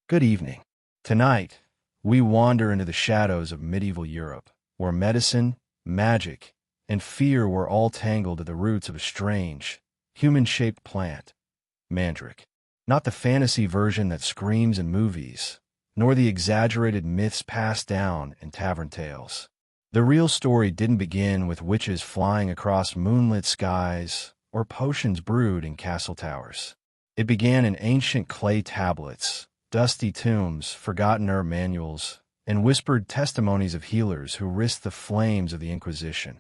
Good evening. Tonight, we wander into the shadows of medieval Europe, where medicine, magic, and fear were all tangled at the roots of a strange, human-shaped plant, Mandrake. Not the fantasy version that screams in movies, nor the exaggerated myths passed down in tavern tales. The real story didn't begin with witches flying across moonlit skies or potions brewed in castle towers. It began in ancient clay tablets, dusty tombs, forgotten herb manuals, and whispered testimonies of healers who risked the flames of the Inquisition,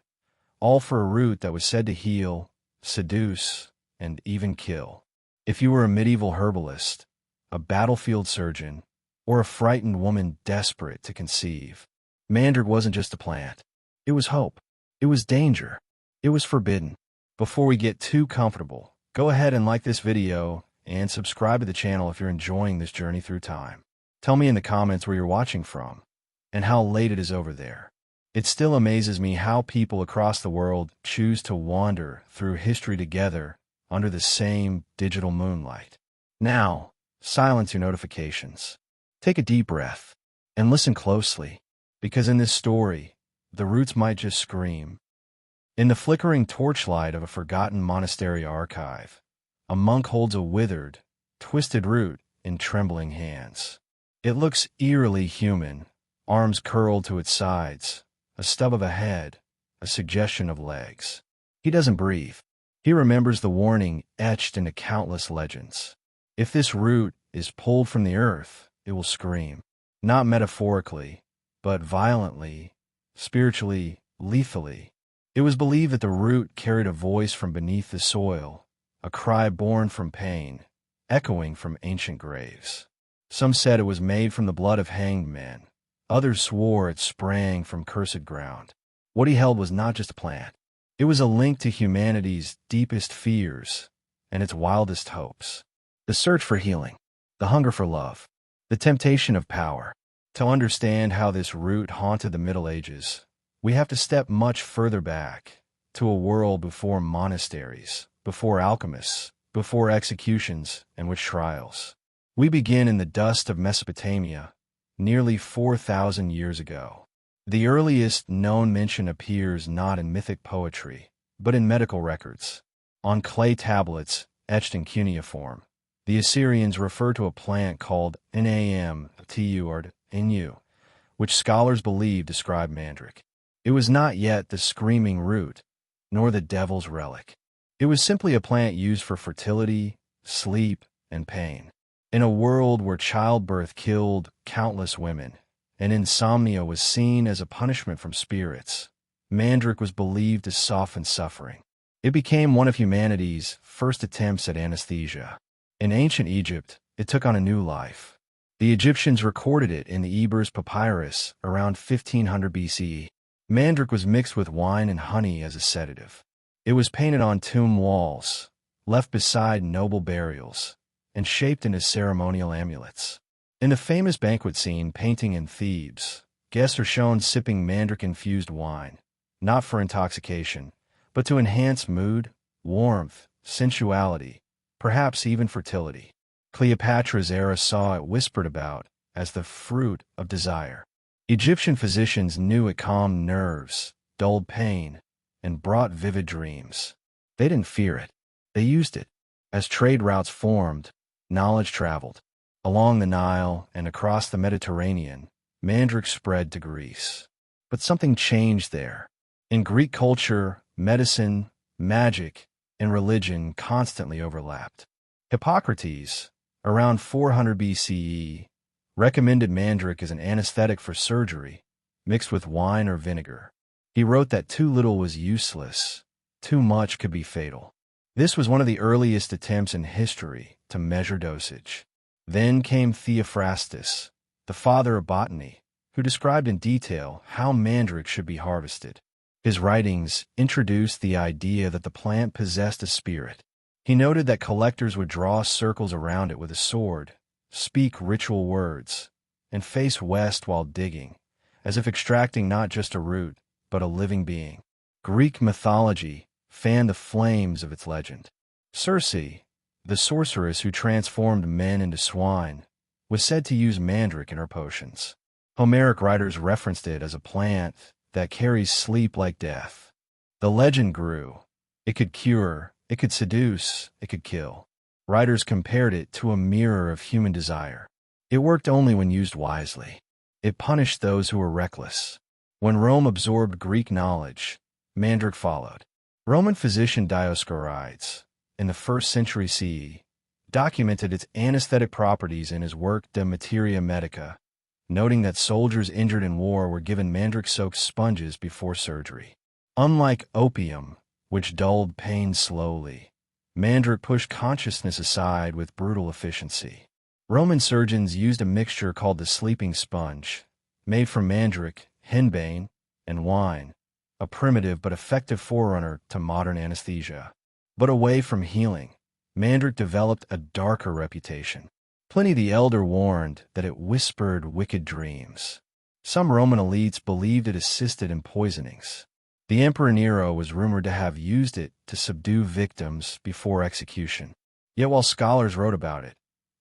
all for a root that was said to heal, seduce, and even kill. If you were a medieval herbalist, a battlefield surgeon, or a frightened woman desperate to conceive, Mandrake wasn't just a plant. It was hope. It was danger. It was forbidden. Before we get too comfortable, go ahead and like this video and subscribe to the channel if you're enjoying this journey through time. Tell me in the comments where you're watching from and how late it is over there. It still amazes me how people across the world choose to wander through history together under the same digital moonlight. Now, silence your notifications. Take a deep breath and listen closely, because in this story, the roots might just scream. In the flickering torchlight of a forgotten monastery archive, a monk holds a withered, twisted root in trembling hands. It looks eerily human, arms curled to its sides, a stub of a head, a suggestion of legs. He doesn't breathe. He remembers the warning etched into countless legends. If this root is pulled from the earth, it will scream. Not metaphorically, but violently, spiritually, lethally. It was believed that the root carried a voice from beneath the soil, a cry born from pain, echoing from ancient graves. Some said it was made from the blood of hanged men. Others swore it sprang from cursed ground. What he held was not just a plant. It was a link to humanity's deepest fears and its wildest hopes. The search for healing, the hunger for love, the temptation of power. To understand how this root haunted the Middle Ages, we have to step much further back, to a world before monasteries, before alchemists, before executions and witch trials. We begin in the dust of Mesopotamia, nearly 4,000 years ago. The earliest known mention appears not in mythic poetry, but in medical records. On clay tablets, etched in cuneiform, the Assyrians refer to a plant called Namtu, which scholars believe described Mandrake. It was not yet the screaming root, nor the devil's relic. It was simply a plant used for fertility, sleep, and pain. In a world where childbirth killed countless women, and insomnia was seen as a punishment from spirits, Mandrake was believed to soften suffering. It became one of humanity's first attempts at anesthesia. In ancient Egypt, it took on a new life. The Egyptians recorded it in the Ebers Papyrus around 1500 BCE. Mandrake was mixed with wine and honey as a sedative. It was painted on tomb walls, left beside noble burials, and shaped into ceremonial amulets. In the famous banquet scene painting in Thebes, guests are shown sipping Mandrake-infused wine, not for intoxication, but to enhance mood, warmth, sensuality, perhaps even fertility. Cleopatra's era saw it whispered about as the fruit of desire. Egyptian physicians knew it calmed nerves, dulled pain, and brought vivid dreams. They didn't fear it. They used it. As trade routes formed, knowledge traveled. Along the Nile and across the Mediterranean, Mandrake spread to Greece. But something changed there. In Greek culture, medicine, magic, and religion constantly overlapped. Hippocrates, around 400 BCE, recommended Mandrake as an anesthetic for surgery, mixed with wine or vinegar. He wrote that too little was useless, too much could be fatal. This was one of the earliest attempts in history to measure dosage. Then came Theophrastus, the father of botany, who described in detail how Mandrake should be harvested. His writings introduced the idea that the plant possessed a spirit. He noted that collectors would draw circles around it with a sword, speak ritual words, and face west while digging, as if extracting not just a root, but a living being. Greek mythology fanned the flames of its legend. Circe, the sorceress who transformed men into swine, was said to use mandrake in her potions. Homeric writers referenced it as a plant that carries sleep like death. The legend grew. It could cure, it could seduce, it could kill. Writers compared it to a mirror of human desire. It worked only when used wisely. It punished those who were reckless. When Rome absorbed Greek knowledge, mandrake followed. Roman physician Dioscorides, in the 1st century CE, documented its anesthetic properties in his work De Materia Medica, noting that soldiers injured in war were given mandrake-soaked sponges before surgery. Unlike opium, which dulled pain slowly, mandrake pushed consciousness aside with brutal efficiency. Roman surgeons used a mixture called the sleeping sponge, made from mandrake, henbane, and wine, a primitive but effective forerunner to modern anesthesia. But away from healing, mandrake developed a darker reputation. Pliny the Elder warned that it whispered wicked dreams. Some Roman elites believed it assisted in poisonings. The Emperor Nero was rumored to have used it to subdue victims before execution. Yet while scholars wrote about it,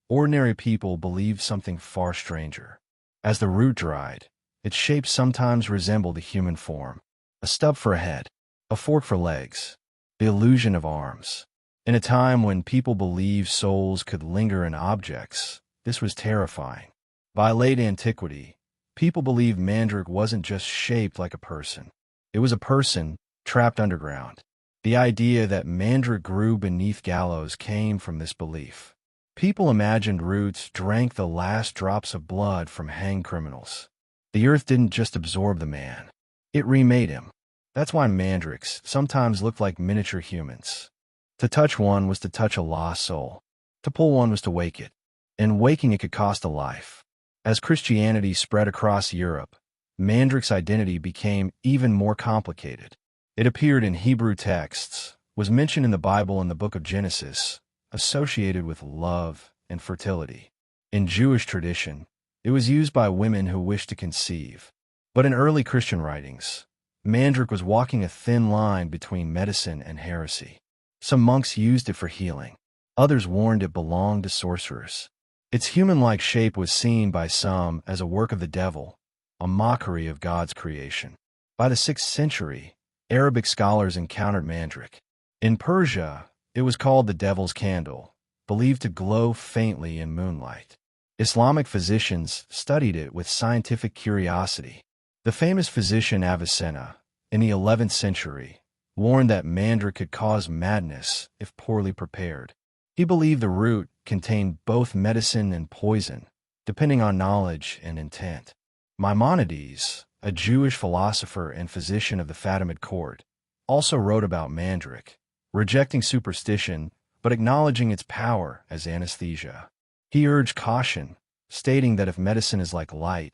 ordinary people believed something far stranger. As the root dried, its shape sometimes resembled a human form. A stub for a head, a fork for legs, the illusion of arms. In a time when people believed souls could linger in objects, this was terrifying. By late antiquity, people believed mandrake wasn't just shaped like a person. It was a person trapped underground. The idea that mandrake grew beneath gallows came from this belief. People imagined roots drank the last drops of blood from hanged criminals. The earth didn't just absorb the man. It remade him. That's why mandrakes sometimes looked like miniature humans. To touch one was to touch a lost soul. To pull one was to wake it. And waking it could cost a life. As Christianity spread across Europe, mandrake's identity became even more complicated. It appeared in Hebrew texts, was mentioned in the Bible in the book of Genesis, associated with love and fertility. In Jewish tradition, it was used by women who wished to conceive. But in early Christian writings, mandrake was walking a thin line between medicine and heresy. Some monks used it for healing. Others warned it belonged to sorcerers. Its human-like shape was seen by some as a work of the devil, a mockery of God's creation. By the 6th century, Arabic scholars encountered mandrake. In Persia, it was called the devil's candle, believed to glow faintly in moonlight. Islamic physicians studied it with scientific curiosity. The famous physician Avicenna, in the 11th century, warned that mandrake could cause madness if poorly prepared. He believed the root contained both medicine and poison, depending on knowledge and intent. Maimonides, a Jewish philosopher and physician of the Fatimid court, also wrote about mandrake, rejecting superstition but acknowledging its power as anesthesia. He urged caution, stating that if medicine is like light,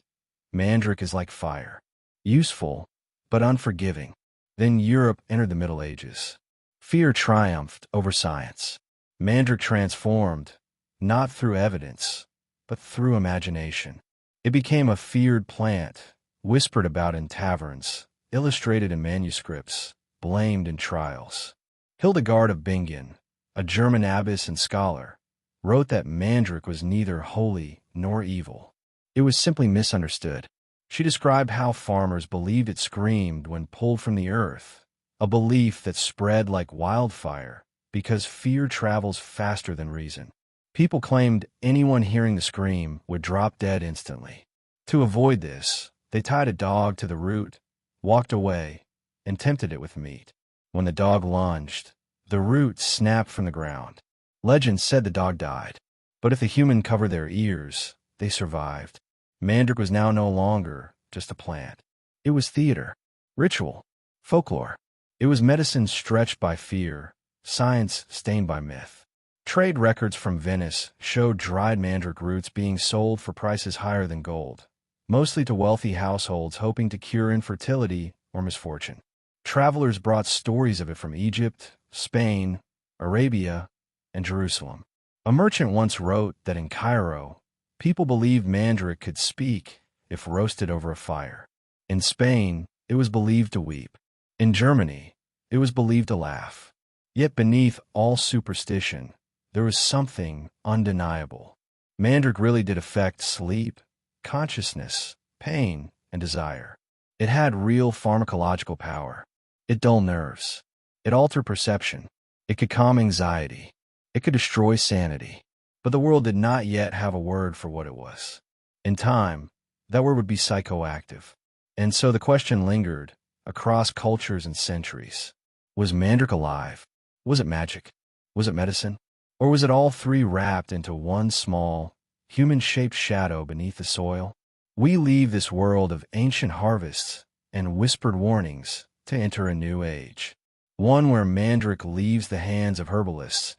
mandrake is like fire, useful but unforgiving. Then Europe entered the Middle Ages. Fear triumphed over science. Mandrake transformed, not through evidence, but through imagination. It became a feared plant, whispered about in taverns, illustrated in manuscripts, blamed in trials. Hildegard of Bingen, a German abbess and scholar, wrote that mandrake was neither holy nor evil. It was simply misunderstood. She described how farmers believed it screamed when pulled from the earth, a belief that spread like wildfire because fear travels faster than reason. People claimed anyone hearing the scream would drop dead instantly. To avoid this, they tied a dog to the root, walked away, and tempted it with meat. When the dog lunged, the root snapped from the ground. Legend said the dog died, but if the human covered their ears, they survived. Mandrake was now no longer just a plant. It was theater, ritual, folklore. It was medicine stretched by fear, science stained by myth. Trade records from Venice showed dried mandrake roots being sold for prices higher than gold, mostly to wealthy households hoping to cure infertility or misfortune. Travelers brought stories of it from Egypt, Spain, Arabia, and Jerusalem. A merchant once wrote that in Cairo, people believed mandrake could speak if roasted over a fire. In Spain, it was believed to weep. In Germany, it was believed to laugh. Yet beneath all superstition, there was something undeniable. Mandrake really did affect sleep, consciousness, pain, and desire. It had real pharmacological power. It dulled nerves. It altered perception. It could calm anxiety. It could destroy sanity. But the world did not yet have a word for what it was. In time, that word would be psychoactive. And so the question lingered across cultures and centuries. Was Mandrake alive? Was it magic? Was it medicine? Or was it all three wrapped into one small, human-shaped shadow beneath the soil? We leave this world of ancient harvests and whispered warnings to enter a new age. One where Mandrake leaves the hands of herbalists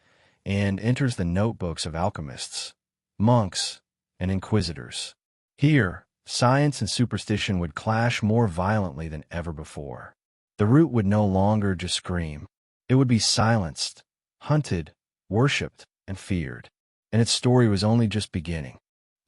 and enters the notebooks of alchemists, monks, and inquisitors. Here, science and superstition would clash more violently than ever before. The root would no longer just scream. It would be silenced, hunted, worshipped, and feared. And its story was only just beginning.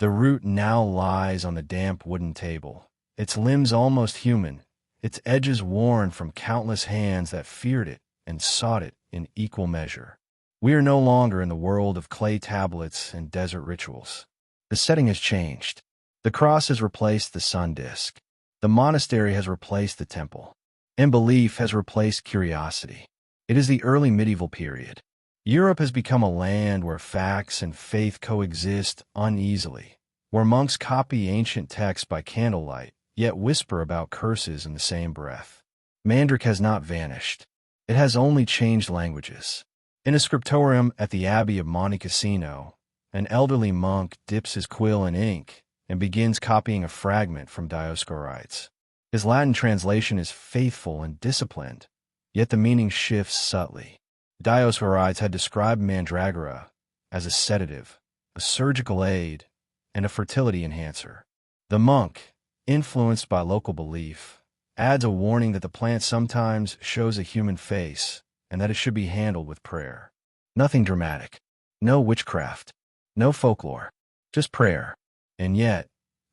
The root now lies on the damp wooden table, its limbs almost human, its edges worn from countless hands that feared it and sought it in equal measure. We are no longer in the world of clay tablets and desert rituals. The setting has changed. The cross has replaced the sun disk. The monastery has replaced the temple. And belief has replaced curiosity. It is the early medieval period. Europe has become a land where facts and faith coexist uneasily, where monks copy ancient texts by candlelight, yet whisper about curses in the same breath. Mandrake has not vanished. It has only changed languages. In a scriptorium at the Abbey of Monte Cassino, an elderly monk dips his quill in ink and begins copying a fragment from Dioscorides. His Latin translation is faithful and disciplined, yet the meaning shifts subtly. Dioscorides had described Mandragora as a sedative, a surgical aid, and a fertility enhancer. The monk, influenced by local belief, adds a warning that the plant sometimes shows a human face and that it should be handled with prayer. Nothing dramatic, no witchcraft, no folklore, just prayer. And yet,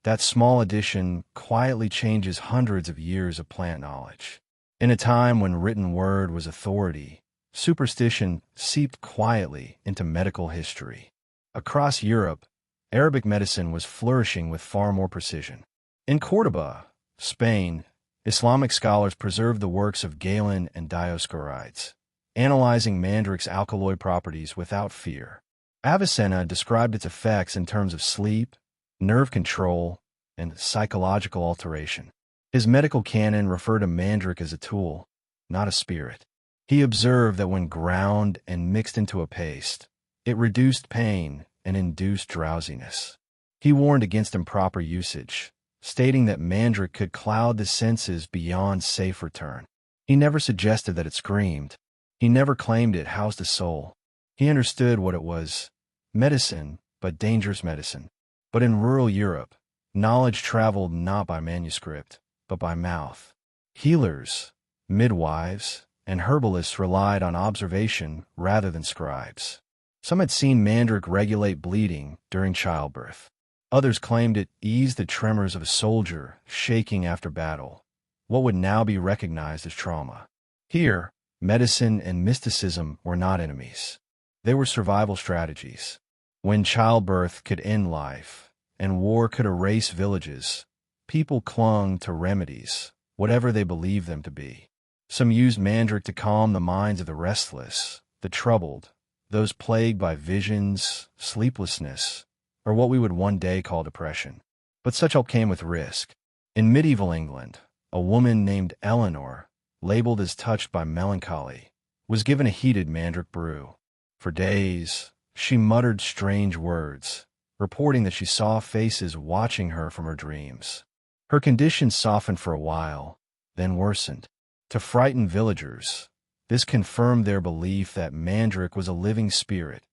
that small addition quietly changes hundreds of years of plant knowledge. In a time when written word was authority, superstition seeped quietly into medical history. Across Europe, Arabic medicine was flourishing with far more precision. In Córdoba, Spain, Islamic scholars preserved the works of Galen and Dioscorides, analyzing Mandrake's alkaloid properties without fear. Avicenna described its effects in terms of sleep, nerve control, and psychological alteration. His medical canon referred to Mandrake as a tool, not a spirit. He observed that when ground and mixed into a paste, it reduced pain and induced drowsiness. He warned against improper usage, stating that Mandrake could cloud the senses beyond safe return. He never suggested that it screamed. He never claimed it housed a soul. He understood what it was, medicine, but dangerous medicine. But in rural Europe, knowledge traveled not by manuscript, but by mouth. Healers, midwives, and herbalists relied on observation rather than scribes. Some had seen Mandrake regulate bleeding during childbirth. Others claimed it eased the tremors of a soldier shaking after battle, what would now be recognized as trauma. Here, medicine and mysticism were not enemies. They were survival strategies. When childbirth could end life, and war could erase villages, people clung to remedies, whatever they believed them to be. Some used Mandrake to calm the minds of the restless, the troubled, those plagued by visions, sleeplessness, or what we would one day call depression. But such help came with risk. In medieval England, a woman named Eleanor, labeled as touched by melancholy, was given a heated Mandrake brew. For days, she muttered strange words, reporting that she saw faces watching her from her dreams. Her condition softened for a while, then worsened. To frighten villagers, this confirmed their belief that Mandrake was a living spirit,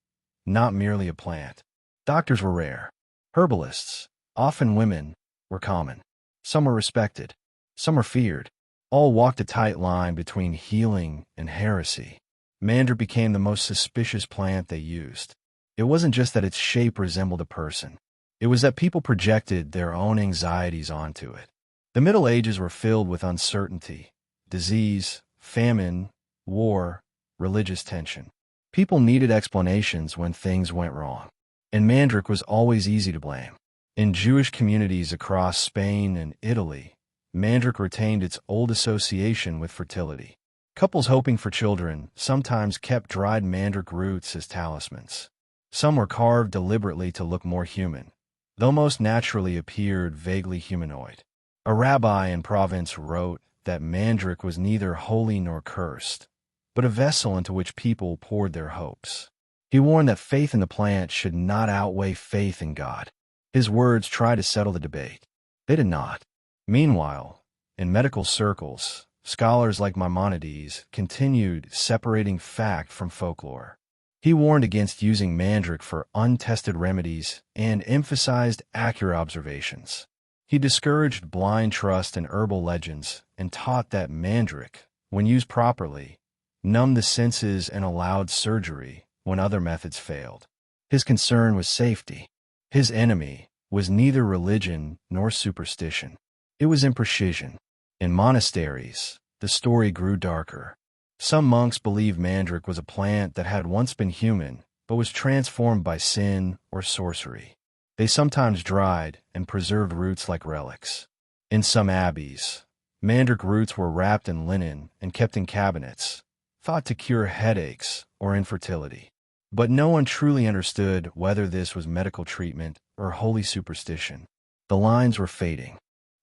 not merely a plant. Doctors were rare. Herbalists, often women, were common. Some were respected. Some were feared. All walked a tight line between healing and heresy. Mandrake became the most suspicious plant they used. It wasn't just that its shape resembled a person. It was that people projected their own anxieties onto it. The Middle Ages were filled with uncertainty, disease, famine, war, religious tension. People needed explanations when things went wrong. And Mandrake was always easy to blame. In Jewish communities across Spain and Italy, Mandrake retained its old association with fertility. Couples hoping for children sometimes kept dried Mandrake roots as talismans. Some were carved deliberately to look more human, though most naturally appeared vaguely humanoid. A rabbi in Provence wrote that Mandrake was neither holy nor cursed, but a vessel into which people poured their hopes. He warned that faith in the plant should not outweigh faith in God. His words tried to settle the debate. They did not. Meanwhile, in medical circles, scholars like Maimonides continued separating fact from folklore. He warned against using Mandrake for untested remedies and emphasized accurate observations. He discouraged blind trust in herbal legends and taught that Mandrake, when used properly, numbed the senses and allowed surgery when other methods failed. His concern was safety. His enemy was neither religion nor superstition. It was imprecision. In monasteries, the story grew darker. Some monks believed Mandrake was a plant that had once been human, but was transformed by sin or sorcery. They sometimes dried and preserved roots like relics. In some abbeys, Mandrake roots were wrapped in linen and kept in cabinets, thought to cure headaches or infertility. But no one truly understood whether this was medical treatment or holy superstition. The lines were fading.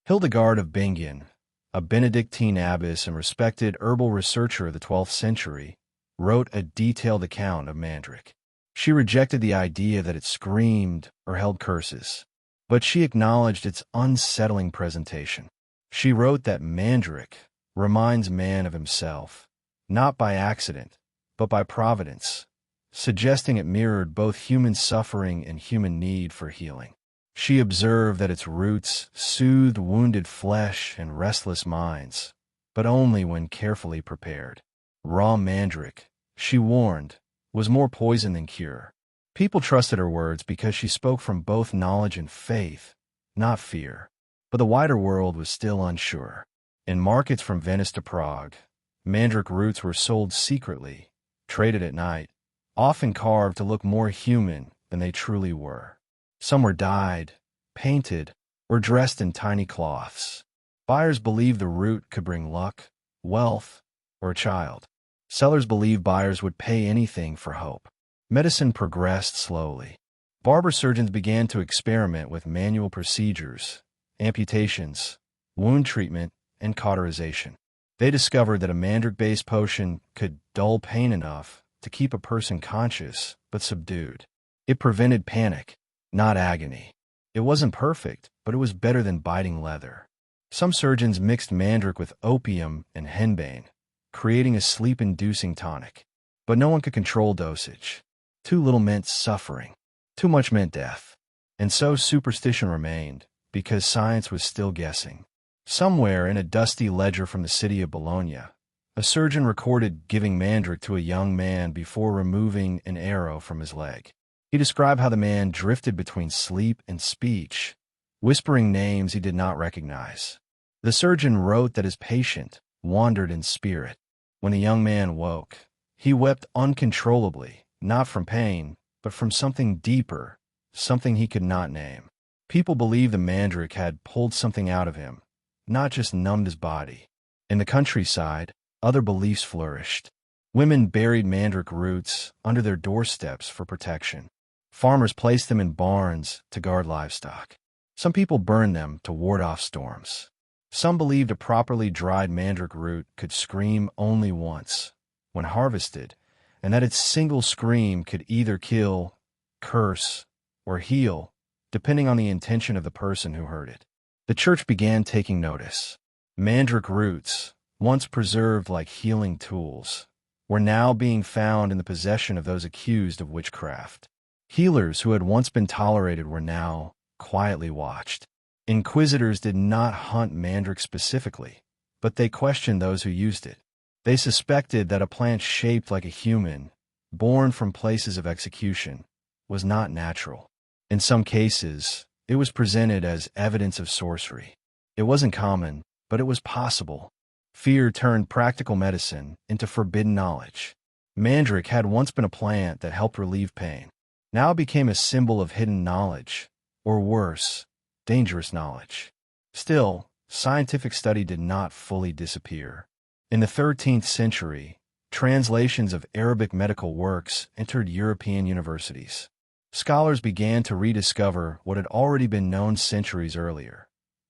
Hildegard of Bingen, a Benedictine abbess and respected herbal researcher of the 12th century, wrote a detailed account of Mandrake. She rejected the idea that it screamed or held curses, but she acknowledged its unsettling presentation. She wrote that Mandrake reminds man of himself, not by accident, but by providence, suggesting it mirrored both human suffering and human need for healing. She observed that its roots soothed wounded flesh and restless minds, but only when carefully prepared. Raw Mandrake, she warned, was more poison than cure. People trusted her words because she spoke from both knowledge and faith, not fear. But the wider world was still unsure. In markets from Venice to Prague, Mandrake roots were sold secretly, traded at night, often carved to look more human than they truly were. Some were dyed, painted, or dressed in tiny cloths. Buyers believed the root could bring luck, wealth, or a child. Sellers believed buyers would pay anything for hope. Medicine progressed slowly. Barber surgeons began to experiment with manual procedures, amputations, wound treatment, and cauterization. They discovered that a Mandrake-based potion could dull pain enough to keep a person conscious but subdued. It prevented panic, not agony. It wasn't perfect, but it was better than biting leather. Some surgeons mixed Mandrake with opium and henbane, creating a sleep-inducing tonic. But no one could control dosage. Too little meant suffering. Too much meant death. And so superstition remained, because science was still guessing. Somewhere in a dusty ledger from the city of Bologna, a surgeon recorded giving Mandrake to a young man before removing an arrow from his leg. He described how the man drifted between sleep and speech, whispering names he did not recognize. The surgeon wrote that his patient wandered in spirit. When the young man woke, he wept uncontrollably, not from pain, but from something deeper, something he could not name. People believed the Mandrake had pulled something out of him, not just numbed his body. In the countryside, other beliefs flourished. Women buried Mandrake roots under their doorsteps for protection. Farmers placed them in barns to guard livestock. Some people burned them to ward off storms. Some believed a properly dried Mandrake root could scream only once, when harvested, and that its single scream could either kill, curse, or heal, depending on the intention of the person who heard it. The church began taking notice. Mandrake roots, once preserved like healing tools, were now being found in the possession of those accused of witchcraft. Healers who had once been tolerated were now quietly watched. Inquisitors did not hunt Mandrake specifically, but they questioned those who used it. They suspected that a plant shaped like a human, born from places of execution, was not natural. In some cases, it was presented as evidence of sorcery. It wasn't common, but it was possible. Fear turned practical medicine into forbidden knowledge. Mandrake had once been a plant that helped relieve pain. now it became a symbol of hidden knowledge, or worse, dangerous knowledge. Still, scientific study did not fully disappear. In the 13th century, translations of Arabic medical works entered European universities. Scholars began to rediscover what had already been known centuries earlier.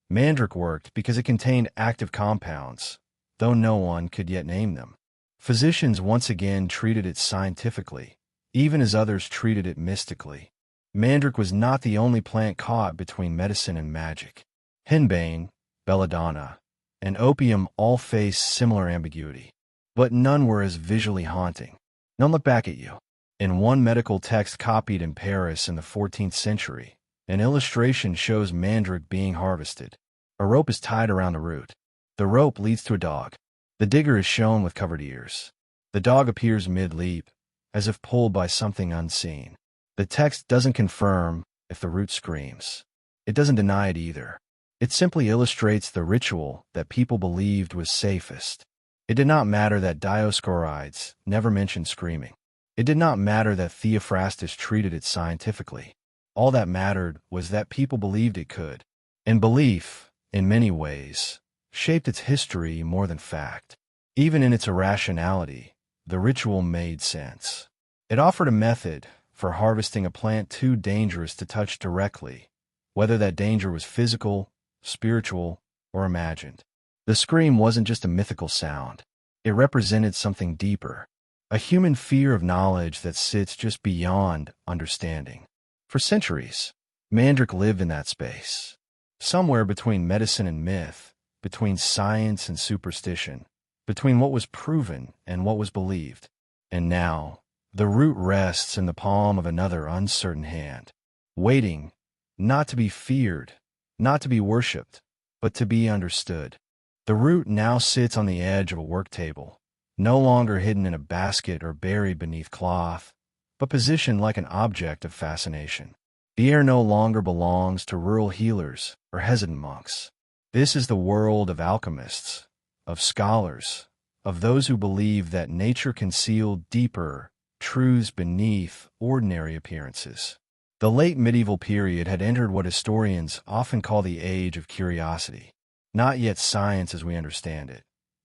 Mandrake worked because it contained active compounds, though no one could yet name them. Physicians once again treated it scientifically, even as others treated it mystically. Mandrake was not the only plant caught between medicine and magic. Henbane, belladonna, and opium all faced similar ambiguity, but none were as visually haunting. Now look back at you. In one medical text copied in Paris in the 14th century, an illustration shows mandrake being harvested. A rope is tied around the root. The rope leads to a dog. The digger is shown with covered ears. The dog appears mid-leap, as if pulled by something unseen. The text doesn't confirm if the root screams. It doesn't deny it either. It simply illustrates the ritual that people believed was safest. It did not matter that Dioscorides never mentioned screaming. It did not matter that Theophrastus treated it scientifically. All that mattered was that people believed it could. And belief, in many ways, shaped its history more than fact. Even in its irrationality, the ritual made sense. It offered a method for harvesting a plant too dangerous to touch directly, whether that danger was physical, spiritual, or imagined. The scream wasn't just a mythical sound. It represented something deeper, a human fear of knowledge that sits just beyond understanding. For centuries, Mandrake lived in that space, somewhere between medicine and myth, between science and superstition, between what was proven and what was believed. And now, the root rests in the palm of another uncertain hand, waiting, not to be feared, not to be worshipped, but to be understood. The root now sits on the edge of a work table, no longer hidden in a basket or buried beneath cloth, but positioned like an object of fascination. The air no longer belongs to rural healers or hesitant monks. This is the world of alchemists, of scholars, of those who believe that nature concealed deeper truths beneath ordinary appearances. The late medieval period had entered what historians often call the age of curiosity. Not yet science as we understand it,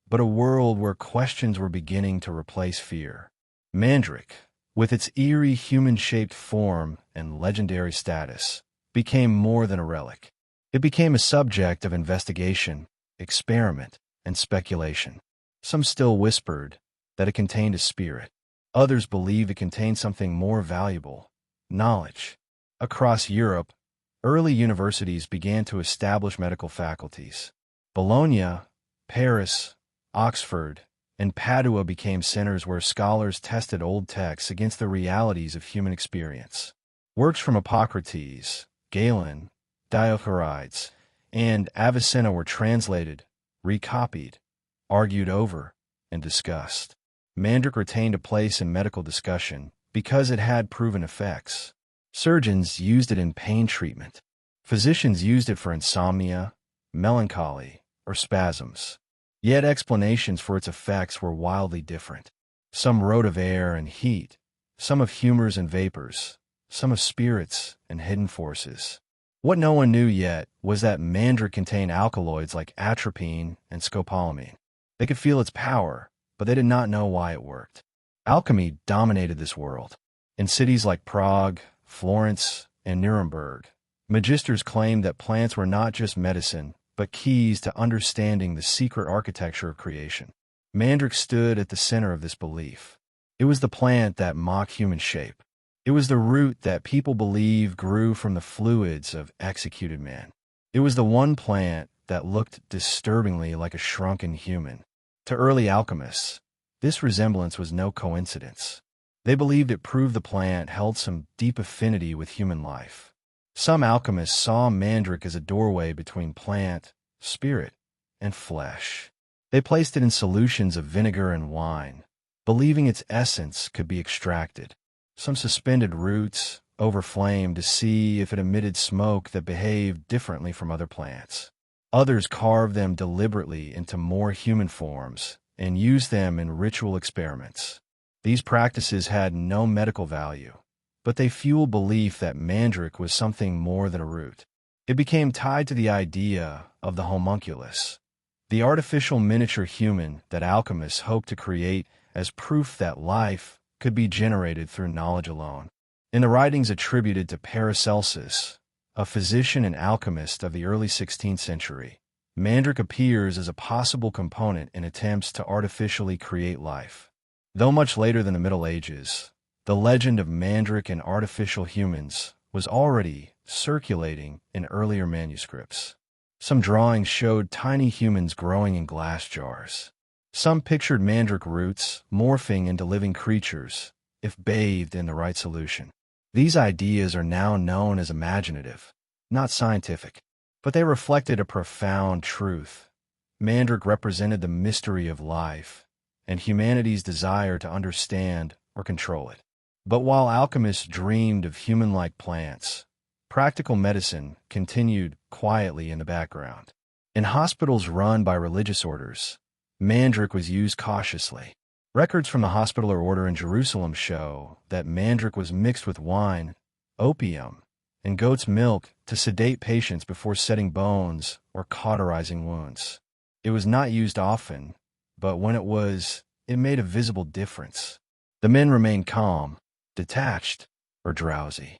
but a world where questions were beginning to replace fear. Mandrake, with its eerie human-shaped form and legendary status, became more than a relic. It became a subject of investigation, experiment, and speculation. Some still whispered that it contained a spirit. Others believed it contained something more valuable, knowledge. Across Europe, early universities began to establish medical faculties. Bologna, Paris, Oxford, and Padua became centers where scholars tested old texts against the realities of human experience. Works from Hippocrates, Galen, Dioscorides, and Avicenna were translated, recopied, argued over, and discussed. Mandrake retained a place in medical discussion because it had proven effects. Surgeons used it in pain treatment. Physicians used it for insomnia, melancholy, or spasms. Yet explanations for its effects were wildly different. Some wrote of air and heat, some of humors and vapors, some of spirits and hidden forces. What no one knew yet was that mandrake contained alkaloids like atropine and scopolamine. They could feel its power, but they did not know why it worked. Alchemy dominated this world. In cities like Prague, Florence, and Nuremberg, magisters claimed that plants were not just medicine, but keys to understanding the secret architecture of creation. Mandrake stood at the center of this belief. It was the plant that mocked human shape. It was the root that people believed grew from the fluids of executed men. It was the one plant that looked disturbingly like a shrunken human. To early alchemists, this resemblance was no coincidence. They believed it proved the plant held some deep affinity with human life. Some alchemists saw mandrake as a doorway between plant, spirit, and flesh. They placed it in solutions of vinegar and wine, believing its essence could be extracted. Some suspended roots over flame to see if it emitted smoke that behaved differently from other plants. Others carved them deliberately into more human forms and used them in ritual experiments. These practices had no medical value, but they fueled belief that Mandrake was something more than a root. It became tied to the idea of the homunculus, the artificial miniature human that alchemists hoped to create as proof that life could be generated through knowledge alone. In the writings attributed to Paracelsus, a physician and alchemist of the early 16th century, Mandrake appears as a possible component in attempts to artificially create life. Though much later than the Middle Ages, the legend of Mandrake and artificial humans was already circulating in earlier manuscripts. Some drawings showed tiny humans growing in glass jars. Some pictured Mandrake roots morphing into living creatures if bathed in the right solution. These ideas are now known as imaginative, not scientific, but they reflected a profound truth. Mandrake represented the mystery of life and humanity's desire to understand or control it. But while alchemists dreamed of human-like plants, practical medicine continued quietly in the background. In hospitals run by religious orders, Mandrake was used cautiously. Records from the Hospitaller Order in Jerusalem show that Mandrake was mixed with wine, opium, and goat's milk to sedate patients before setting bones or cauterizing wounds. It was not used often, but when it was, it made a visible difference. The men remained calm, detached, or drowsy.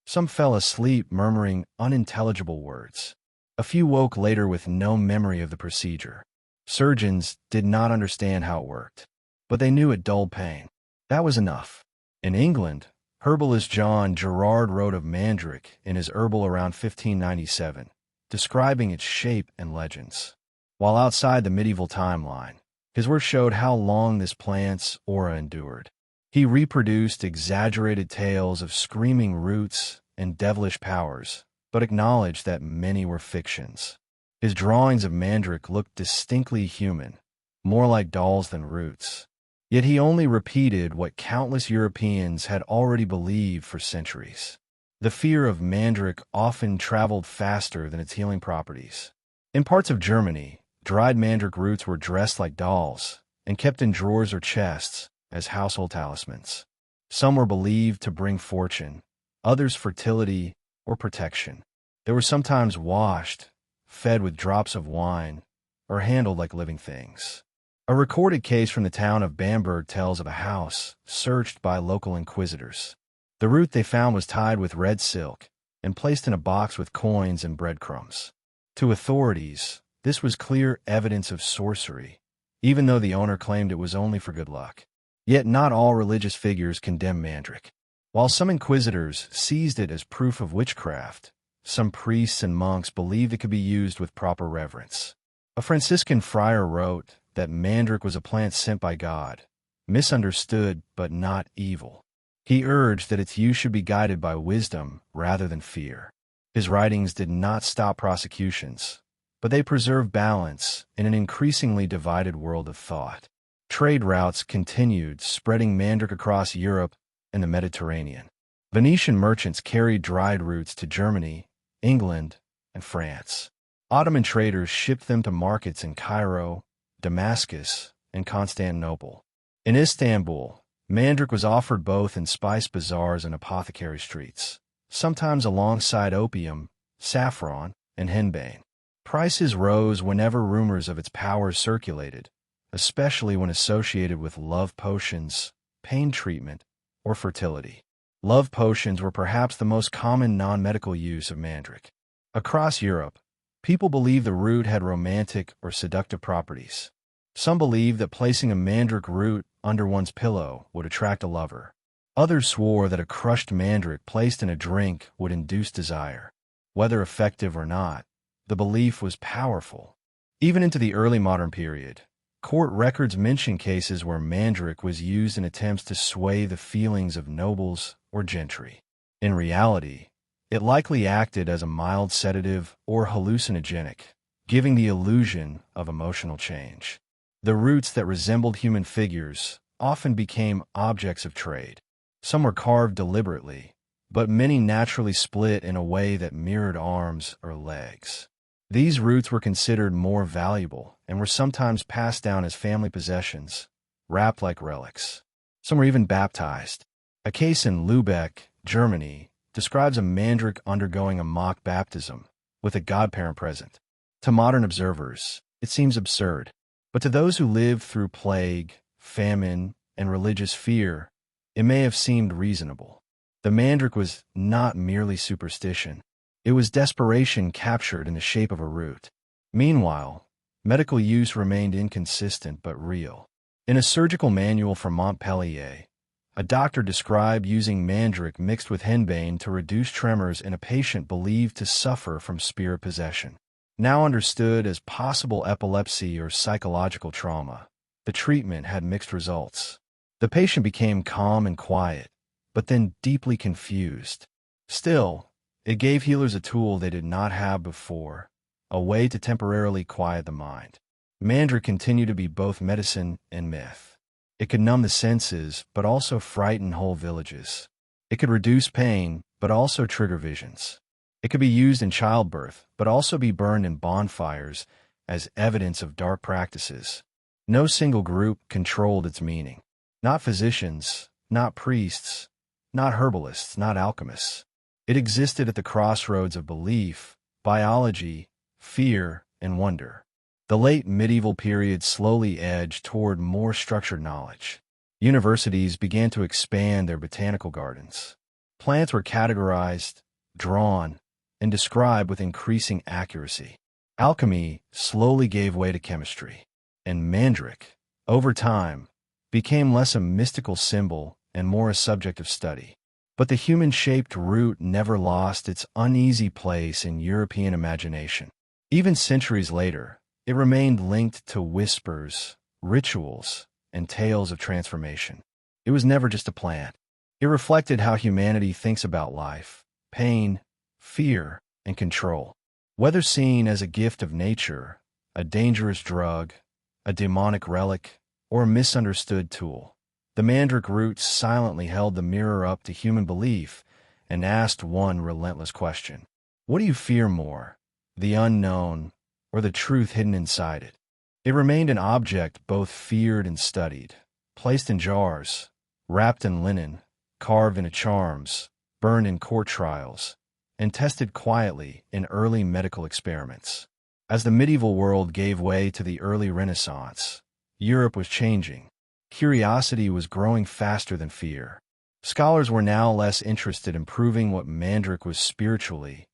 Some fell asleep murmuring unintelligible words. A few woke later with no memory of the procedure. Surgeons did not understand how it worked, but they knew it dulled pain. That was enough. In England, herbalist John Gerard wrote of Mandrake in his Herbal around 1597, describing its shape and legends. While outside the medieval timeline, his work showed how long this plant's aura endured. He reproduced exaggerated tales of screaming roots and devilish powers, but acknowledged that many were fictions. His drawings of Mandrake looked distinctly human, more like dolls than roots. Yet he only repeated what countless Europeans had already believed for centuries. The fear of Mandrake often traveled faster than its healing properties. In parts of Germany, dried Mandrake roots were dressed like dolls and kept in drawers or chests as household talismans. Some were believed to bring fortune, others fertility or protection. They were sometimes washed, fed with drops of wine, or handled like living things. A recorded case from the town of Bamberg tells of a house searched by local inquisitors. The root they found was tied with red silk and placed in a box with coins and breadcrumbs. To authorities, this was clear evidence of sorcery, even though the owner claimed it was only for good luck. Yet not all religious figures condemned Mandrake. While some inquisitors seized it as proof of witchcraft, some priests and monks believed it could be used with proper reverence. A Franciscan friar wrote that Mandrake was a plant sent by God, misunderstood but not evil. He urged that its use should be guided by wisdom rather than fear. His writings did not stop prosecutions, but they preserved balance in an increasingly divided world of thought. Trade routes continued, spreading Mandrake across Europe and the Mediterranean. Venetian merchants carried dried roots to Germany, England, and France. Ottoman traders shipped them to markets in Cairo, Damascus, and Constantinople. In Istanbul, Mandrake was offered both in spice bazaars and apothecary streets, sometimes alongside opium, saffron, and henbane. Prices rose whenever rumors of its powers circulated, especially when associated with love potions, pain treatment, or fertility. Love potions were perhaps the most common non-medical use of Mandrake. Across Europe, people believed the root had romantic or seductive properties. Some believed that placing a Mandrake root under one's pillow would attract a lover. Others swore that a crushed Mandrake placed in a drink would induce desire. Whether effective or not, the belief was powerful. Even into the early modern period, court records mention cases where Mandrake was used in attempts to sway the feelings of nobles or gentry. In reality, it likely acted as a mild sedative or hallucinogenic, giving the illusion of emotional change. The roots that resembled human figures often became objects of trade. Some were carved deliberately, but many naturally split in a way that mirrored arms or legs. These roots were considered more valuable and were sometimes passed down as family possessions, wrapped like relics. Some were even baptized. A case in Lübeck, Germany, describes a mandrake undergoing a mock baptism, with a godparent present. To modern observers, it seems absurd. But to those who lived through plague, famine, and religious fear, it may have seemed reasonable. The mandrake was not merely superstition. It was desperation captured in the shape of a root. Meanwhile, medical use remained inconsistent but real. In a surgical manual from Montpellier, a doctor described using mandrake mixed with henbane to reduce tremors in a patient believed to suffer from spirit possession. Now understood as possible epilepsy or psychological trauma, the treatment had mixed results. The patient became calm and quiet, but then deeply confused. Still, it gave healers a tool they did not have before, a way to temporarily quiet the mind. Mandrake continued to be both medicine and myth. It could numb the senses, but also frighten whole villages. It could reduce pain, but also trigger visions. It could be used in childbirth, but also be burned in bonfires as evidence of dark practices. No single group controlled its meaning. Not physicians, not priests, not herbalists, not alchemists. It existed at the crossroads of belief, biology, fear, and wonder. The late medieval period slowly edged toward more structured knowledge. Universities began to expand their botanical gardens. Plants were categorized, drawn, and described with increasing accuracy. Alchemy slowly gave way to chemistry, and mandrake, over time, became less a mystical symbol and more a subject of study. But the human-shaped root never lost its uneasy place in European imagination. Even centuries later, it remained linked to whispers, rituals, and tales of transformation. It was never just a plant. It reflected how humanity thinks about life, pain, fear, and control. Whether seen as a gift of nature, a dangerous drug, a demonic relic, or a misunderstood tool, the mandrake roots silently held the mirror up to human belief and asked one relentless question. What do you fear more, the unknown, or the truth hidden inside it? It remained an object both feared and studied, placed in jars, wrapped in linen, carved into charms, burned in court trials, and tested quietly in early medical experiments. As the medieval world gave way to the early Renaissance, Europe was changing. Curiosity was growing faster than fear. Scholars were now less interested in proving what mandrake was spiritually,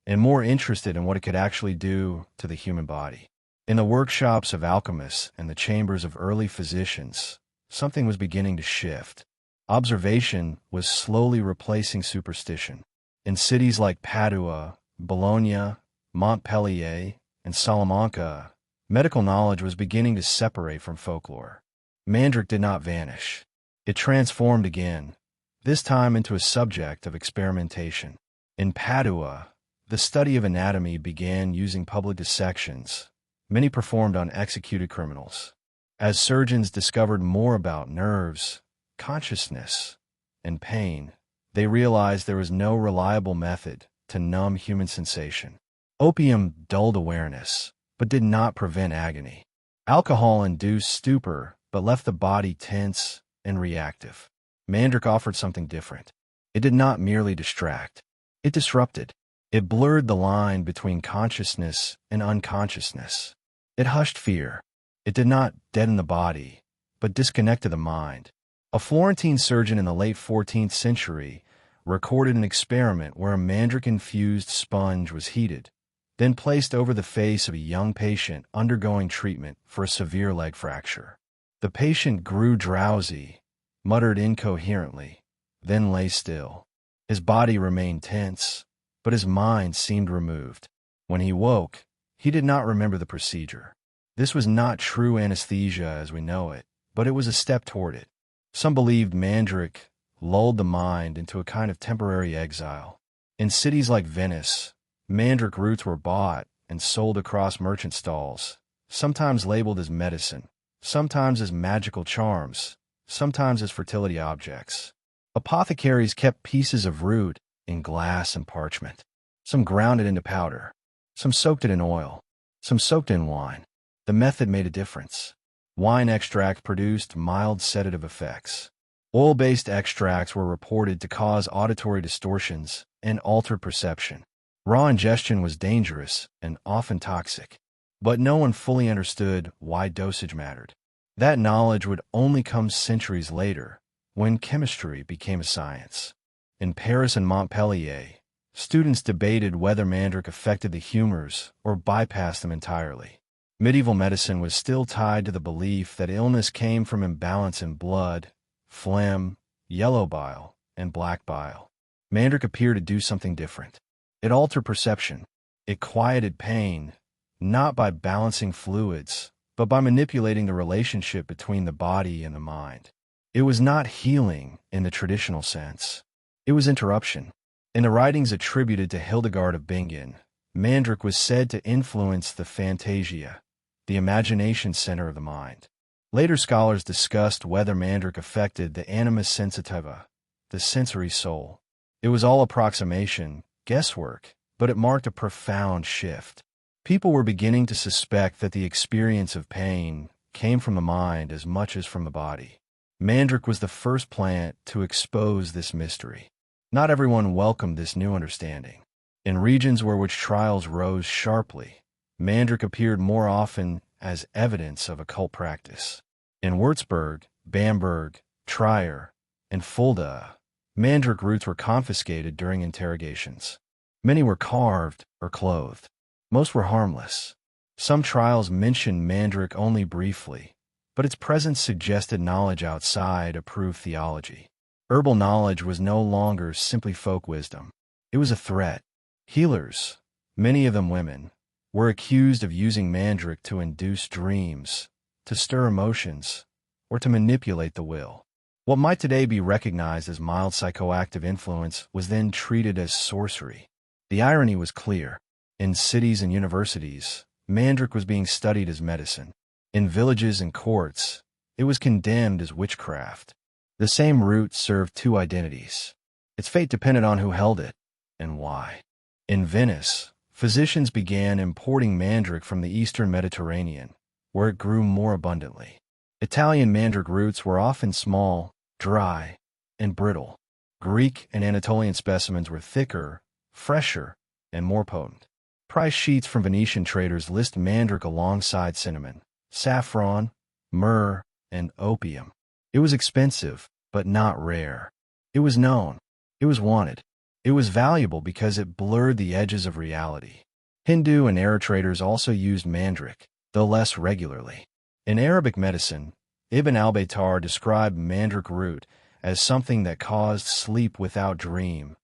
and more interested in what it could actually do to the human body. In the workshops of alchemists and the chambers of early physicians, something was beginning to shift. Observation was slowly replacing superstition. In cities like Padua, Bologna, Montpellier, and Salamanca, medical knowledge was beginning to separate from folklore. Mandrake did not vanish. It transformed again, this time into a subject of experimentation. In Padua, the study of anatomy began using public dissections, many performed on executed criminals. As surgeons discovered more about nerves, consciousness, and pain, they realized there was no reliable method to numb human sensation. Opium dulled awareness, but did not prevent agony. Alcohol induced stupor, but left the body tense and reactive. Mandrake offered something different. It did not merely distract. It disrupted. It blurred the line between consciousness and unconsciousness. It hushed fear. It did not deaden the body, but disconnected the mind. A Florentine surgeon in the late 14th century recorded an experiment where a mandrake-infused sponge was heated, then placed over the face of a young patient undergoing treatment for a severe leg fracture. The patient grew drowsy, muttered incoherently, then lay still. His body remained tense, but his mind seemed removed. When he woke, he did not remember the procedure. This was not true anesthesia as we know it, but it was a step toward it. Some believed mandrake lulled the mind into a kind of temporary exile. In cities like Venice, mandrake roots were bought and sold across merchant stalls, sometimes labeled as medicine, sometimes as magical charms, sometimes as fertility objects. Apothecaries kept pieces of root in glass and parchment. Some ground it into powder, some soaked it in oil, some soaked in wine. The method made a difference. Wine extract produced mild sedative effects. Oil-based extracts were reported to cause auditory distortions and alter perception. Raw ingestion was dangerous and often toxic, but no one fully understood why dosage mattered. That knowledge would only come centuries later, when chemistry became a science. In Paris and Montpellier, students debated whether Mandrake affected the humors or bypassed them entirely. Medieval medicine was still tied to the belief that illness came from imbalance in blood, phlegm, yellow bile, and black bile. Mandrake appeared to do something different. It altered perception. It quieted pain, not by balancing fluids, but by manipulating the relationship between the body and the mind. It was not healing in the traditional sense. It was interruption. In the writings attributed to Hildegard of Bingen, Mandrake was said to influence the Fantasia, the imagination center of the mind. Later scholars discussed whether Mandrake affected the animus sensitiva, the sensory soul. It was all approximation, guesswork, but it marked a profound shift. People were beginning to suspect that the experience of pain came from the mind as much as from the body. Mandrake was the first plant to expose this mystery. Not everyone welcomed this new understanding. In regions where witch trials rose sharply, Mandrake appeared more often as evidence of occult practice. In Würzburg, Bamberg, Trier, and Fulda, Mandrake roots were confiscated during interrogations. Many were carved or clothed. Most were harmless. Some trials mentioned Mandrake only briefly, but its presence suggested knowledge outside approved theology. Herbal knowledge was no longer simply folk wisdom. It was a threat. Healers, many of them women, were accused of using Mandrake to induce dreams, to stir emotions, or to manipulate the will. What might today be recognized as mild psychoactive influence was then treated as sorcery. The irony was clear. In cities and universities, Mandrake was being studied as medicine. In villages and courts, it was condemned as witchcraft. The same root served two identities. Its fate depended on who held it and why. In Venice, physicians began importing Mandrake from the eastern Mediterranean, where it grew more abundantly. Italian Mandrake roots were often small, dry, and brittle. Greek and Anatolian specimens were thicker, fresher, and more potent. Price sheets from Venetian traders list Mandrake alongside cinnamon, saffron, myrrh, and opium. It was expensive, but not rare. It was known. It was wanted. It was valuable because it blurred the edges of reality. Hindu and Arab traders also used Mandrake, though less regularly. In Arabic medicine, Ibn al-Baytar described Mandrake root as something that caused sleep without dream,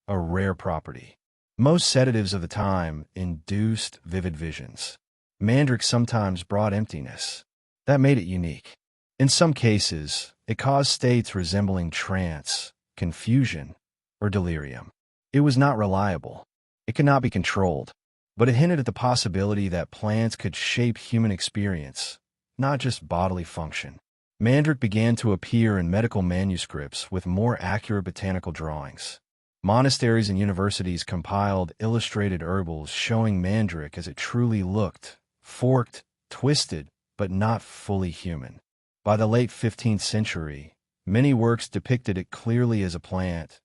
a rare property. Most sedatives of the time induced vivid visions. Mandrake sometimes brought emptiness. That made it unique. In some cases, it caused states resembling trance, confusion, or delirium. It was not reliable. It could not be controlled, but it hinted at the possibility that plants could shape human experience, not just bodily function. Mandrake began to appear in medical manuscripts with more accurate botanical drawings. Monasteries and universities compiled illustrated herbals showing Mandrake as it truly looked, forked, twisted, but not fully human. By the late 15th century, many works depicted it clearly as a plant,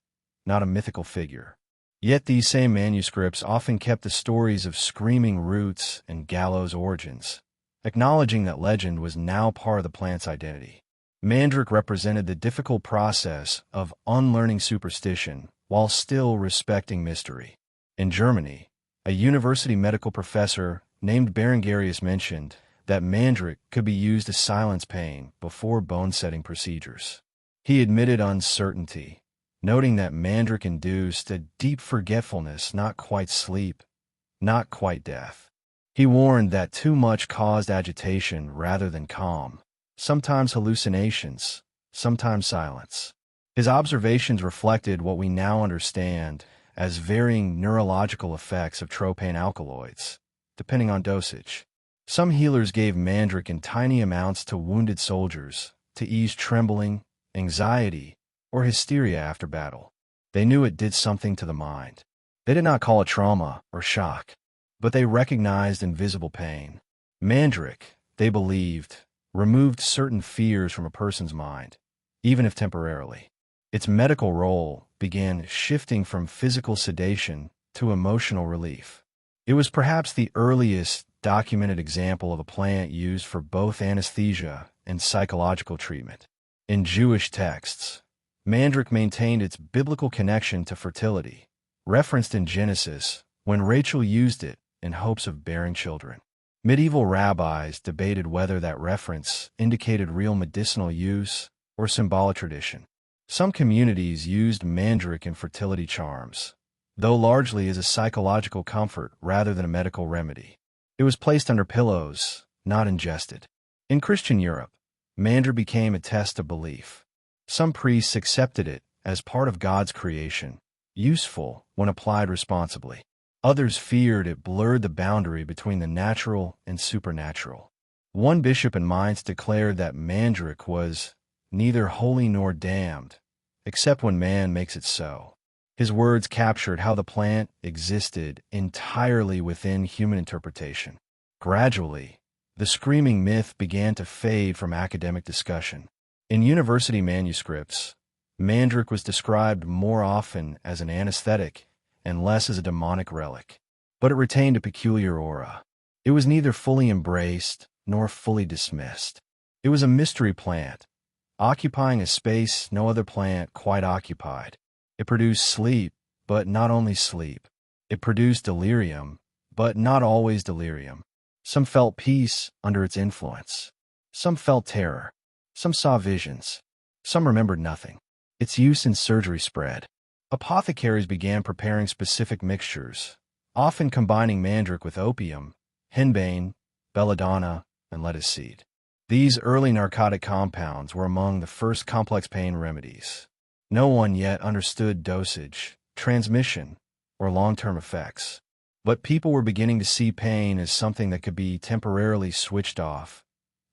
not a mythical figure. Yet these same manuscripts often kept the stories of screaming roots and gallows origins, acknowledging that legend was now part of the plant's identity. Mandrake represented the difficult process of unlearning superstition while still respecting mystery. In Germany, a university medical professor named Berengarius mentioned that Mandrake could be used to silence pain before bone-setting procedures. He admitted uncertainty, noting that Mandrake induced a deep forgetfulness, not quite sleep, not quite death. He warned that too much caused agitation rather than calm, sometimes hallucinations, sometimes silence. His observations reflected what we now understand as varying neurological effects of tropane alkaloids, depending on dosage. Some healers gave Mandrake in tiny amounts to wounded soldiers to ease trembling, anxiety, or hysteria after battle. They knew it did something to the mind. They did not call it trauma or shock, but they recognized invisible pain. Mandrake, they believed, removed certain fears from a person's mind, even if temporarily. Its medical role began shifting from physical sedation to emotional relief. It was perhaps the earliest documented example of a plant used for both anesthesia and psychological treatment. In Jewish texts, Mandrake maintained its biblical connection to fertility, referenced in Genesis when Rachel used it in hopes of bearing children. Medieval rabbis debated whether that reference indicated real medicinal use or symbolic tradition. Some communities used mandrake in fertility charms, though largely as a psychological comfort rather than a medical remedy. It was placed under pillows, not ingested. In Christian Europe, mandrake became a test of belief. Some priests accepted it as part of God's creation, useful when applied responsibly. Others feared it blurred the boundary between the natural and supernatural. One bishop in Mainz declared that mandrake was neither holy nor damned, except when man makes it so. His words captured how the plant existed entirely within human interpretation. Gradually, the screaming myth began to fade from academic discussion. In university manuscripts, mandrake was described more often as an anesthetic and less as a demonic relic. But it retained a peculiar aura. It was neither fully embraced nor fully dismissed. It was a mystery plant, occupying a space no other plant quite occupied. It produced sleep, but not only sleep. It produced delirium, but not always delirium. Some felt peace under its influence. Some felt terror. Some saw visions. Some remembered nothing. Its use in surgery spread. Apothecaries began preparing specific mixtures, often combining mandrake with opium, henbane, belladonna, and lettuce seed. These early narcotic compounds were among the first complex pain remedies. No one yet understood dosage, transmission, or long-term effects. But people were beginning to see pain as something that could be temporarily switched off,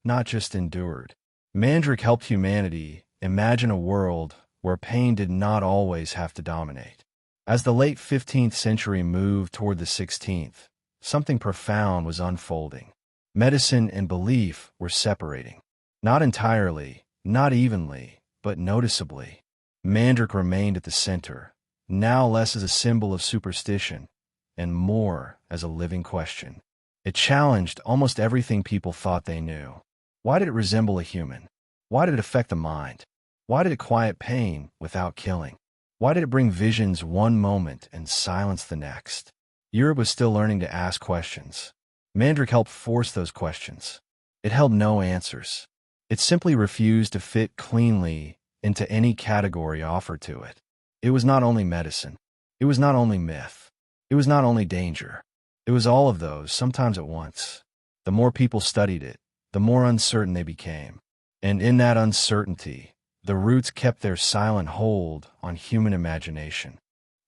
not just endured. Mandrake helped humanity imagine a world where pain did not always have to dominate. As the late 15th century moved toward the 16th, something profound was unfolding. Medicine and belief were separating. Not entirely, not evenly, but noticeably. Mandrake remained at the center, now less as a symbol of superstition, and more as a living question. It challenged almost everything people thought they knew. Why did it resemble a human? Why did it affect the mind? Why did it quiet pain without killing? Why did it bring visions one moment and silence the next? Europe was still learning to ask questions. Mandrake helped force those questions. It held no answers. It simply refused to fit cleanly into any category offered to it. It was not only medicine. It was not only myth. It was not only danger. It was all of those, sometimes at once. The more people studied it, the more uncertain they became. And in that uncertainty, the roots kept their silent hold on human imagination.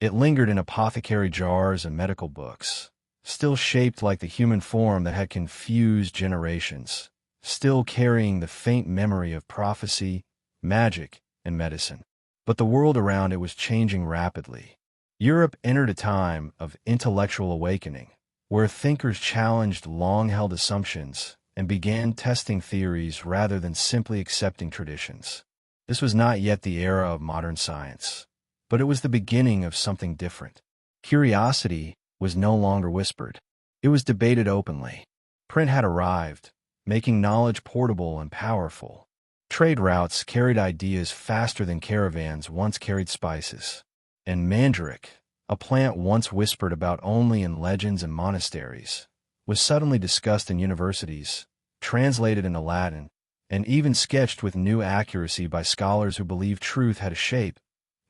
It lingered in apothecary jars and medical books, still shaped like the human form that had confused generations, still carrying the faint memory of prophecy, magic, and medicine. But the world around it was changing rapidly. Europe entered a time of intellectual awakening, where thinkers challenged long-held assumptions and began testing theories rather than simply accepting traditions. This was not yet the era of modern science, but it was the beginning of something different. Curiosity was no longer whispered. It was debated openly. Print had arrived, making knowledge portable and powerful. Trade routes carried ideas faster than caravans once carried spices. And mandrake, a plant once whispered about only in legends and monasteries, was suddenly discussed in universities, translated into Latin, and even sketched with new accuracy by scholars who believed truth had a shape,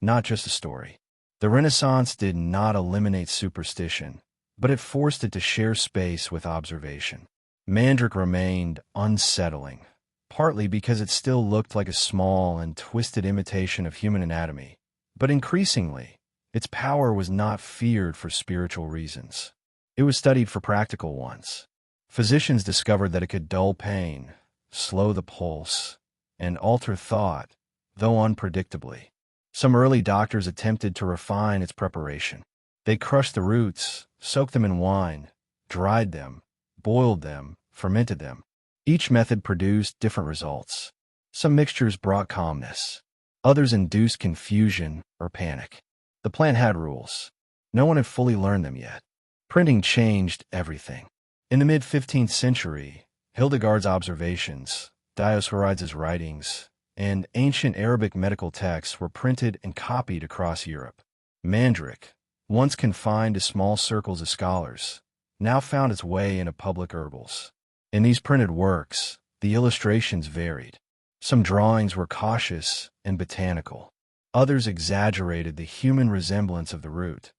not just a story. The Renaissance did not eliminate superstition, but it forced it to share space with observation. Mandrake remained unsettling, partly because it still looked like a small and twisted imitation of human anatomy, but increasingly, its power was not feared for spiritual reasons. It was studied for practical ones. Physicians discovered that it could dull pain, slow the pulse, and alter thought, though unpredictably. Some early doctors attempted to refine its preparation. They crushed the roots, soaked them in wine, dried them, boiled them, fermented them. Each method produced different results. Some mixtures brought calmness. Others induced confusion or panic. The plant had rules. No one had fully learned them yet. Printing changed everything. In the mid-15th century, Hildegard's observations, Dioscorides' writings, and ancient Arabic medical texts were printed and copied across Europe. Mandrake, once confined to small circles of scholars, now found its way into public herbals. In these printed works, the illustrations varied. Some drawings were cautious and botanical. Others exaggerated the human resemblance of the root,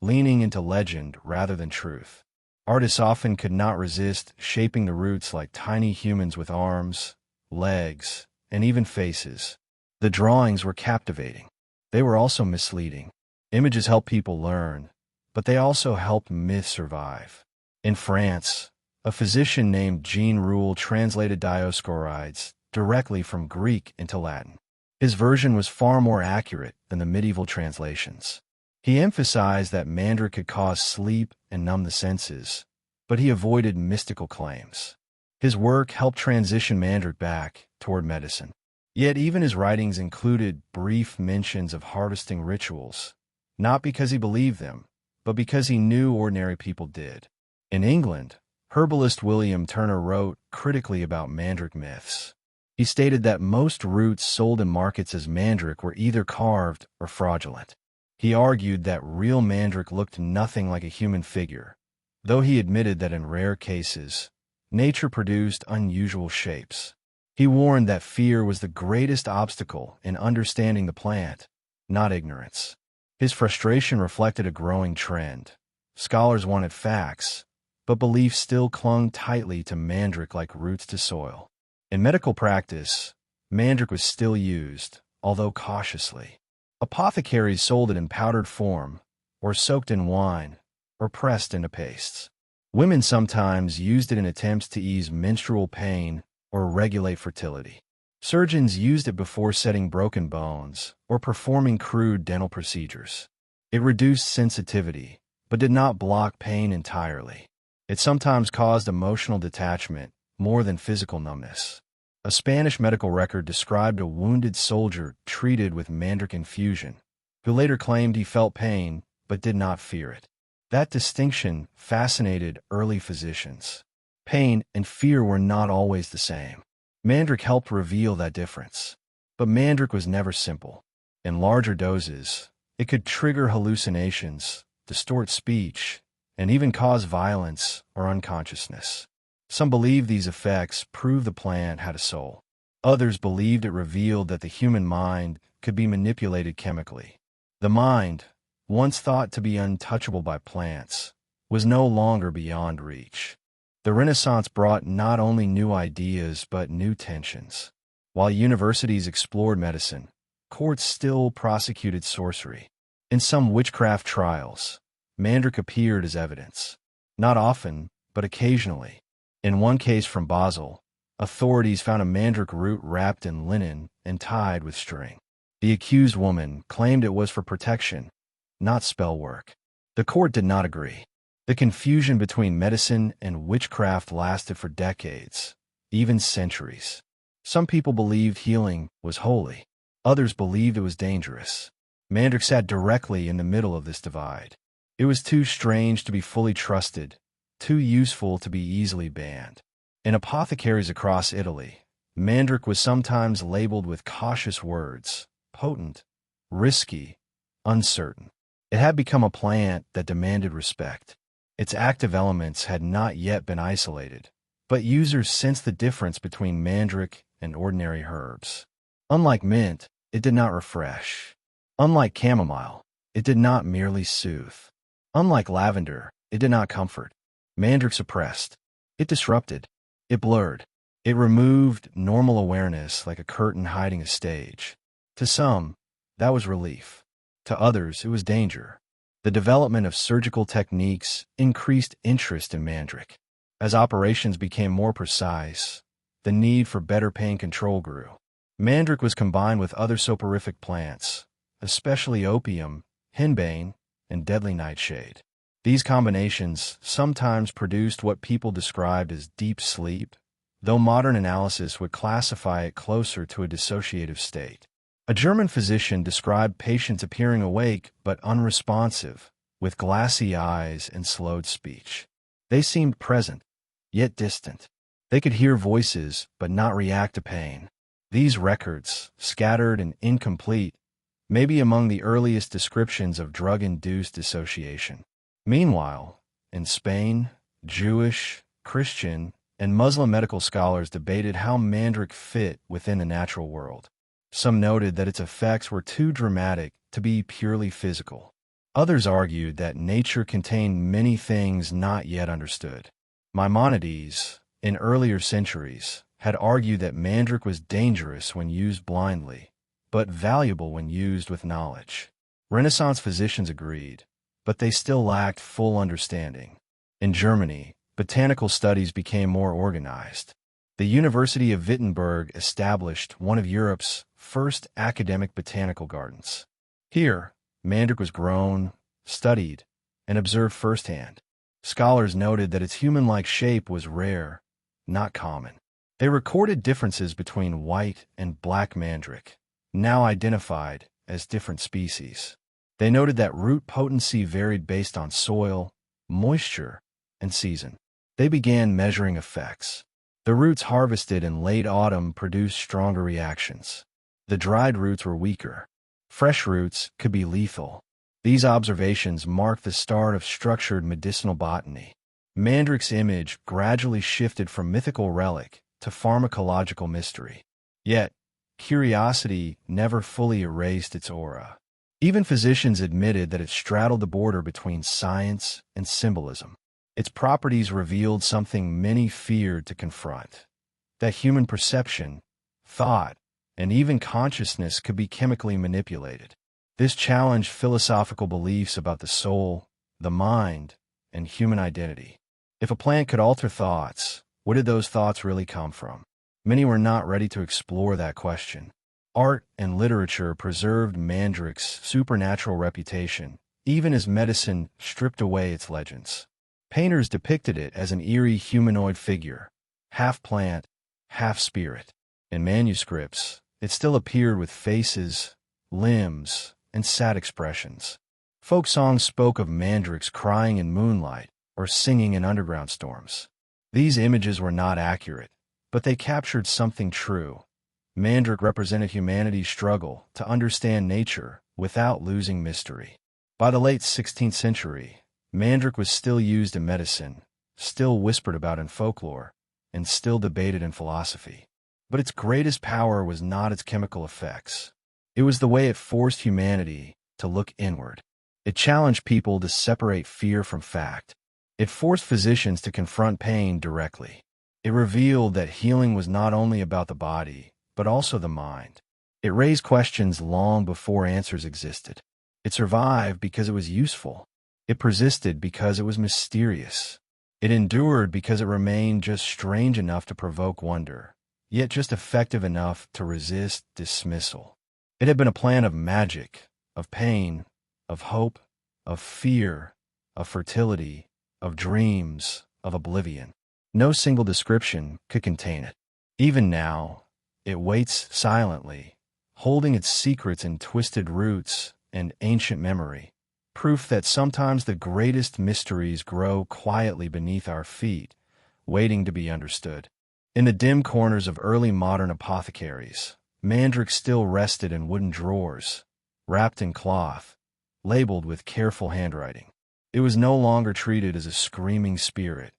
leaning into legend rather than truth. Artists often could not resist shaping the roots like tiny humans with arms, legs, and even faces. The drawings were captivating. They were also misleading. Images help people learn, but they also helped myths survive. In France, a physician named Jean Roule translated Dioscorides directly from Greek into Latin. His version was far more accurate than the medieval translations. He emphasized that Mandrake could cause sleep and numb the senses, but he avoided mystical claims. His work helped transition Mandrake back toward medicine. Yet even his writings included brief mentions of harvesting rituals, not because he believed them, but because he knew ordinary people did. In England, herbalist William Turner wrote critically about Mandrake myths. He stated that most roots sold in markets as Mandrake were either carved or fraudulent. He argued that real Mandrake looked nothing like a human figure, though he admitted that in rare cases, nature produced unusual shapes. He warned that fear was the greatest obstacle in understanding the plant, not ignorance. His frustration reflected a growing trend. Scholars wanted facts, but belief still clung tightly to Mandrake like roots to soil. In medical practice, Mandrake was still used, although cautiously. Apothecaries sold it in powdered form, or soaked in wine, or pressed into pastes. Women sometimes used it in attempts to ease menstrual pain or regulate fertility. Surgeons used it before setting broken bones or performing crude dental procedures. It reduced sensitivity, but did not block pain entirely. It sometimes caused emotional detachment more than physical numbness. A Spanish medical record described a wounded soldier treated with Mandrake infusion, who later claimed he felt pain but did not fear it. That distinction fascinated early physicians. Pain and fear were not always the same. Mandrake helped reveal that difference. But Mandrake was never simple. In larger doses, it could trigger hallucinations, distort speech, and even cause violence or unconsciousness. Some believed these effects proved the plant had a soul. Others believed it revealed that the human mind could be manipulated chemically. The mind, once thought to be untouchable by plants, was no longer beyond reach. The Renaissance brought not only new ideas but new tensions. While universities explored medicine, courts still prosecuted sorcery. In some witchcraft trials, Mandrake appeared as evidence. Not often, but occasionally. In one case from Basel, authorities found a Mandrake root wrapped in linen and tied with string. The accused woman claimed it was for protection, not spell work. The court did not agree. The confusion between medicine and witchcraft lasted for decades, even centuries. Some people believed healing was holy. Others believed it was dangerous. Mandrake sat directly in the middle of this divide. It was too strange to be fully trusted, too useful to be easily banned. In apothecaries across Italy, Mandrake was sometimes labeled with cautious words: potent, risky, uncertain. It had become a plant that demanded respect. Its active elements had not yet been isolated, but users sensed the difference between Mandrake and ordinary herbs. Unlike mint, it did not refresh. Unlike chamomile, it did not merely soothe. Unlike lavender, it did not comfort. Mandrake suppressed. It disrupted. It blurred. It removed normal awareness like a curtain hiding a stage. To some, that was relief. To others, it was danger. The development of surgical techniques increased interest in Mandrake. As operations became more precise, the need for better pain control grew. Mandrake was combined with other soporific plants, especially opium, henbane, and deadly nightshade. These combinations sometimes produced what people described as deep sleep though modern analysis would classify it closer to a dissociative state. A German physician described patients appearing awake but unresponsive, with glassy eyes and slowed speech. They seemed present, yet distant. They could hear voices but not react to pain. These records, scattered and incomplete, may be among the earliest descriptions of drug-induced dissociation. Meanwhile, in Spain, Jewish, Christian, and Muslim medical scholars debated how Mandrake fit within the natural world. Some noted that its effects were too dramatic to be purely physical. Others argued that nature contained many things not yet understood. Maimonides, in earlier centuries, had argued that Mandrake was dangerous when used blindly, but valuable when used with knowledge. Renaissance physicians agreed, but they still lacked full understanding. In Germany, botanical studies became more organized. The University of Wittenberg established one of Europe's first academic botanical gardens. Here, Mandrake was grown, studied, and observed firsthand. Scholars noted that its human-like shape was rare, not common. They recorded differences between white and black mandrake, now identified as different species. They noted that root potency varied based on soil, moisture, and season. They began measuring effects. The roots harvested in late autumn produced stronger reactions. The dried roots were weaker. Fresh roots could be lethal. These observations marked the start of structured medicinal botany. Mandrake's image gradually shifted from mythical relic to pharmacological mystery. Yet, curiosity never fully erased its aura. Even physicians admitted that it straddled the border between science and symbolism. Its properties revealed something many feared to confront: that human perception, thought, and even consciousness could be chemically manipulated. This challenged philosophical beliefs about the soul, the mind, and human identity. If a plant could alter thoughts, where did those thoughts really come from? Many were not ready to explore that question. Art and literature preserved Mandrake's supernatural reputation, even as medicine stripped away its legends. Painters depicted it as an eerie humanoid figure, half plant, half spirit. In manuscripts, it still appeared with faces, limbs, and sad expressions. Folk songs spoke of mandrakes crying in moonlight or singing in underground storms. These images were not accurate, but they captured something true. Mandrake represented humanity's struggle to understand nature without losing mystery. By the late 16th century, Mandrake was still used in medicine, still whispered about in folklore, and still debated in philosophy. But its greatest power was not its chemical effects. It was the way it forced humanity to look inward. It challenged people to separate fear from fact. It forced physicians to confront pain directly. It revealed that healing was not only about the body, but also the mind. It raised questions long before answers existed. It survived because it was useful. It persisted because it was mysterious. It endured because it remained just strange enough to provoke wonder, yet just effective enough to resist dismissal. It had been a plant of magic, of pain, of hope, of fear, of fertility, of dreams, of oblivion. No single description could contain it. Even now, it waits silently, holding its secrets in twisted roots and ancient memory. Proof that sometimes the greatest mysteries grow quietly beneath our feet, waiting to be understood. In the dim corners of early modern apothecaries, Mandrake still rested in wooden drawers, wrapped in cloth, labeled with careful handwriting. It was no longer treated as a screaming spirit,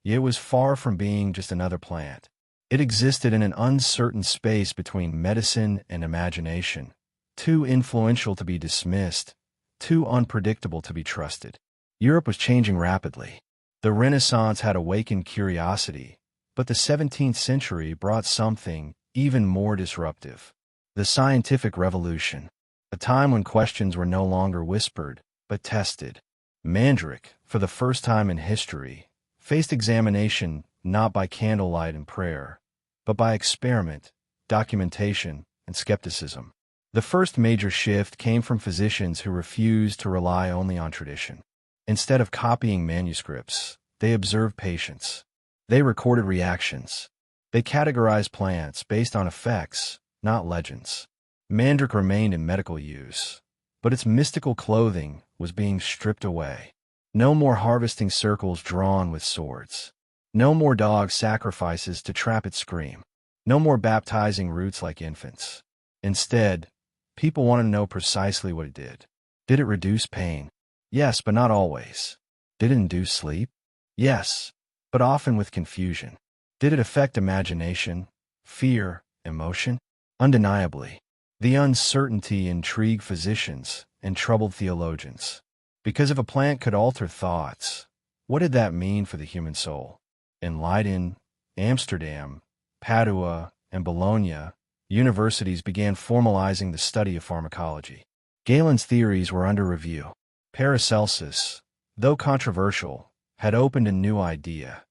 yet it was far from being just another plant. It existed in an uncertain space between medicine and imagination, too influential to be dismissed, too unpredictable to be trusted. Europe was changing rapidly. The Renaissance had awakened curiosity, but the 17th century brought something even more disruptive: the scientific revolution, a time when questions were no longer whispered, but tested. Mandrake, for the first time in history, faced examination not by candlelight and prayer, but by experiment, documentation, and skepticism. The first major shift came from physicians who refused to rely only on tradition. Instead of copying manuscripts, they observed patients. They recorded reactions. They categorized plants based on effects, not legends. Mandrake remained in medical use, but its mystical clothing was being stripped away. No more harvesting circles drawn with swords. No more dog sacrifices to trap its scream. No more baptizing roots like infants. Instead, people wanted to know precisely what it did. Did it reduce pain? Yes, but not always. Did it induce sleep? Yes, but often with confusion. Did it affect imagination, fear, emotion? Undeniably. The uncertainty intrigued physicians and troubled theologians. Because if a plant could alter thoughts, what did that mean for the human soul? In Leiden, Amsterdam, Padua, and Bologna, universities began formalizing the study of pharmacology. Galen's theories were under review. Paracelsus, though controversial, had opened a new idea,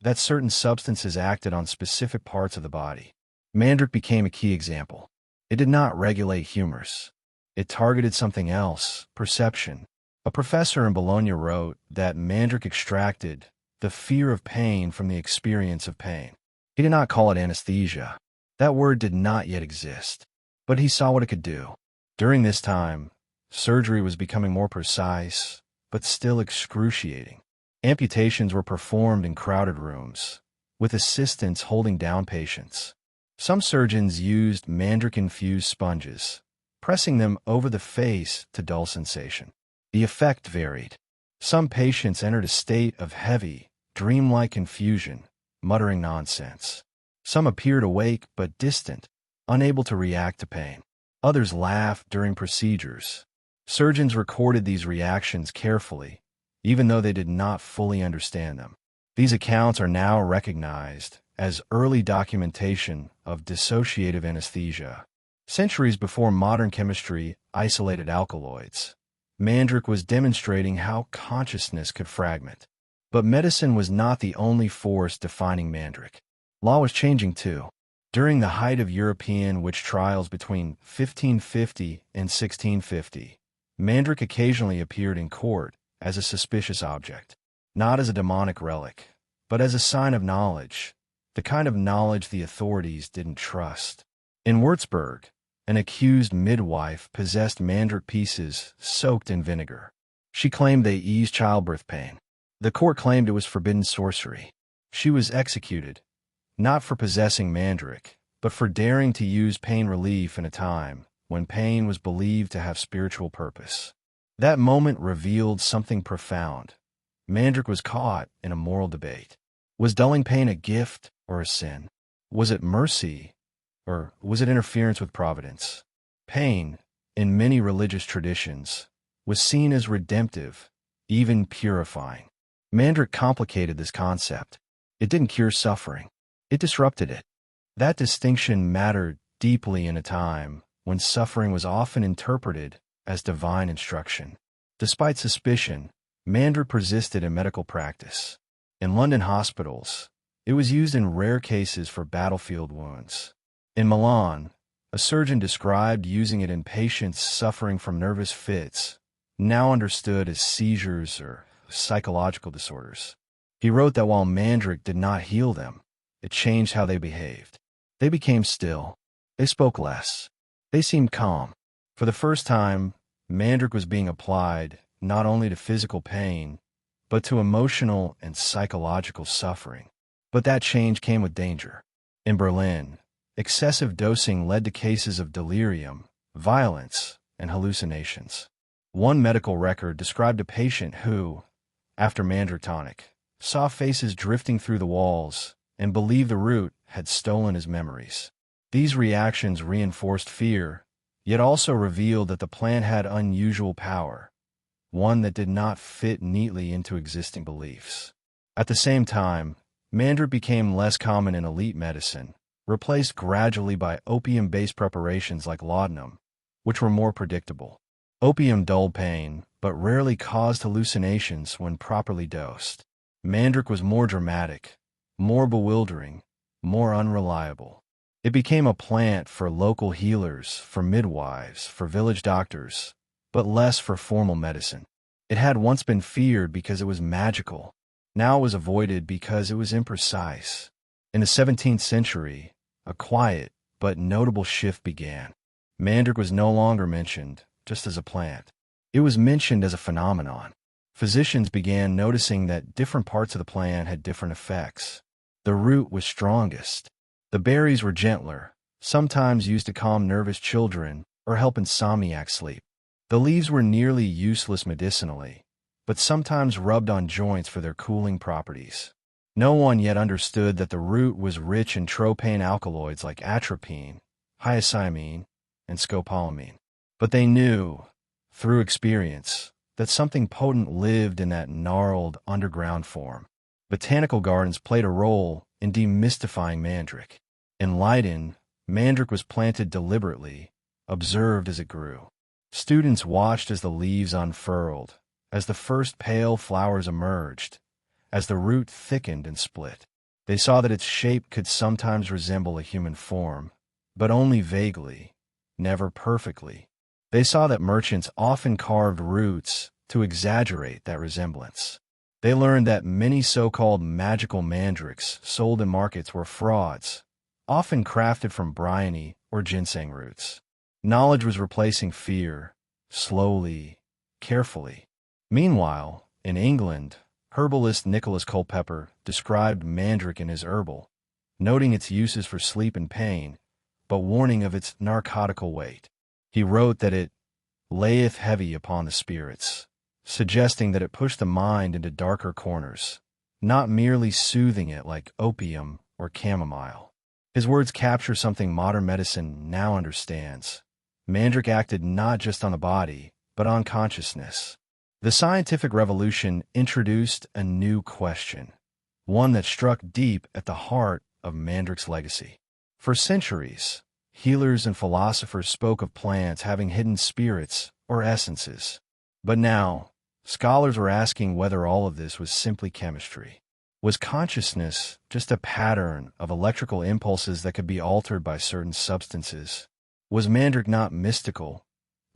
that certain substances acted on specific parts of the body. Mandrake became a key example. It did not regulate humors. It targeted something else, perception. A professor in Bologna wrote that Mandrake extracted the fear of pain from the experience of pain. He did not call it anesthesia. That word did not yet exist. But he saw what it could do. During this time, surgery was becoming more precise, but still excruciating. Amputations were performed in crowded rooms, with assistants holding down patients. Some surgeons used mandrake-infused sponges, pressing them over the face to dull sensation. The effect varied. Some patients entered a state of heavy, dreamlike confusion, muttering nonsense. Some appeared awake but distant, unable to react to pain. Others laughed during procedures. Surgeons recorded these reactions carefully, even though they did not fully understand them. These accounts are now recognized as early documentation of dissociative anesthesia. Centuries before modern chemistry isolated alkaloids, Mandrake was demonstrating how consciousness could fragment. But medicine was not the only force defining Mandrake. Law was changing too. During the height of European witch trials between 1550 and 1650, Mandrake occasionally appeared in court as a suspicious object, not as a demonic relic, but as a sign of knowledge, the kind of knowledge the authorities didn't trust. In Würzburg, an accused midwife possessed Mandrake pieces soaked in vinegar. She claimed they eased childbirth pain. The court claimed it was forbidden sorcery. She was executed, not for possessing Mandrake, but for daring to use pain relief in a time when pain was believed to have spiritual purpose. That moment revealed something profound. Mandrake was caught in a moral debate. Was dulling pain a gift or a sin? Was it mercy, or was it interference with providence? Pain, in many religious traditions, was seen as redemptive, even purifying. Mandrake complicated this concept. It didn't cure suffering. It disrupted it. That distinction mattered deeply in a time when suffering was often interpreted as divine instruction. Despite suspicion, Mandrake persisted in medical practice. In London hospitals, it was used in rare cases for battlefield wounds. In Milan, a surgeon described using it in patients suffering from nervous fits, now understood as seizures or psychological disorders. He wrote that while Mandrake did not heal them, it changed how they behaved. They became still. They spoke less. They seemed calm. For the first time, Mandrake was being applied not only to physical pain, but to emotional and psychological suffering. But that change came with danger. In Berlin, excessive dosing led to cases of delirium, violence, and hallucinations. One medical record described a patient who, after Mandrake tonic, saw faces drifting through the walls and believed the root had stolen his memories. These reactions reinforced fear, yet also revealed that the plant had unusual power, one that did not fit neatly into existing beliefs. At the same time, Mandrake became less common in elite medicine, replaced gradually by opium-based preparations like laudanum, which were more predictable. Opium dulled pain, but rarely caused hallucinations when properly dosed. Mandrake was more dramatic, more bewildering, more unreliable. It became a plant for local healers, for midwives, for village doctors, but less for formal medicine. It had once been feared because it was magical. Now it was avoided because it was imprecise. In the 17th century, a quiet but notable shift began. Mandrake was no longer mentioned just as a plant. It was mentioned as a phenomenon. Physicians began noticing that different parts of the plant had different effects. The root was strongest. The berries were gentler, sometimes used to calm nervous children or help insomniacs sleep. The leaves were nearly useless medicinally, but sometimes rubbed on joints for their cooling properties. No one yet understood that the root was rich in tropane alkaloids like atropine, hyoscyamine, and scopolamine. But they knew, through experience, that something potent lived in that gnarled underground form. Botanical gardens played a role in demystifying Mandrake. In Leiden, Mandrake was planted deliberately, observed as it grew. Students watched as the leaves unfurled, as the first pale flowers emerged, as the root thickened and split. They saw that its shape could sometimes resemble a human form, but only vaguely, never perfectly. They saw that merchants often carved roots to exaggerate that resemblance. They learned that many so-called magical mandrakes sold in markets were frauds, often crafted from bryony or ginseng roots. Knowledge was replacing fear, slowly, carefully. Meanwhile, in England, herbalist Nicholas Culpeper described Mandrake in his Herbal, noting its uses for sleep and pain, but warning of its narcotical weight. He wrote that it layeth heavy upon the spirits, suggesting that it pushed the mind into darker corners, not merely soothing it like opium or chamomile. His words capture something modern medicine now understands. Mandrake acted not just on the body, but on consciousness. The scientific revolution introduced a new question, one that struck deep at the heart of Mandrake's legacy. For centuries, healers and philosophers spoke of plants having hidden spirits or essences. But now, scholars were asking whether all of this was simply chemistry. Was consciousness just a pattern of electrical impulses that could be altered by certain substances? Was Mandrake not mystical,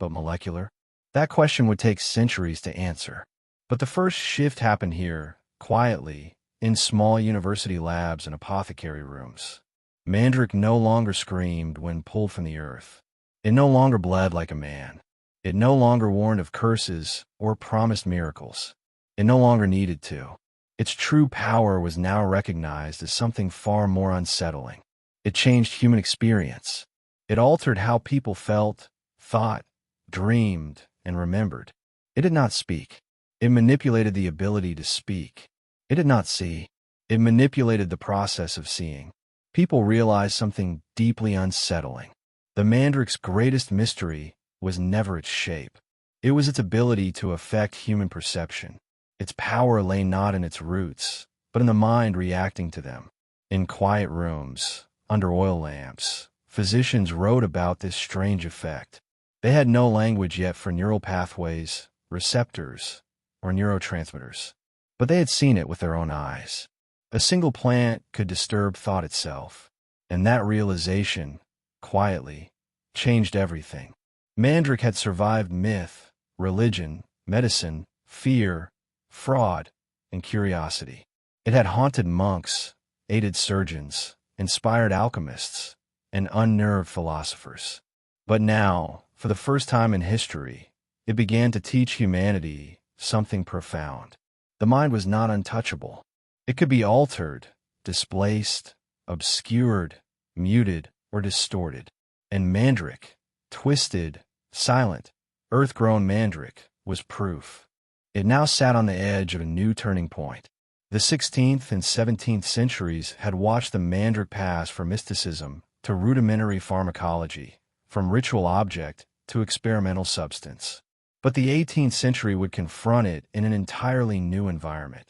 but molecular? That question would take centuries to answer. But the first shift happened here, quietly, in small university labs and apothecary rooms. Mandrake no longer screamed when pulled from the earth. It no longer bled like a man. It no longer warned of curses or promised miracles. It no longer needed to. Its true power was now recognized as something far more unsettling. It changed human experience. It altered how people felt, thought, dreamed, and remembered. It did not speak. It manipulated the ability to speak. It did not see. It manipulated the process of seeing. People realized something deeply unsettling. The Mandrake's greatest mystery was never its shape. It was its ability to affect human perception. Its power lay not in its roots, but in the mind reacting to them. In quiet rooms, under oil lamps, physicians wrote about this strange effect. They had no language yet for neural pathways, receptors, or neurotransmitters, but they had seen it with their own eyes. A single plant could disturb thought itself, and that realization, quietly, changed everything. Mandrake had survived myth, religion, medicine, fear, fraud, and curiosity. It had haunted monks, aided surgeons, inspired alchemists, and unnerved philosophers. But now, for the first time in history, it began to teach humanity something profound. The mind was not untouchable. It could be altered, displaced, obscured, muted, or distorted. And Mandrake, twisted, silent, earth-grown Mandrake, was proof. It now sat on the edge of a new turning point. The 16th and 17th centuries had watched the Mandrake pass from mysticism to rudimentary pharmacology, from ritual object to experimental substance. But the 18th century would confront it in an entirely new environment.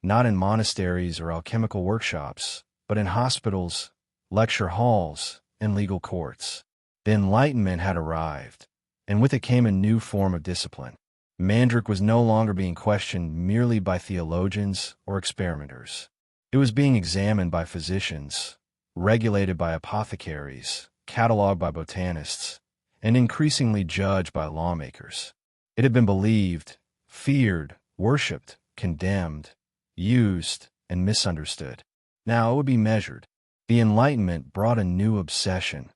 Not in monasteries or alchemical workshops, but in hospitals, lecture halls, and legal courts. The Enlightenment had arrived, and with it came a new form of discipline. Mandrake was no longer being questioned merely by theologians or experimenters. It was being examined by physicians, regulated by apothecaries, cataloged by botanists, and increasingly judged by lawmakers. It had been believed, feared, worshipped, condemned, used, and misunderstood. Now it would be measured. The Enlightenment brought a new obsession: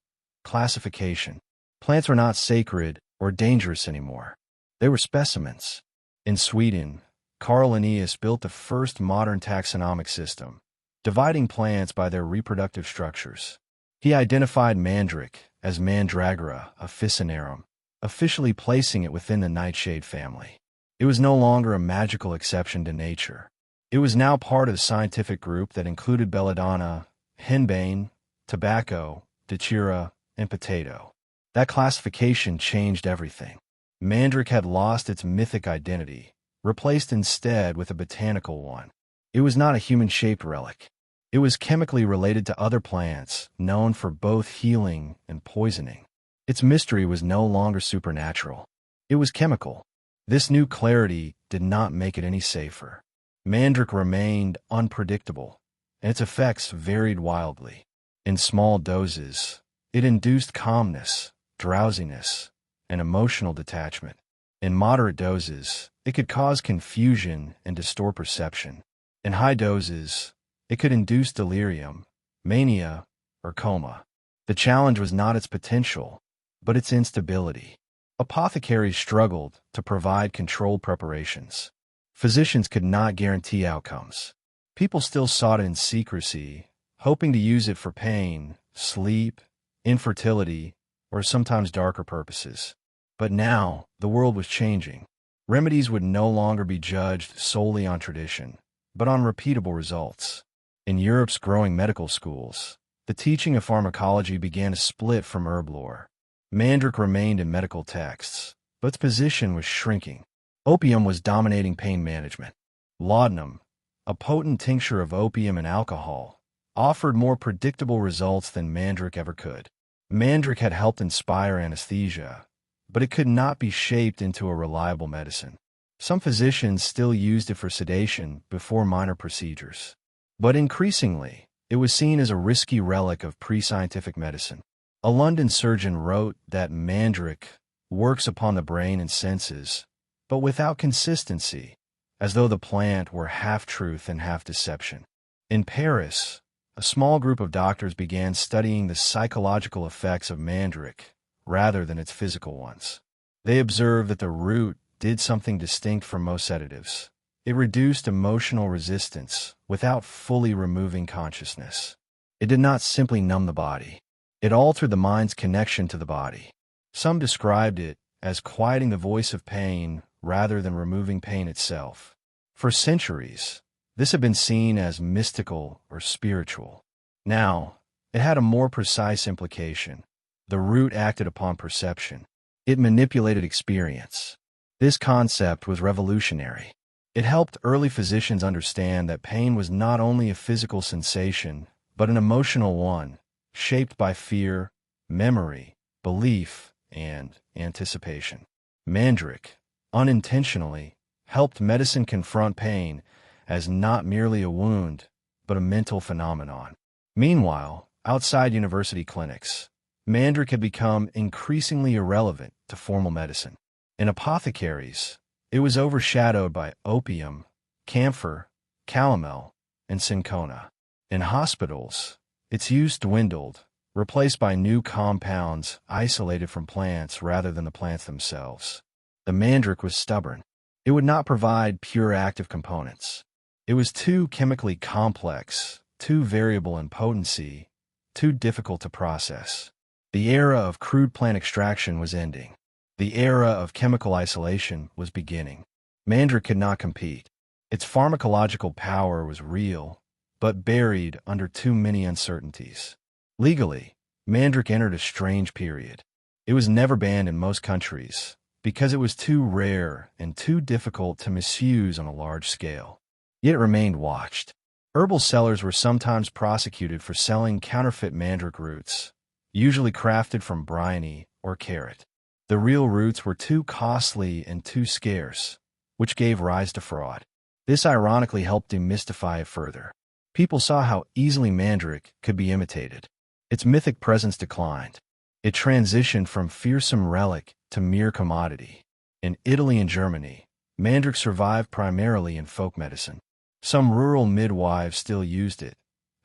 classification. Plants were not sacred or dangerous anymore. They were specimens. In Sweden, Carl Linnaeus built the first modern taxonomic system, dividing plants by their reproductive structures. He identified Mandrake as Mandragora officinarum, officially placing it within the nightshade family. It was no longer a magical exception to nature. It was now part of the scientific group that included belladonna, henbane, tobacco, datura, and potato. That classification changed everything. Mandrake had lost its mythic identity, replaced instead with a botanical one. It was not a human-shaped relic. It was chemically related to other plants, known for both healing and poisoning. Its mystery was no longer supernatural. It was chemical. This new clarity did not make it any safer. Mandrake remained unpredictable, and its effects varied wildly. In small doses, it induced calmness, drowsiness, and emotional detachment. In moderate doses, it could cause confusion and distort perception. In high doses, it could induce delirium, mania, or coma. The challenge was not its potential, but its instability. Apothecaries struggled to provide controlled preparations. Physicians could not guarantee outcomes. People still sought it in secrecy, hoping to use it for pain, sleep, infertility, or sometimes darker purposes. But now, the world was changing. Remedies would no longer be judged solely on tradition, but on repeatable results. In Europe's growing medical schools, the teaching of pharmacology began to split from herb lore. Mandrake remained in medical texts, but its position was shrinking. Opium was dominating pain management. Laudanum, a potent tincture of opium and alcohol, offered more predictable results than Mandrake ever could. Mandrake had helped inspire anesthesia, but it could not be shaped into a reliable medicine. Some physicians still used it for sedation before minor procedures. But increasingly, it was seen as a risky relic of pre-scientific medicine. A London surgeon wrote that Mandrake works upon the brain and senses, but without consistency, as though the plant were half-truth and half-deception. In Paris, a small group of doctors began studying the psychological effects of Mandrake rather than its physical ones. They observed that the root did something distinct from most sedatives. It reduced emotional resistance without fully removing consciousness. It did not simply numb the body. It altered the mind's connection to the body. Some described it as quieting the voice of pain rather than removing pain itself. For centuries, this had been seen as mystical or spiritual. Now, it had a more precise implication. The root acted upon perception. It manipulated experience. This concept was revolutionary. It helped early physicians understand that pain was not only a physical sensation, but an emotional one, shaped by fear, memory, belief, and anticipation. Mandrake, unintentionally, helped medicine confront pain as not merely a wound, but a mental phenomenon. Meanwhile, outside university clinics, Mandrake had become increasingly irrelevant to formal medicine. In apothecaries, it was overshadowed by opium, camphor, calomel, and cinchona. In hospitals, its use dwindled, replaced by new compounds isolated from plants rather than the plants themselves. The Mandrake was stubborn. It would not provide pure active components. It was too chemically complex, too variable in potency, too difficult to process. The era of crude plant extraction was ending. The era of chemical isolation was beginning. Mandrake could not compete. Its pharmacological power was real, but buried under too many uncertainties. Legally, Mandrake entered a strange period. It was never banned in most countries because it was too rare and too difficult to misuse on a large scale. Yet it remained watched. Herbal sellers were sometimes prosecuted for selling counterfeit Mandrake roots, usually crafted from bryony or carrot. The real roots were too costly and too scarce, which gave rise to fraud. This ironically helped demystify it further. People saw how easily Mandrake could be imitated. Its mythic presence declined. It transitioned from fearsome relic to mere commodity. In Italy and Germany, Mandrake survived primarily in folk medicine. Some rural midwives still used it,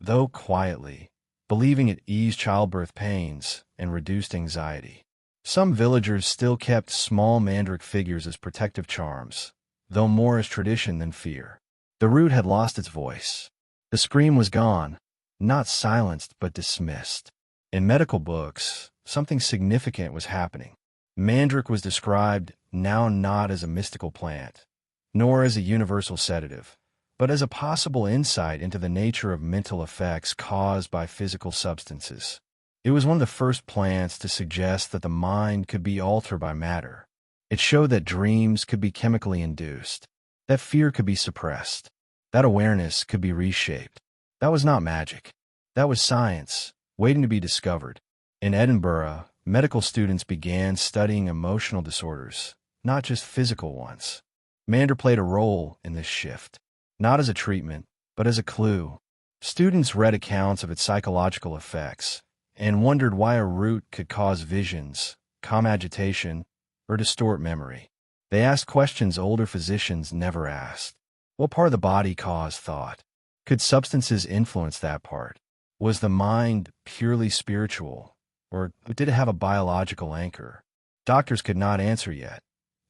though quietly, believing it eased childbirth pains and reduced anxiety. Some villagers still kept small mandrake figures as protective charms, though more as tradition than fear. The root had lost its voice. The scream was gone, not silenced but dismissed. In medical books, something significant was happening. Mandrake was described now not as a mystical plant, nor as a universal sedative, but as a possible insight into the nature of mental effects caused by physical substances. It was one of the first plants to suggest that the mind could be altered by matter. It showed that dreams could be chemically induced, that fear could be suppressed, that awareness could be reshaped. That was not magic. That was science, waiting to be discovered. In Edinburgh, medical students began studying emotional disorders, not just physical ones. Mandrake played a role in this shift, not as a treatment, but as a clue. Students read accounts of its psychological effects and wondered why a root could cause visions, calm agitation, or distort memory. They asked questions older physicians never asked. What part of the body caused thought? Could substances influence that part? Was the mind purely spiritual, or did it have a biological anchor? Doctors could not answer yet,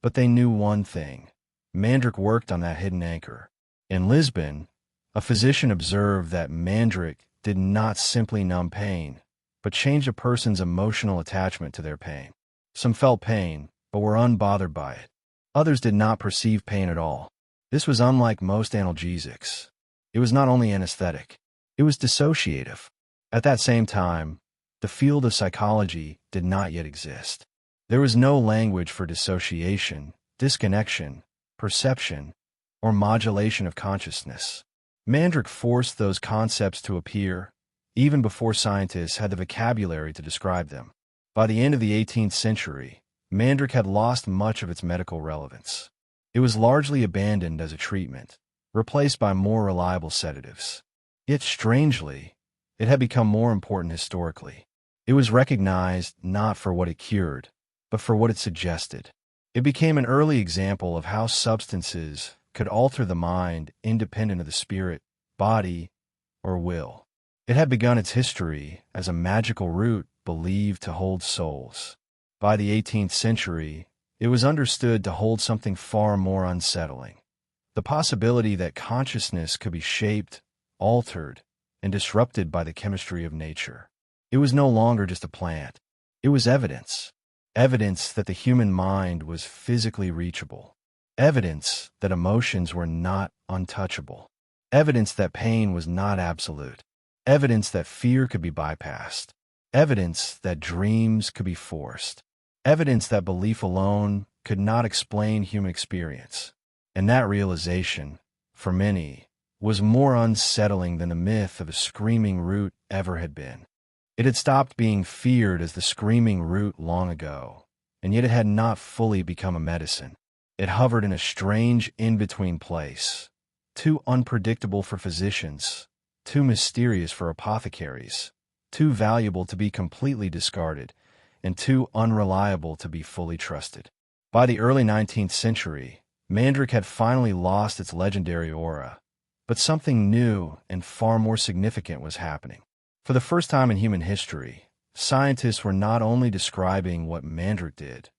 but they knew one thing. Mandrake worked on that hidden anchor. In Lisbon, a physician observed that mandrake did not simply numb pain, but changed a person's emotional attachment to their pain. Some felt pain, but were unbothered by it. Others did not perceive pain at all. This was unlike most analgesics. It was not only anesthetic, it was dissociative. At that same time, the field of psychology did not yet exist. There was no language for dissociation, disconnection, perception, or modulation of consciousness. Mandrake forced those concepts to appear, even before scientists had the vocabulary to describe them. By the end of the 18th century, mandrake had lost much of its medical relevance. It was largely abandoned as a treatment, replaced by more reliable sedatives. Yet strangely, it had become more important historically. It was recognized not for what it cured, but for what it suggested. It became an early example of how substances could alter the mind independent of the spirit, body, or will. It had begun its history as a magical root believed to hold souls. By the 18th century, it was understood to hold something far more unsettling. The possibility that consciousness could be shaped, altered, and disrupted by the chemistry of nature. It was no longer just a plant. It was evidence. Evidence that the human mind was physically reachable. Evidence that emotions were not untouchable. Evidence that pain was not absolute. Evidence that fear could be bypassed. Evidence that dreams could be forced. Evidence that belief alone could not explain human experience. And that realization, for many, was more unsettling than the myth of a screaming root ever had been. It had stopped being feared as the screaming root long ago, and yet it had not fully become a medicine. It hovered in a strange in-between place, too unpredictable for physicians, too mysterious for apothecaries, too valuable to be completely discarded, and too unreliable to be fully trusted. By the early 19th century, mandrake had finally lost its legendary aura, but something new and far more significant was happening. For the first time in human history, scientists were not only describing what mandrake did,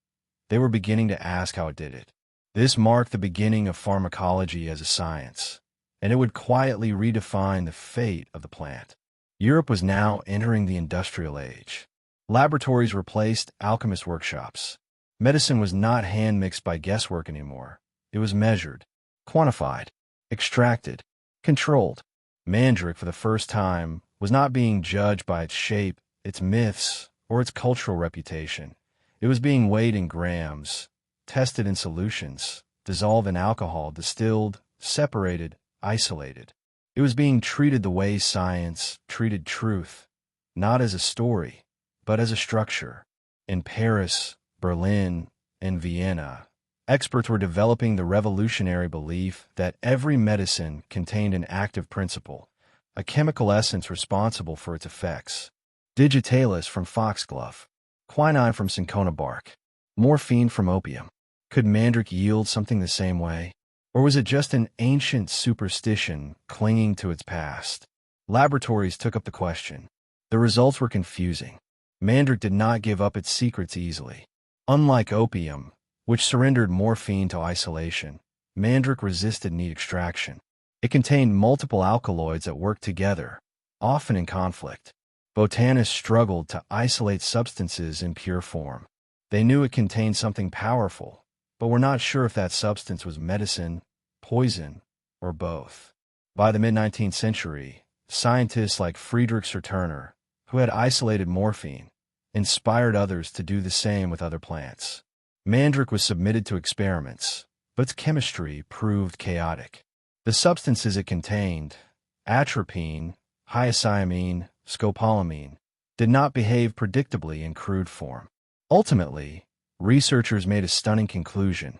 they were beginning to ask how it did it. This marked the beginning of pharmacology as a science, and it would quietly redefine the fate of the plant. Europe was now entering the industrial age. Laboratories replaced alchemist workshops. Medicine was not hand-mixed by guesswork anymore. It was measured, quantified, extracted, controlled. Mandrake, for the first time, was not being judged by its shape, its myths, or its cultural reputation. It was being weighed in grams, tested in solutions, dissolved in alcohol, distilled, separated, isolated. It was being treated the way science treated truth, not as a story, but as a structure. In Paris, Berlin, and Vienna, experts were developing the revolutionary belief that every medicine contained an active principle, a chemical essence responsible for its effects. Digitalis from foxglove, quinine from cinchona bark, morphine from opium. Could mandrake yield something the same way? Or was it just an ancient superstition clinging to its past? Laboratories took up the question. The results were confusing. Mandrake did not give up its secrets easily. Unlike opium, which surrendered morphine to isolation, Mandrake resisted neat extraction. It contained multiple alkaloids that worked together, often in conflict. Botanists struggled to isolate substances in pure form. They knew it contained something powerful, but were not sure if that substance was medicine, poison, or both. By the mid-19th century, scientists like Friedrich Serturner, who had isolated morphine, inspired others to do the same with other plants. Mandrake was submitted to experiments, but its chemistry proved chaotic. The substances it contained, atropine, hyoscyamine, scopolamine, did not behave predictably in crude form. Ultimately, researchers made a stunning conclusion.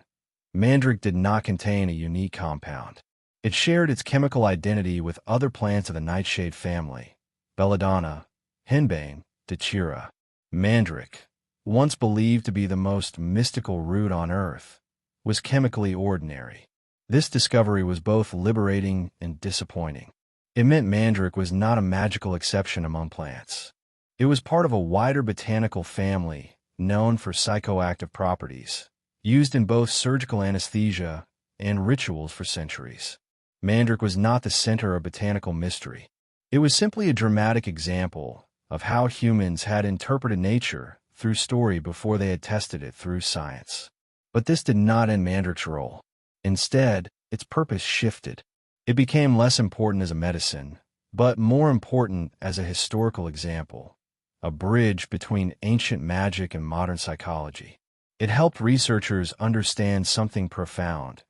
Mandrake did not contain a unique compound. It shared its chemical identity with other plants of the nightshade family, belladonna, henbane, dachira. Mandrake, once believed to be the most mystical root on earth, was chemically ordinary. This discovery was both liberating and disappointing. It meant Mandrake was not a magical exception among plants. It was part of a wider botanical family known for psychoactive properties, used in both surgical anesthesia and rituals for centuries. Mandrake was not the center of botanical mystery. It was simply a dramatic example of how humans had interpreted nature through story before they had tested it through science. But this did not end Mandrake's role. Instead, its purpose shifted. It became less important as a medicine, but more important as a historical example, a bridge between ancient magic and modern psychology. It helped researchers understand something profound.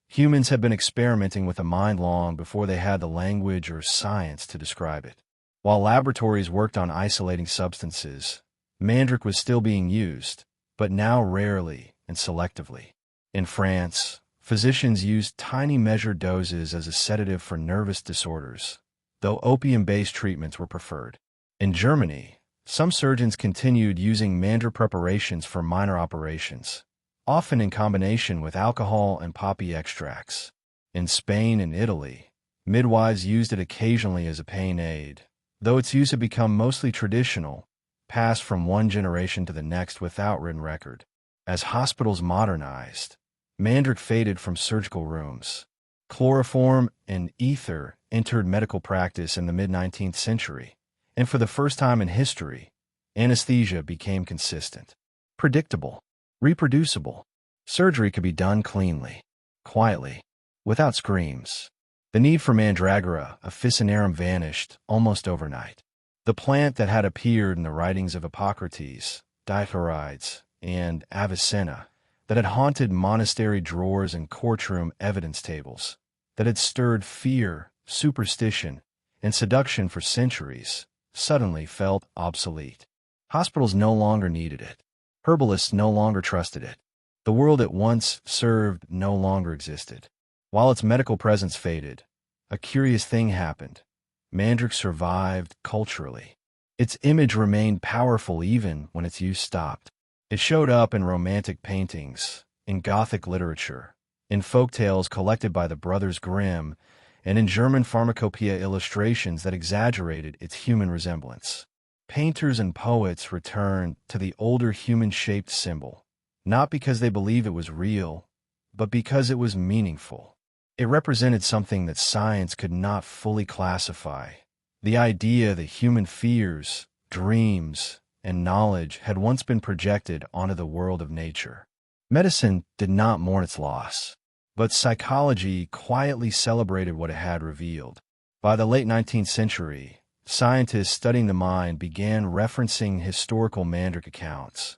Humans had been experimenting with the mind long before they had the language or science to describe it. While laboratories worked on isolating substances, Mandrake was still being used, but now rarely and selectively. In France, physicians used tiny measured doses as a sedative for nervous disorders, though opium-based treatments were preferred. In Germany, some surgeons continued using Mandrake preparations for minor operations, often in combination with alcohol and poppy extracts. In Spain and Italy, midwives used it occasionally as a pain aid, though its use had become mostly traditional, passed from one generation to the next without written record. As hospitals modernized, Mandrake faded from surgical rooms. Chloroform and ether entered medical practice in the mid-19th century, and for the first time in history, anesthesia became consistent, predictable, reproducible. Surgery could be done cleanly, quietly, without screams. The need for Mandragora officinarum vanished almost overnight. The plant that had appeared in the writings of Hippocrates, Dioscorides, and Avicenna, that had haunted monastery drawers and courtroom evidence tables, that had stirred fear, superstition, and seduction for centuries, suddenly felt obsolete. Hospitals no longer needed it. Herbalists no longer trusted it. The world it once served no longer existed. While its medical presence faded, a curious thing happened. Mandrake survived culturally. Its image remained powerful even when its use stopped. It showed up in Romantic paintings, in Gothic literature, in folktales collected by the Brothers Grimm, and in German pharmacopoeia illustrations that exaggerated its human resemblance. Painters and poets returned to the older human-shaped symbol, not because they believed it was real, but because it was meaningful. It represented something that science could not fully classify, the idea that human fears, dreams, and knowledge had once been projected onto the world of nature. Medicine did not mourn its loss, but psychology quietly celebrated what it had revealed. By the late 19th century, scientists studying the mind began referencing historical Mandrake accounts,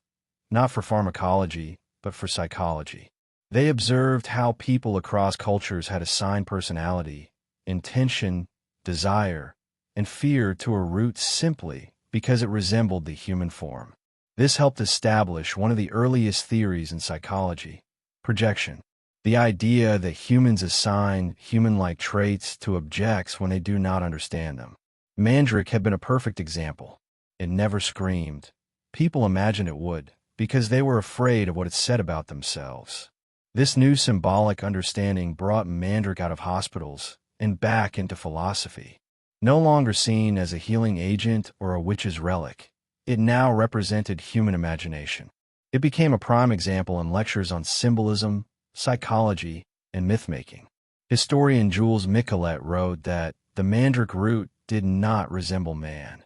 not for pharmacology, but for psychology. They observed how people across cultures had assigned personality, intention, desire, and fear to a root simply because it resembled the human form. This helped establish one of the earliest theories in psychology, projection. The idea that humans assign human-like traits to objects when they do not understand them. Mandrake had been a perfect example. It never screamed. People imagined it would, because they were afraid of what it said about themselves. This new symbolic understanding brought Mandrake out of hospitals and back into philosophy. No longer seen as a healing agent or a witch's relic, it now represented human imagination. It became a prime example in lectures on symbolism, psychology, and myth-making. Historian Jules Michelet wrote that the Mandrake root did not resemble man.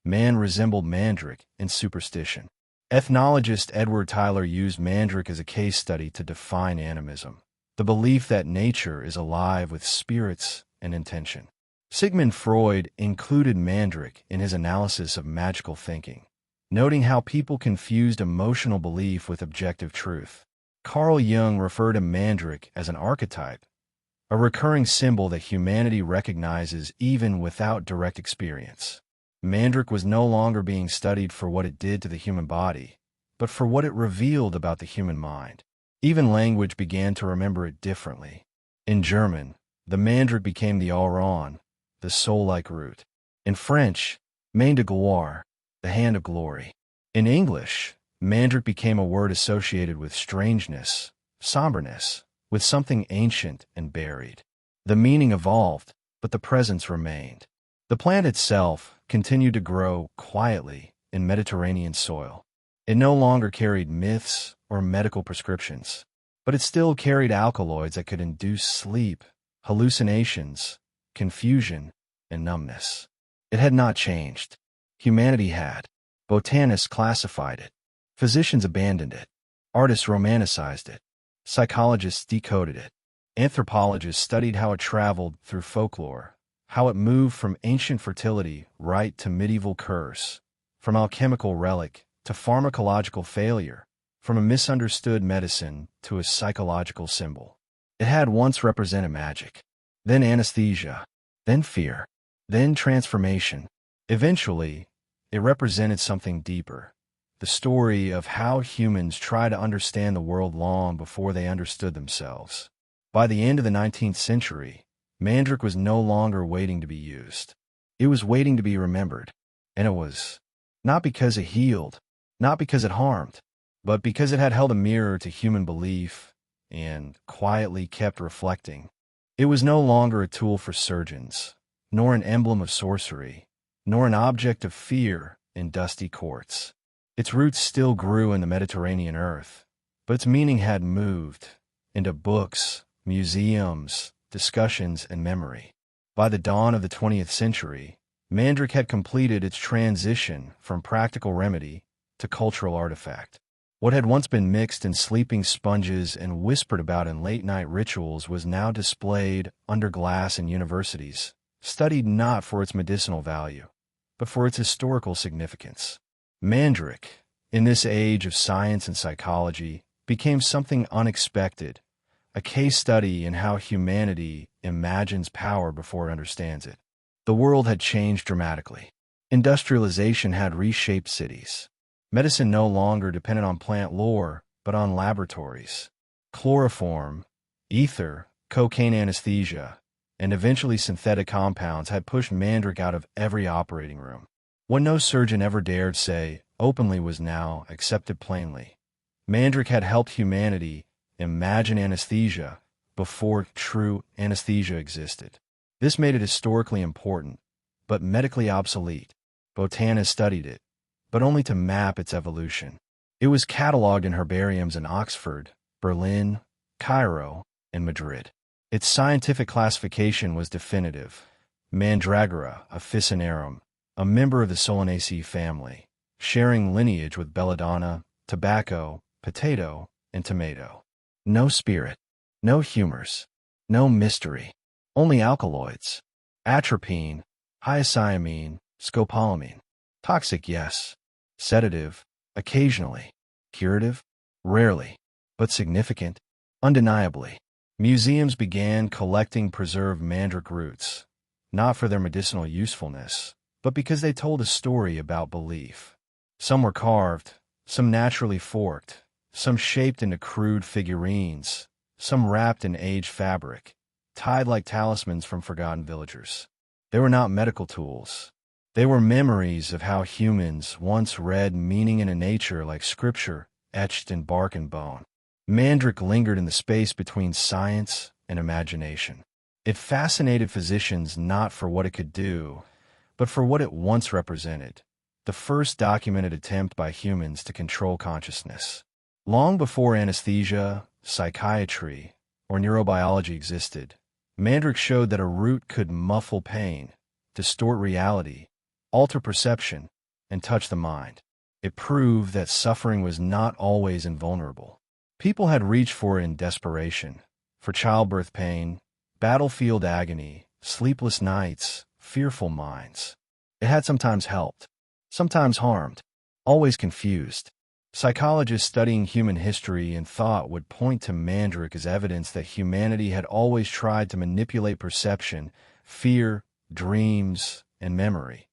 Man resembled Mandrake in superstition. Ethnologist Edward Tyler used Mandrake as a case study to define animism, the belief that nature is alive with spirits and intention. Sigmund Freud included Mandrake in his analysis of magical thinking, noting how people confused emotional belief with objective truth. Carl Jung referred to Mandrake as an archetype, a recurring symbol that humanity recognizes even without direct experience. Mandrake was no longer being studied for what it did to the human body, but for what it revealed about the human mind. Even language began to remember it differently. In German, the Mandrake became the Auron, the soul-like root. In French, main de gloire, the hand of glory. In English, Mandrake became a word associated with strangeness, somberness, with something ancient and buried. The meaning evolved, but the presence remained. The plant itself continued to grow quietly in Mediterranean soil. It no longer carried myths or medical prescriptions, but it still carried alkaloids that could induce sleep, hallucinations, confusion, and numbness. It had not changed. Humanity had. Botanists classified it. Physicians abandoned it. Artists romanticized it. Psychologists decoded it. Anthropologists studied how it traveled through folklore, how it moved from ancient fertility rite to medieval curse, from alchemical relic to pharmacological failure, from a misunderstood medicine to a psychological symbol. It had once represented magic, then anesthesia, then fear, then transformation. Eventually, it represented something deeper, the story of how humans try to understand the world long before they understood themselves. By the end of the 19th century, Mandrake was no longer waiting to be used. It was waiting to be remembered, and it was not because it healed, not because it harmed, but because it had held a mirror to human belief and quietly kept reflecting. It was no longer a tool for surgeons, nor an emblem of sorcery, nor an object of fear in dusty courts. Its roots still grew in the Mediterranean earth, but its meaning had moved into books, museums, discussions, and memory. By the dawn of the 20th century, Mandrake had completed its transition from practical remedy to cultural artifact. What had once been mixed in sleeping sponges and whispered about in late-night rituals was now displayed under glass in universities, studied not for its medicinal value, but for its historical significance. Mandrake, in this age of science and psychology, became something unexpected, a case study in how humanity imagines power before it understands it. The world had changed dramatically. Industrialization had reshaped cities. Medicine no longer depended on plant lore, but on laboratories. Chloroform, ether, cocaine anesthesia, and eventually synthetic compounds had pushed Mandrake out of every operating room. What no surgeon ever dared say openly was now accepted plainly. Mandrake had helped humanity imagine anesthesia before true anesthesia existed. This made it historically important, but medically obsolete. Botanists studied it, but only to map its evolution. It was cataloged in herbariums in Oxford, Berlin, Cairo, and Madrid. Its scientific classification was definitive. Mandragora officinarum, a member of the Solanaceae family, sharing lineage with belladonna, tobacco, potato, and tomato. No spirit, no humors, no mystery, only alkaloids, atropine, hyoscyamine, scopolamine. Toxic, yes. Sedative, occasionally. Curative, rarely. But significant, undeniably. Museums began collecting preserved Mandrake roots, not for their medicinal usefulness, but because they told a story about belief. Some were carved, some naturally forked, some shaped into crude figurines, some wrapped in aged fabric, tied like talismans from forgotten villagers. They were not medical tools. They were memories of how humans once read meaning in a nature like scripture etched in bark and bone. Mandrake lingered in the space between science and imagination. It fascinated physicians not for what it could do, but for what it once represented, the first documented attempt by humans to control consciousness. Long before anesthesia, psychiatry, or neurobiology existed, Mandrake showed that a root could muffle pain, distort reality, alter perception, and touch the mind. It proved that suffering was not always invulnerable. People had reached for it in desperation, for childbirth pain, battlefield agony, sleepless nights, fearful minds. It had sometimes helped, sometimes harmed, always confused. Psychologists studying human history and thought would point to Mandrake as evidence that humanity had always tried to manipulate perception, fear, dreams, and memory,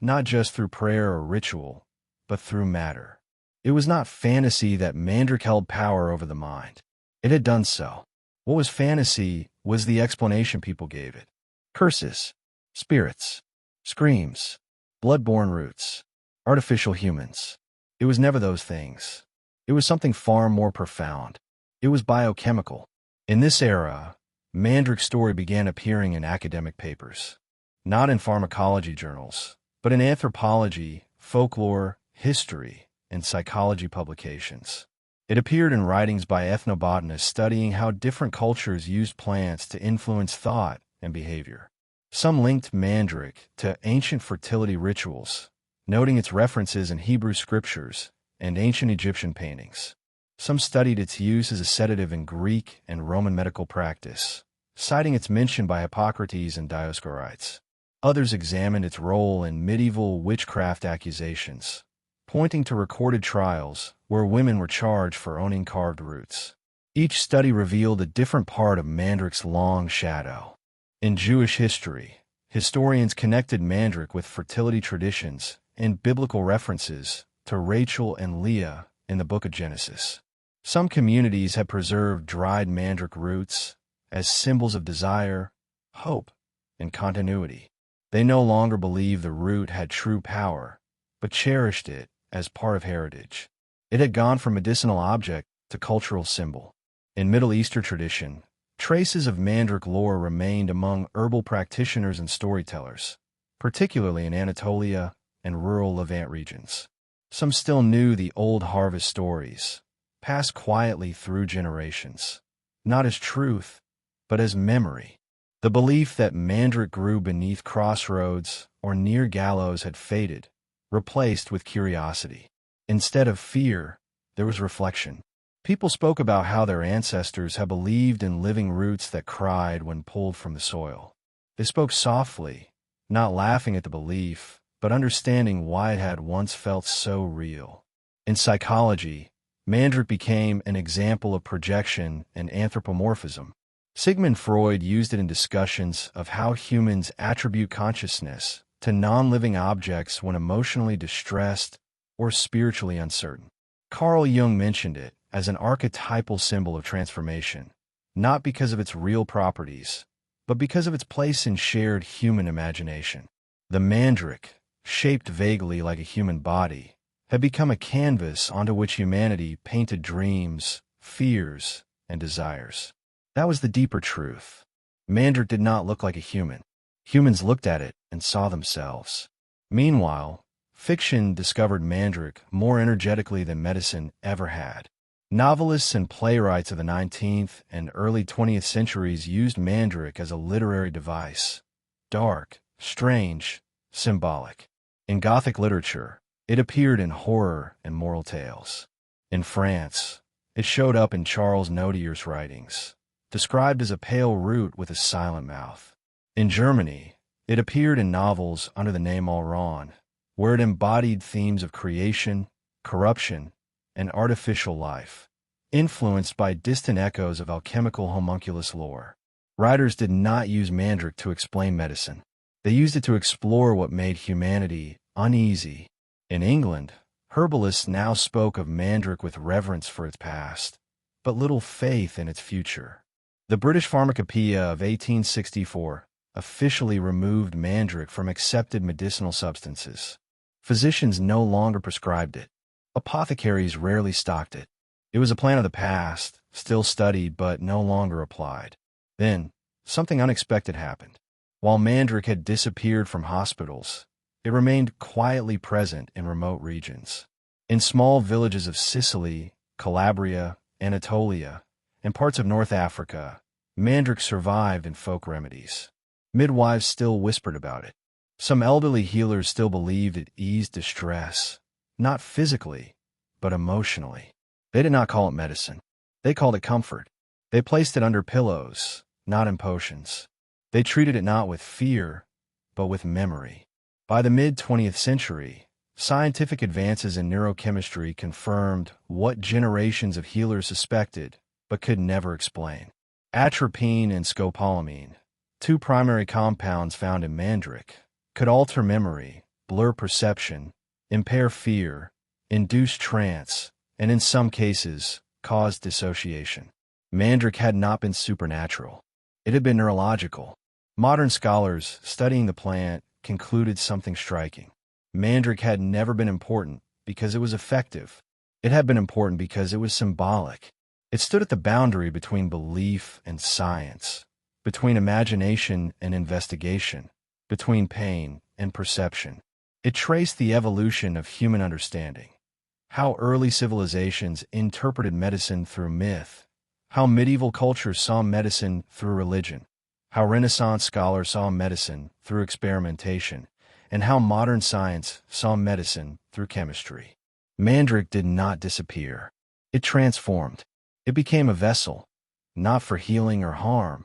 not just through prayer or ritual, but through matter. It was not fantasy that Mandrake held power over the mind. It had done so. What was fantasy was the explanation people gave it. Curses, spirits, screams, blood-borne roots, artificial humans. It was never those things. It was something far more profound. It was biochemical. In this era, Mandrake's story began appearing in academic papers, not in pharmacology journals, but in anthropology, folklore, history, and psychology publications. It appeared in writings by ethnobotanists studying how different cultures used plants to influence thought and behavior. Some linked Mandrake to ancient fertility rituals, noting its references in Hebrew scriptures and ancient Egyptian paintings. Some studied its use as a sedative in Greek and Roman medical practice, citing its mention by Hippocrates and Dioscorides. Others examined its role in medieval witchcraft accusations, pointing to recorded trials where women were charged for owning carved roots. Each study revealed a different part of Mandrake's long shadow. In Jewish history, historians connected Mandrake with fertility traditions and biblical references to Rachel and Leah in the book of Genesis. Some communities have preserved dried Mandrake roots as symbols of desire, hope, and continuity. They no longer believed the root had true power, but cherished it as part of heritage. It had gone from medicinal object to cultural symbol. In Middle Eastern tradition, traces of Mandrake lore remained among herbal practitioners and storytellers, particularly in Anatolia and rural Levant regions. Some still knew the old harvest stories, passed quietly through generations, not as truth, but as memory. The belief that Mandrake grew beneath crossroads or near gallows had faded, replaced with curiosity. Instead of fear, there was reflection. People spoke about how their ancestors had believed in living roots that cried when pulled from the soil. They spoke softly, not laughing at the belief, but understanding why it had once felt so real. In psychology, Mandrake became an example of projection and anthropomorphism. Sigmund Freud used it in discussions of how humans attribute consciousness to non-living objects when emotionally distressed or spiritually uncertain. Carl Jung mentioned it as an archetypal symbol of transformation, not because of its real properties, but because of its place in shared human imagination. The Mandrake, shaped vaguely like a human body, had become a canvas onto which humanity painted dreams, fears, and desires. That was the deeper truth. Mandrake did not look like a human. Humans looked at it and saw themselves. Meanwhile, fiction discovered Mandrake more energetically than medicine ever had. Novelists and playwrights of the 19th and early 20th centuries used Mandrake as a literary device. Dark, strange, symbolic. In Gothic literature, it appeared in horror and moral tales. In France, it showed up in Charles Nodier's writings, described as a pale root with a silent mouth. In Germany, it appeared in novels under the name Alran, where it embodied themes of creation, corruption, and artificial life, influenced by distant echoes of alchemical homunculus lore. Writers did not use Mandrake to explain medicine. They used it to explore what made humanity uneasy. In England, herbalists now spoke of Mandrake with reverence for its past, but little faith in its future. The British Pharmacopoeia of 1864 officially removed Mandrake from accepted medicinal substances. Physicians no longer prescribed it. Apothecaries rarely stocked it. It was a plant of the past, still studied but no longer applied. Then, something unexpected happened. While Mandrake had disappeared from hospitals, it remained quietly present in remote regions. In small villages of Sicily, Calabria, Anatolia, and parts of North Africa, Mandrake survived in folk remedies. Midwives still whispered about it. Some elderly healers still believed it eased distress, not physically, but emotionally. They did not call it medicine. They called it comfort. They placed it under pillows, not in potions. They treated it not with fear, but with memory. By the mid-20th century, scientific advances in neurochemistry confirmed what generations of healers suspected, but could never explain. Atropine and scopolamine, two primary compounds found in Mandrake, could alter memory, blur perception, impair fear, induce trance, and in some cases, cause dissociation. Mandrake had not been supernatural. It had been neurological. Modern scholars studying the plant concluded something striking. Mandrake had never been important because it was effective. It had been important because it was symbolic. It stood at the boundary between belief and science, between imagination and investigation, between pain and perception. It traced the evolution of human understanding, how early civilizations interpreted medicine through myth, how medieval cultures saw medicine through religion, how Renaissance scholars saw medicine through experimentation, and how modern science saw medicine through chemistry. Mandrake did not disappear. It transformed. It became a vessel, not for healing or harm,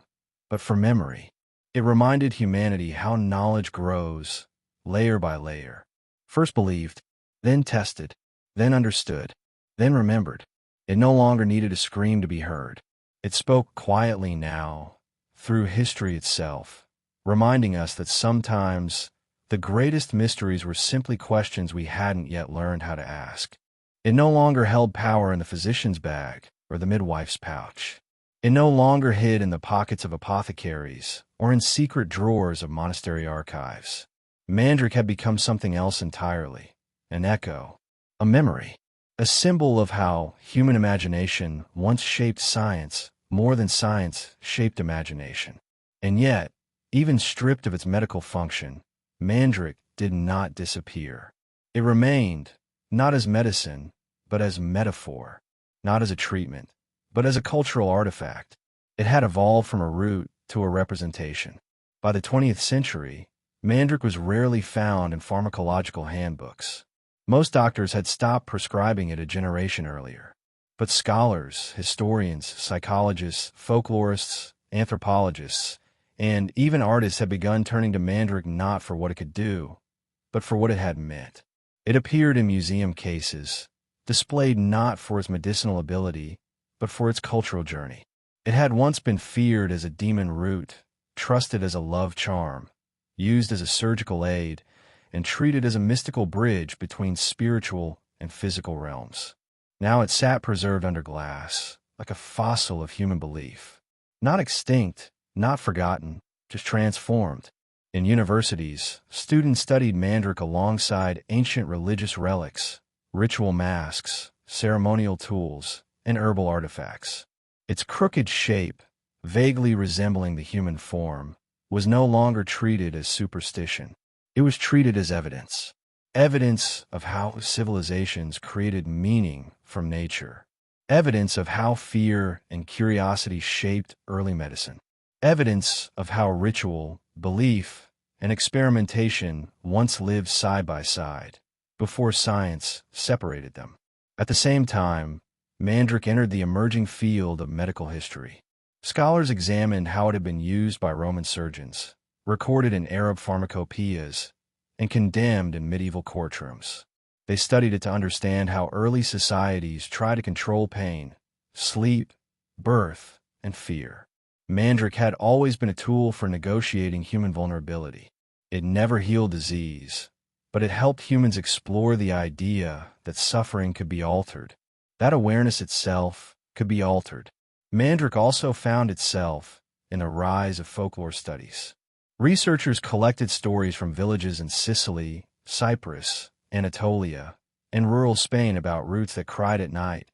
but for memory. It reminded humanity how knowledge grows, layer by layer. First believed, then tested, then understood, then remembered. It no longer needed a scream to be heard. It spoke quietly now, through history itself, reminding us that sometimes the greatest mysteries were simply questions we hadn't yet learned how to ask. It no longer held power in the physician's bag or the midwife's pouch. It no longer hid in the pockets of apothecaries or in secret drawers of monastery archives. Mandrake had become something else entirely, an echo, a memory, a symbol of how human imagination once shaped science more than science shaped imagination. And yet, even stripped of its medical function, Mandrake did not disappear. It remained, not as medicine, but as metaphor, not as a treatment, but as a cultural artifact. It had evolved from a root to a representation. By the 20th century, Mandrake was rarely found in pharmacological handbooks. Most doctors had stopped prescribing it a generation earlier. But scholars, historians, psychologists, folklorists, anthropologists, and even artists had begun turning to Mandrake not for what it could do, but for what it had meant. It appeared in museum cases, displayed not for its medicinal ability, but for its cultural journey. It had once been feared as a demon root, trusted as a love charm, used as a surgical aid, and treated as a mystical bridge between spiritual and physical realms. Now it sat preserved under glass, like a fossil of human belief. Not extinct, not forgotten, just transformed. In universities, students studied Mandrake alongside ancient religious relics, ritual masks, ceremonial tools, and herbal artifacts. Its crooked shape, vaguely resembling the human form, was no longer treated as superstition. It was treated as evidence. Evidence of how civilizations created meaning from nature. Evidence of how fear and curiosity shaped early medicine. Evidence of how ritual, belief, and experimentation once lived side by side, before science separated them. At the same time, Mandrake entered the emerging field of medical history. Scholars examined how it had been used by Roman surgeons, recorded in Arab pharmacopoeias, and condemned in medieval courtrooms. They studied it to understand how early societies tried to control pain, sleep, birth, and fear. Mandrake had always been a tool for negotiating human vulnerability. It never healed disease, but it helped humans explore the idea that suffering could be altered, that awareness itself could be altered. Mandrake also found itself in the rise of folklore studies. Researchers collected stories from villages in Sicily, Cyprus, Anatolia, and rural Spain about roots that cried at night,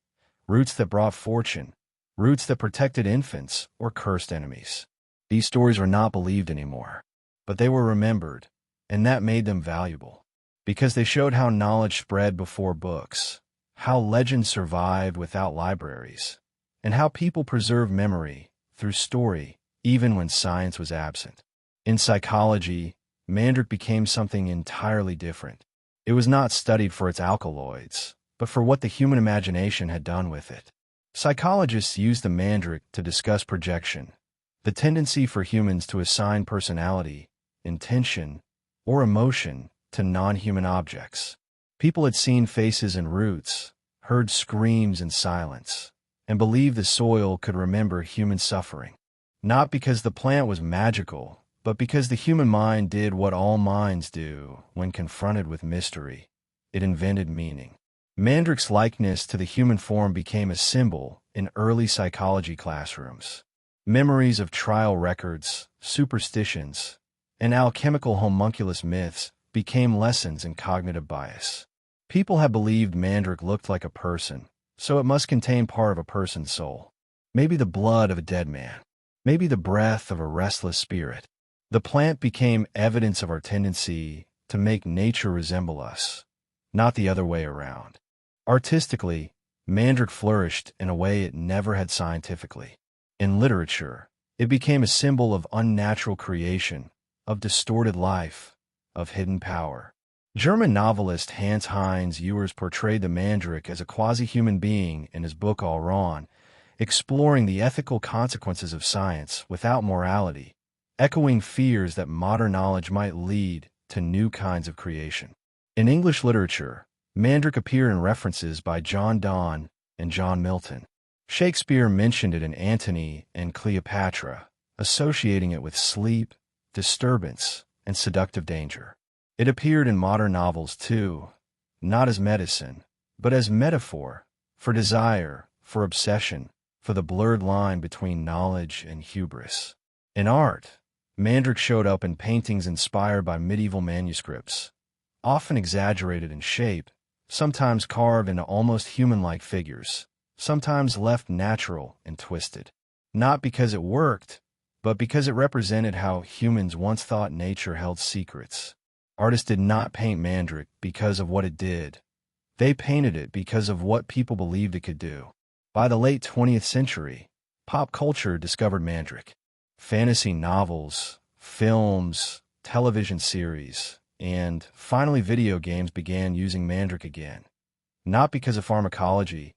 roots that brought fortune, roots that protected infants or cursed enemies. These stories were not believed anymore, but they were remembered, and that made them valuable, because they showed how knowledge spread before books, how legends survived without libraries, and how people preserved memory through story even when science was absent. In psychology, Mandrake became something entirely different. It was not studied for its alkaloids, but for what the human imagination had done with it. Psychologists used the Mandrake to discuss projection, the tendency for humans to assign personality, intention, or emotion to non-human objects. People had seen faces and roots, heard screams and silence, and believed the soil could remember human suffering. Not because the plant was magical, but because the human mind did what all minds do when confronted with mystery. It invented meaning. Mandrake's likeness to the human form became a symbol in early psychology classrooms. Memories of trial records, superstitions, and alchemical homunculus myths became lessons in cognitive bias. People had believed Mandrake looked like a person, so it must contain part of a person's soul. Maybe the blood of a dead man. Maybe the breath of a restless spirit. The plant became evidence of our tendency to make nature resemble us, not the other way around. Artistically, Mandrake flourished in a way it never had scientifically. In literature, it became a symbol of unnatural creation, of distorted life, of hidden power. German novelist Hans Ewers portrayed the Mandrake as a quasi-human being in his book All Wrong, exploring the ethical consequences of science without morality, echoing fears that modern knowledge might lead to new kinds of creation. In English literature, Mandrake appeared in references by John Donne and John Milton. Shakespeare mentioned it in Antony and Cleopatra, associating it with sleep, disturbance, and seductive danger. It appeared in modern novels too, not as medicine, but as metaphor for desire, for obsession, for the blurred line between knowledge and hubris. In art, Mandrake showed up in paintings inspired by medieval manuscripts, often exaggerated in shape, sometimes carved into almost human-like figures, sometimes left natural and twisted. Not because it worked, but because it represented how humans once thought nature held secrets. Artists did not paint Mandrake because of what it did. They painted it because of what people believed it could do. By the late 20th century, pop culture discovered Mandrake. Fantasy novels, films, television series, and finally video games began using Mandrake again. Not because of pharmacology,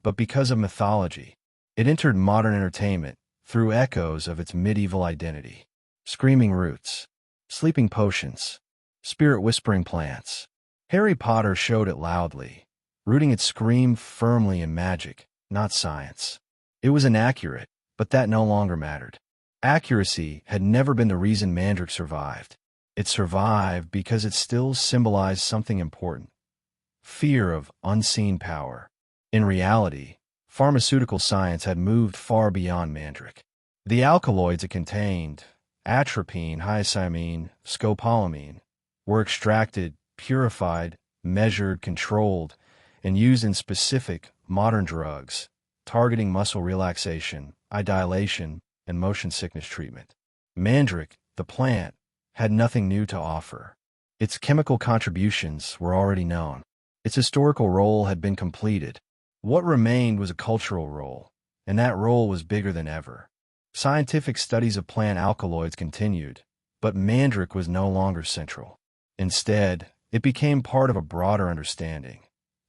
but because of mythology. It entered modern entertainment through echoes of its medieval identity. Screaming roots, sleeping potions, spirit-whispering plants. Harry Potter showed it loudly, rooting its scream firmly in magic, not science. It was inaccurate, but that no longer mattered. Accuracy had never been the reason Mandrake survived. It survived because it still symbolized something important: fear of unseen power. In reality, pharmaceutical science had moved far beyond Mandrake. The alkaloids it contained, atropine, hyoscyamine, scopolamine, were extracted, purified, measured, controlled, and used in specific, modern drugs, targeting muscle relaxation, eye dilation, and motion sickness treatment. Mandrake, the plant, had nothing new to offer. Its chemical contributions were already known. Its historical role had been completed. What remained was a cultural role, and that role was bigger than ever. Scientific studies of plant alkaloids continued, but Mandrake was no longer central. Instead, it became part of a broader understanding.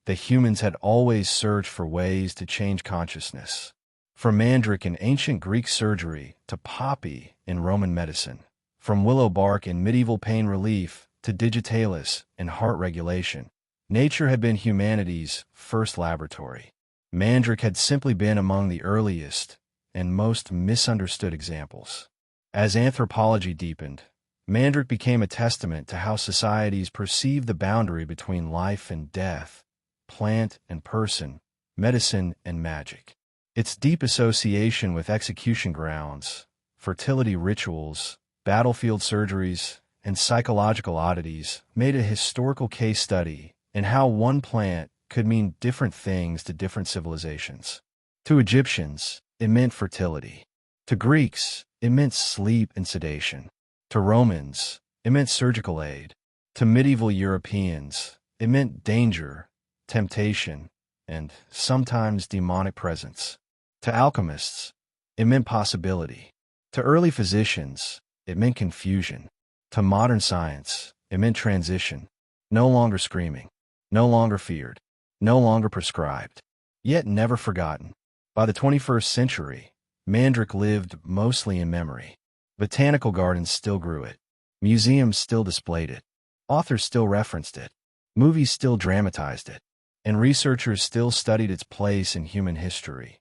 The humans had always searched for ways to change consciousness. From Mandrake in ancient Greek surgery to poppy in Roman medicine, from willow bark in medieval pain relief to digitalis in heart regulation, nature had been humanity's first laboratory. Mandrake had simply been among the earliest and most misunderstood examples. As anthropology deepened, Mandrake became a testament to how societies perceived the boundary between life and death, plant and person, medicine and magic. Its deep association with execution grounds, fertility rituals, battlefield surgeries, and psychological oddities made a historical case study in how one plant could mean different things to different civilizations. To Egyptians, it meant fertility. To Greeks, it meant sleep and sedation. To Romans, it meant surgical aid. To medieval Europeans, it meant danger, temptation, and sometimes demonic presence. To alchemists, it meant possibility. To early physicians, it meant confusion. To modern science, it meant transition. No longer screaming, no longer feared, no longer prescribed, yet never forgotten. By the 21st century, Mandrake lived mostly in memory. Botanical gardens still grew it. Museums still displayed it. Authors still referenced it. Movies still dramatized it. And researchers still studied its place in human history,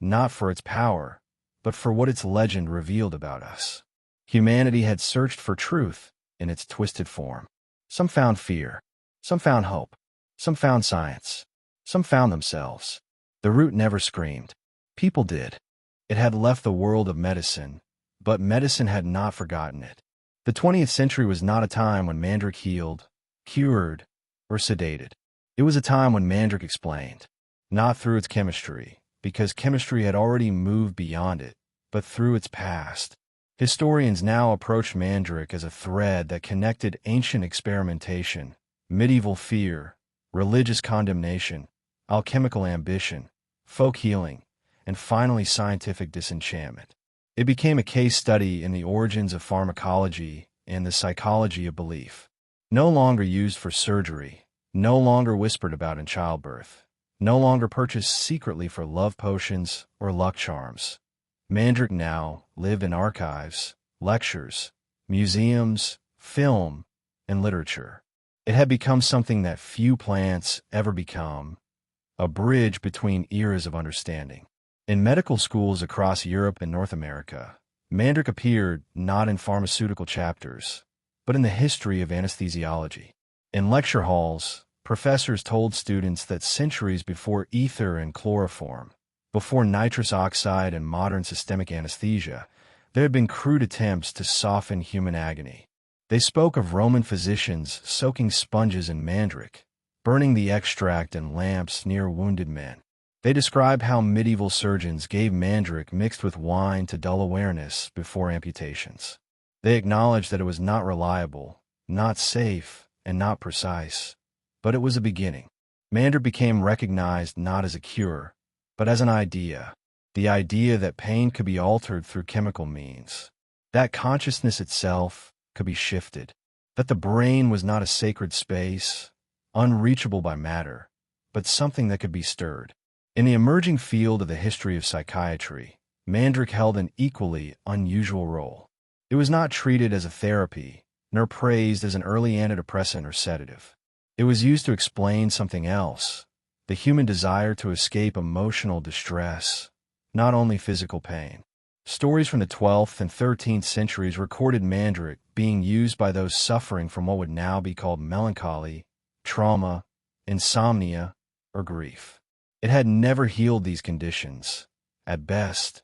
not for its power, but for what its legend revealed about us. Humanity had searched for truth in its twisted form. Some found fear. Some found hope. Some found science. Some found themselves. The root never screamed. People did. It had left the world of medicine, but medicine had not forgotten it. The 20th century was not a time when Mandrake healed, cured, or sedated. It was a time when Mandrake explained, not through its chemistry, because chemistry had already moved beyond it, but through its past. Historians now approach Mandrake as a thread that connected ancient experimentation, medieval fear, religious condemnation, alchemical ambition, folk healing, and finally scientific disenchantment. It became a case study in the origins of pharmacology and the psychology of belief. No longer used for surgery, no longer whispered about in childbirth, no longer purchased secretly for love potions or luck charms. Mandrake now lived in archives, lectures, museums, film, and literature. It had become something that few plants ever become, a bridge between eras of understanding. In medical schools across Europe and North America, Mandrake appeared not in pharmaceutical chapters, but in the history of anesthesiology. In lecture halls, professors told students that centuries before ether and chloroform, before nitrous oxide and modern systemic anesthesia, there had been crude attempts to soften human agony. They spoke of Roman physicians soaking sponges in mandrake, burning the extract in lamps near wounded men. They described how medieval surgeons gave mandrake mixed with wine to dull awareness before amputations. They acknowledged that it was not reliable, not safe, and not precise, but it was a beginning. Mandrake became recognized not as a cure, but as an idea, the idea that pain could be altered through chemical means, that consciousness itself could be shifted, that the brain was not a sacred space, unreachable by matter, but something that could be stirred. In the emerging field of the history of psychiatry, Mandrake held an equally unusual role. It was not treated as a therapy, nor praised as an early antidepressant or sedative. It was used to explain something else, the human desire to escape emotional distress, not only physical pain. Stories from the 12th and 13th centuries recorded Mandrake being used by those suffering from what would now be called melancholy, trauma, insomnia, or grief. It had never healed these conditions. At best,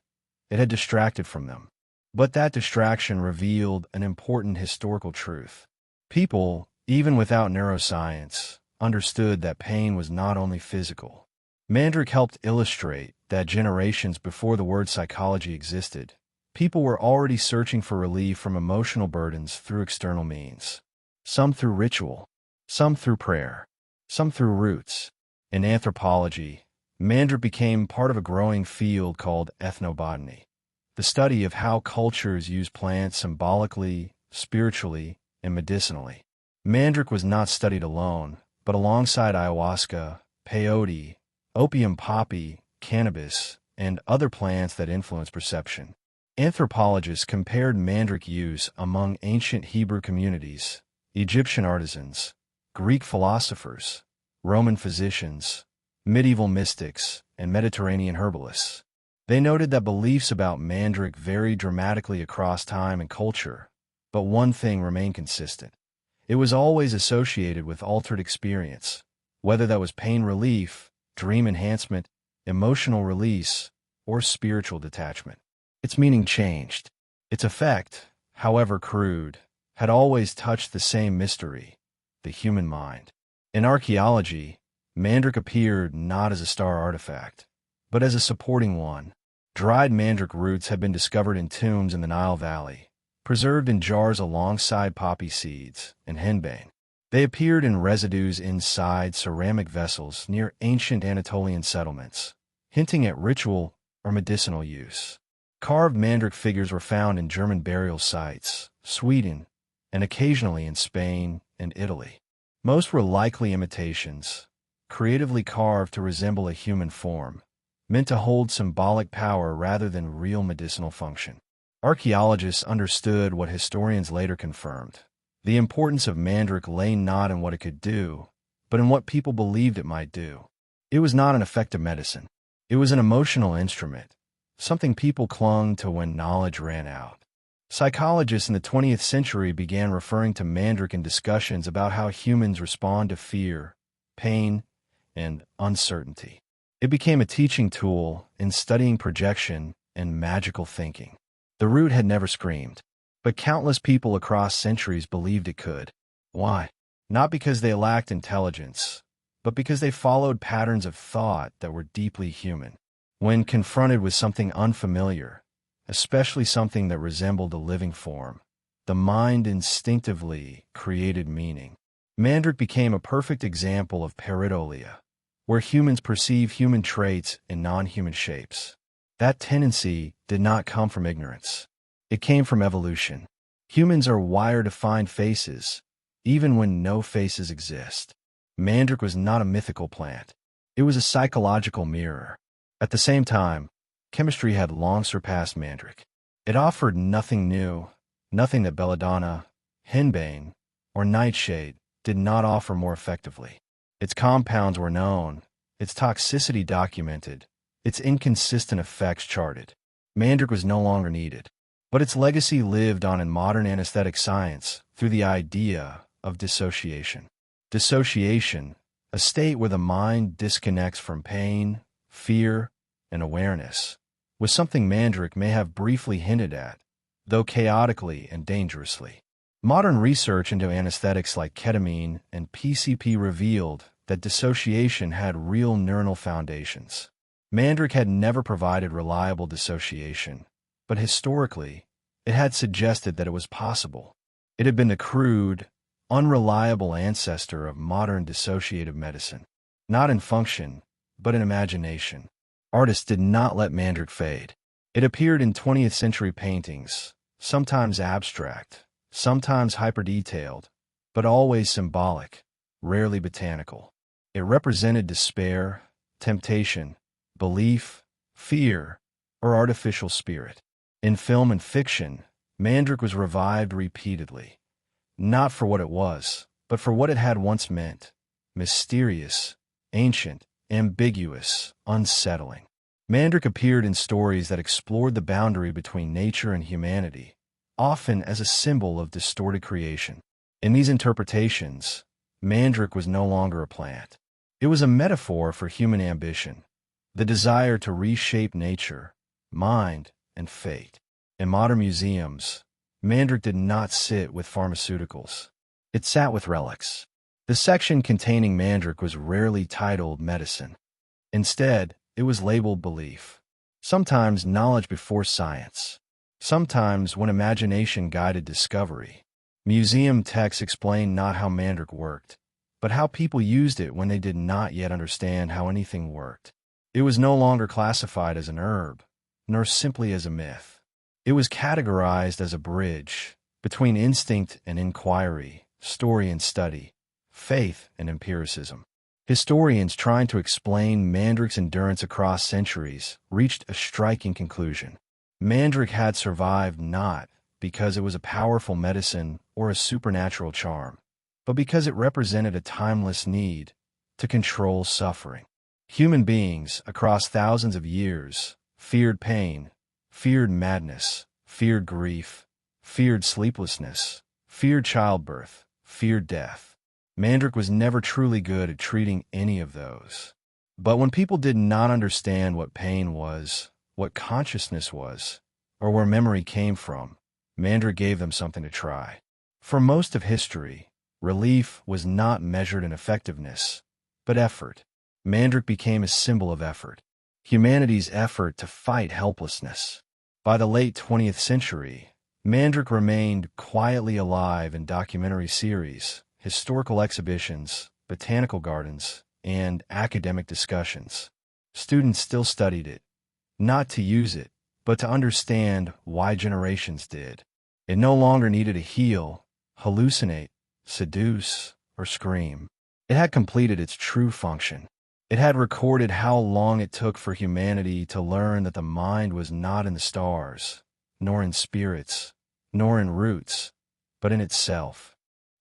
it had distracted from them. But that distraction revealed an important historical truth. People, even without neuroscience, understood that pain was not only physical. Mandrake helped illustrate that generations before the word psychology existed, people were already searching for relief from emotional burdens through external means. Some through ritual, some through prayer, some through roots. In anthropology, Mandrake became part of a growing field called ethnobotany, the study of how cultures use plants symbolically, spiritually, and medicinally. Mandrake was not studied alone, but alongside ayahuasca, peyote, opium poppy, cannabis, and other plants that influence perception. Anthropologists compared mandrake use among ancient Hebrew communities, Egyptian artisans, Greek philosophers, Roman physicians, medieval mystics, and Mediterranean herbalists. They noted that beliefs about mandrake varied dramatically across time and culture, but one thing remained consistent. It was always associated with altered experience, whether that was pain relief, dream enhancement, emotional release, or spiritual detachment. Its meaning changed. Its effect, however crude, had always touched the same mystery, the human mind. In archaeology, mandrake appeared not as a star artifact, but as a supporting one, Dried mandrake roots have been discovered in tombs in the Nile Valley, preserved in jars alongside poppy seeds and henbane. They appeared in residues inside ceramic vessels near ancient Anatolian settlements, hinting at ritual or medicinal use. Carved mandrake figures were found in German burial sites, Sweden, and occasionally in Spain and Italy. Most were likely imitations, creatively carved to resemble a human form, meant to hold symbolic power rather than real medicinal function. Archaeologists understood what historians later confirmed. The importance of mandrake lay not in what it could do, but in what people believed it might do. It was not an effective medicine. It was an emotional instrument, something people clung to when knowledge ran out. Psychologists in the 20th century began referring to mandrake in discussions about how humans respond to fear, pain, and uncertainty. It became a teaching tool in studying projection and magical thinking. The root had never screamed, but countless people across centuries believed it could. Why? Not because they lacked intelligence, but because they followed patterns of thought that were deeply human. When confronted with something unfamiliar, especially something that resembled a living form, the mind instinctively created meaning. Mandrake became a perfect example of pareidolia, where humans perceive human traits in non-human shapes. That tendency did not come from ignorance. It came from evolution. Humans are wired to find faces, even when no faces exist. Mandrake was not a mythical plant. It was a psychological mirror. At the same time, chemistry had long surpassed mandrake. It offered nothing new, nothing that belladonna, henbane, or nightshade did not offer more effectively. Its compounds were known, its toxicity documented, its inconsistent effects charted. Mandrake was no longer needed. But its legacy lived on in modern anesthetic science through the idea of dissociation. Dissociation, a state where the mind disconnects from pain, fear, and awareness, was something mandrake may have briefly hinted at, though chaotically and dangerously. Modern research into anesthetics like ketamine and PCP revealed that dissociation had real neuronal foundations. Mandrake had never provided reliable dissociation, but historically, it had suggested that it was possible. It had been the crude, unreliable ancestor of modern dissociative medicine, not in function, but in imagination. Artists did not let mandrake fade. It appeared in 20th century paintings, sometimes abstract, sometimes hyper-detailed, but always symbolic, rarely botanical. It represented despair, temptation, belief, fear, or artificial spirit. In film and fiction, mandrake was revived repeatedly, not for what it was, but for what it had once meant: mysterious, ancient, ambiguous, unsettling. Mandrake appeared in stories that explored the boundary between nature and humanity, often as a symbol of distorted creation. In these interpretations, mandrake was no longer a plant. It was a metaphor for human ambition, the desire to reshape nature, mind, and fate. In modern museums, mandrake did not sit with pharmaceuticals. It sat with relics. The section containing mandrake was rarely titled medicine. Instead, it was labeled belief. Sometimes knowledge before science. Sometimes when imagination guided discovery. Museum texts explained not how mandrake worked, but how people used it when they did not yet understand how anything worked. It was no longer classified as an herb, nor simply as a myth. It was categorized as a bridge between instinct and inquiry, story and study, faith and empiricism. Historians trying to explain mandrake's endurance across centuries reached a striking conclusion. Mandrake had survived not because it was a powerful medicine or a supernatural charm, but because it represented a timeless need to control suffering. Human beings, across thousands of years, feared pain, feared madness, feared grief, feared sleeplessness, feared childbirth, feared death. Mandrake was never truly good at treating any of those. But when people did not understand what pain was, what consciousness was, or where memory came from, mandrake gave them something to try. For most of history, relief was not measured in effectiveness, but effort. Mandrake became a symbol of effort. humanity's effort to fight helplessness. By the late 20th century, Mandrake remained quietly alive in documentary series, historical exhibitions, botanical gardens, and academic discussions. Students still studied it, not to use it, but to understand why generations did. It no longer needed to heal, hallucinate, seduce, or scream. It had completed its true function. It had recorded how long it took for humanity to learn that the mind was not in the stars, nor in spirits, nor in roots, but in itself.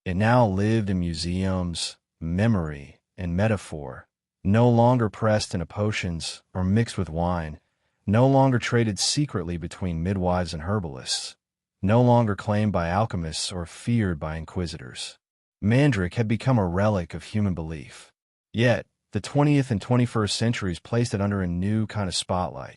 It now lived in museums, memory, and metaphor, no longer pressed into potions or mixed with wine, no longer traded secretly between midwives and herbalists, no longer claimed by alchemists or feared by inquisitors. Mandrake had become a relic of human belief. Yet, the 20th and 21st centuries placed it under a new kind of spotlight.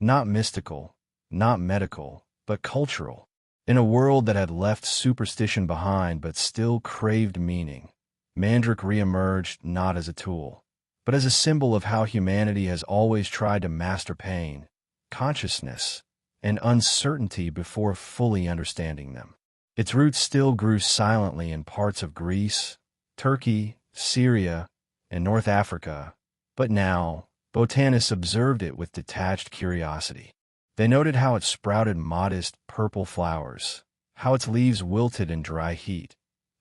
Not mystical, not medical, but cultural. In a world that had left superstition behind but still craved meaning, Mandrake reemerged not as a tool, but as a symbol of how humanity has always tried to master pain, consciousness, and uncertainty before fully understanding them. Its roots still grew silently in parts of Greece, Turkey, Syria, and North Africa, but now, botanists observed it with detached curiosity. They noted how it sprouted modest purple flowers, how its leaves wilted in dry heat,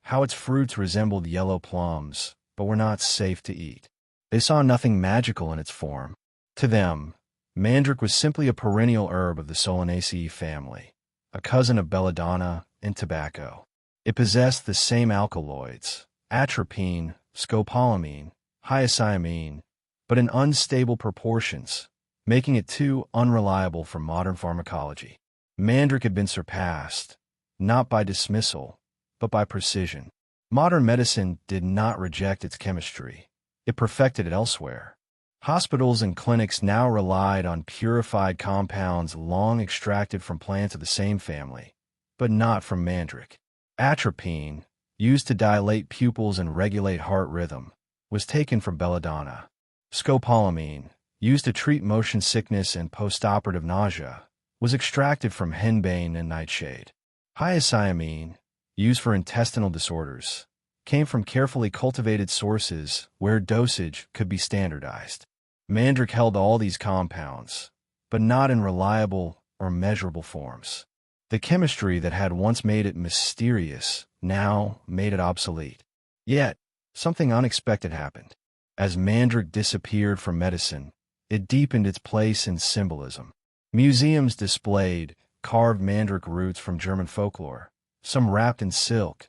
how its fruits resembled yellow plums, but were not safe to eat. They saw nothing magical in its form. To them, Mandrake was simply a perennial herb of the Solanaceae family, a cousin of belladonna and tobacco. It possessed the same alkaloids, atropine, scopolamine, hyoscyamine, but in unstable proportions, making it too unreliable for modern pharmacology. Mandrake had been surpassed, not by dismissal, but by precision. Modern medicine did not reject its chemistry. It perfected it elsewhere. Hospitals and clinics now relied on purified compounds long extracted from plants of the same family, but not from Mandrake. Atropine, used to dilate pupils and regulate heart rhythm, was taken from belladonna. Scopolamine, used to treat motion sickness and postoperative nausea, was extracted from henbane and nightshade. Hyoscyamine, used for intestinal disorders, came from carefully cultivated sources where dosage could be standardized. Mandrake held all these compounds, but not in reliable or measurable forms. The chemistry that had once made it mysterious now made it obsolete. Yet, something unexpected happened. As Mandrake disappeared from medicine, it deepened its place in symbolism. Museums displayed carved Mandrake roots from German folklore, some wrapped in silk,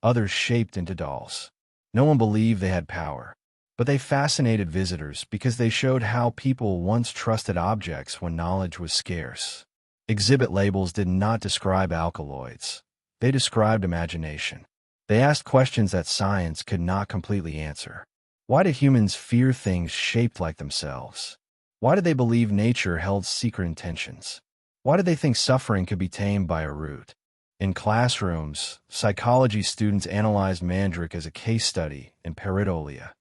others shaped into dolls. No one believed they had power, but they fascinated visitors because they showed how people once trusted objects when knowledge was scarce. Exhibit labels did not describe alkaloids. They described imagination. They asked questions that science could not completely answer. Why did humans fear things shaped like themselves? Why did they believe nature held secret intentions? Why did they think suffering could be tamed by a root? In classrooms, psychology students analyzed Mandrake as a case study in pareidolia,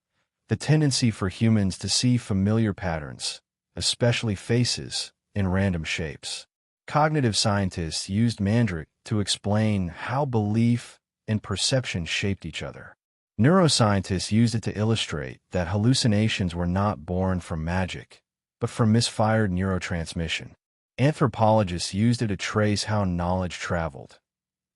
the tendency for humans to see familiar patterns, especially faces, in random shapes. Cognitive scientists used Mandrake to explain how belief and perception shaped each other. Neuroscientists used it to illustrate that hallucinations were not born from magic, but from misfired neurotransmission. Anthropologists used it to trace how knowledge traveled,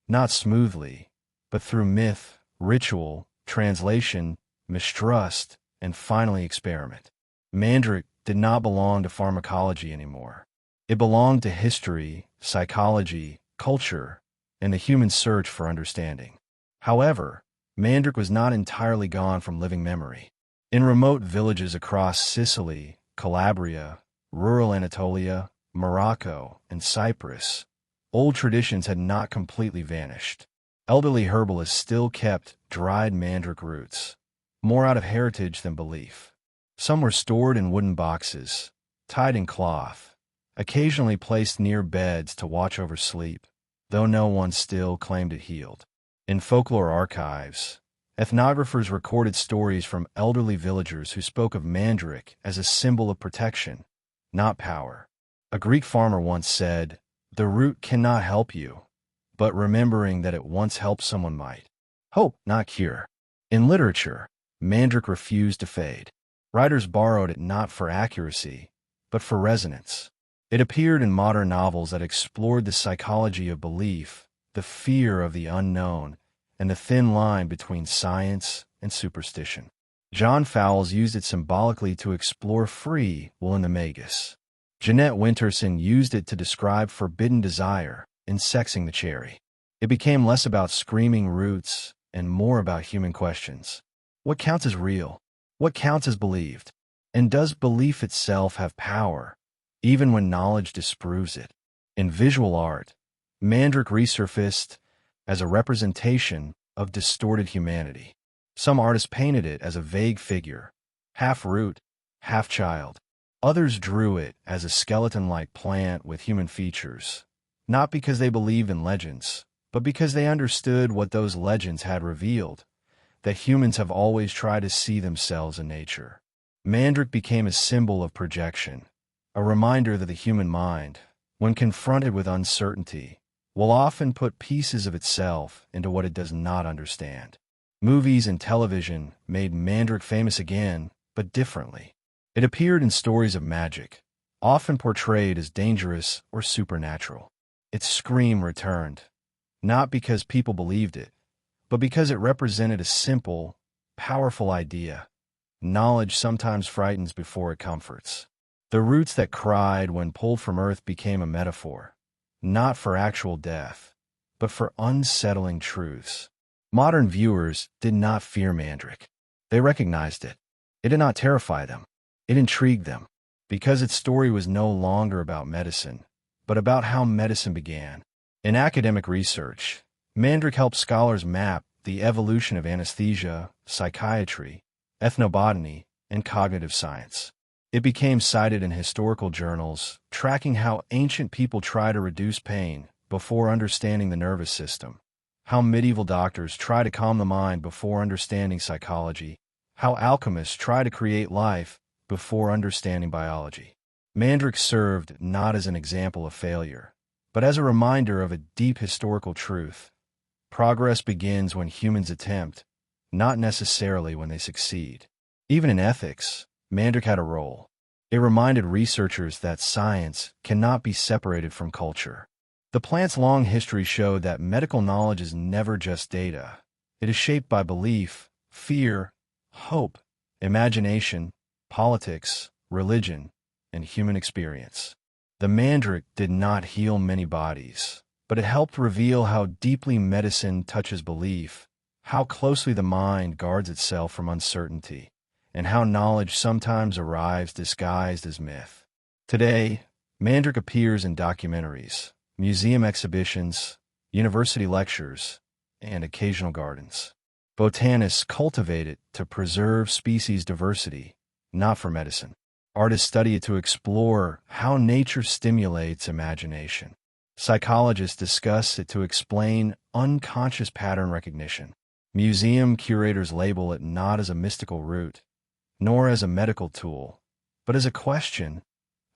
not smoothly, but through myth, ritual, translation, mistrust, and finally experiment. Mandrake did not belong to pharmacology anymore. It belonged to history, psychology, culture, and the human search for understanding. However, Mandrake was not entirely gone from living memory. In remote villages across Sicily, Calabria, rural Anatolia, Morocco, and Cyprus, old traditions had not completely vanished. Elderly herbalists still kept dried Mandrake roots, more out of heritage than belief. Some were stored in wooden boxes, tied in cloth, occasionally placed near beds to watch over sleep, though no one still claimed it healed. In folklore archives, ethnographers recorded stories from elderly villagers who spoke of Mandrake as a symbol of protection, not power. A Greek farmer once said, "The root cannot help you, but remembering that it once helped someone might. Hope, not cure." In literature, Mandrake refused to fade. Writers borrowed it not for accuracy, but for resonance. It appeared in modern novels that explored the psychology of belief, the fear of the unknown, and the thin line between science and superstition. John Fowles used it symbolically to explore free will in the magus. Jeanette Winterson used it to describe forbidden desire in Sexing the Cherry. It became less about screaming roots and more about human questions. What counts as real? What counts as believed? And does belief itself have power, even when knowledge disproves it? In visual art, Mandrake resurfaced as a representation of distorted humanity. Some artists painted it as a vague figure, half root, half child. Others drew it as a skeleton-like plant with human features, not because they believed in legends, but because they understood what those legends had revealed, that humans have always tried to see themselves in nature. Mandrake became a symbol of projection, a reminder that the human mind, when confronted with uncertainty, will often put pieces of itself into what it does not understand. Movies and television made Mandrake famous again, but differently. It appeared in stories of magic, often portrayed as dangerous or supernatural. Its scream returned, not because people believed it, but because it represented a simple, powerful idea. Knowledge sometimes frightens before it comforts. The roots that cried when pulled from earth became a metaphor, not for actual death, but for unsettling truths. Modern viewers did not fear Mandrake. They recognized it. It did not terrify them. It intrigued them, because its story was no longer about medicine, but about how medicine began. In academic research, Mandrake helped scholars map the evolution of anesthesia, psychiatry, ethnobotany, and cognitive science. It became cited in historical journals, tracking how ancient people tried to reduce pain before understanding the nervous system, how medieval doctors try to calm the mind before understanding psychology, how alchemists try to create life before understanding biology. Mandrake served not as an example of failure, but as a reminder of a deep historical truth. Progress begins when humans attempt, not necessarily when they succeed. Even in ethics, Mandrake had a role. It reminded researchers that science cannot be separated from culture. The plant's long history showed that medical knowledge is never just data. It is shaped by belief, fear, hope, imagination, politics, religion, and human experience. The Mandrake did not heal many bodies, but it helped reveal how deeply medicine touches belief, how closely the mind guards itself from uncertainty, and how knowledge sometimes arrives disguised as myth. Today, Mandrake appears in documentaries, museum exhibitions, university lectures, and occasional gardens. Botanists cultivate it to preserve species diversity, not for medicine. Artists study it to explore how nature stimulates imagination. Psychologists discuss it to explain unconscious pattern recognition. Museum curators label it not as a mystical root, nor as a medical tool, but as a question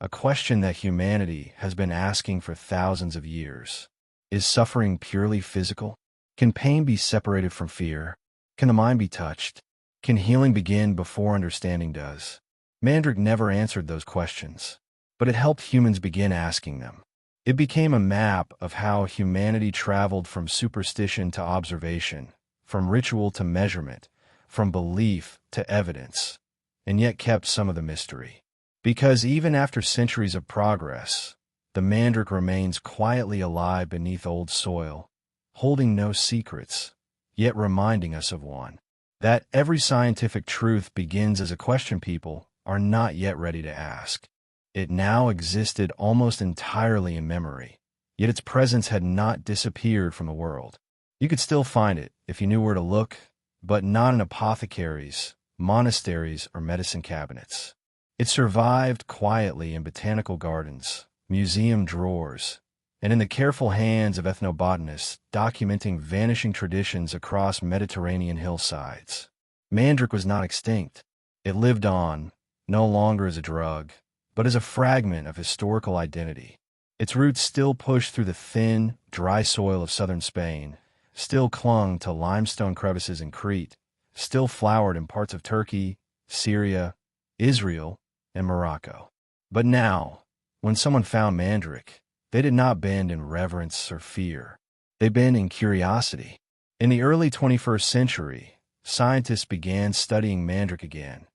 that humanity has been asking for thousands of years. Is suffering purely physical? Can pain be separated from fear? Can the mind be touched? Can healing begin before understanding does? Mandrake never answered those questions, but it helped humans begin asking them. It became a map of how humanity traveled from superstition to observation, from ritual to measurement, from belief to evidence, and yet kept some of the mystery. Because even after centuries of progress, the Mandrake remains quietly alive beneath old soil, holding no secrets, yet reminding us of one. That every scientific truth begins as a question people are not yet ready to ask. It now existed almost entirely in memory, yet its presence had not disappeared from the world. You could still find it if you knew where to look, but not in apothecaries, monasteries, or medicine cabinets. It survived quietly in botanical gardens, museum drawers, and in the careful hands of ethnobotanists documenting vanishing traditions across Mediterranean hillsides. Mandrake was not extinct. It lived on, no longer as a drug, but as a fragment of historical identity. Its roots still pushed through the thin, dry soil of southern Spain, still clung to limestone crevices in Crete, still flowered in parts of Turkey, Syria, Israel, and Morocco. But now, when someone found Mandrake, they did not bend in reverence or fear. They bent in curiosity. In the early 21st century, scientists began studying Mandrake again,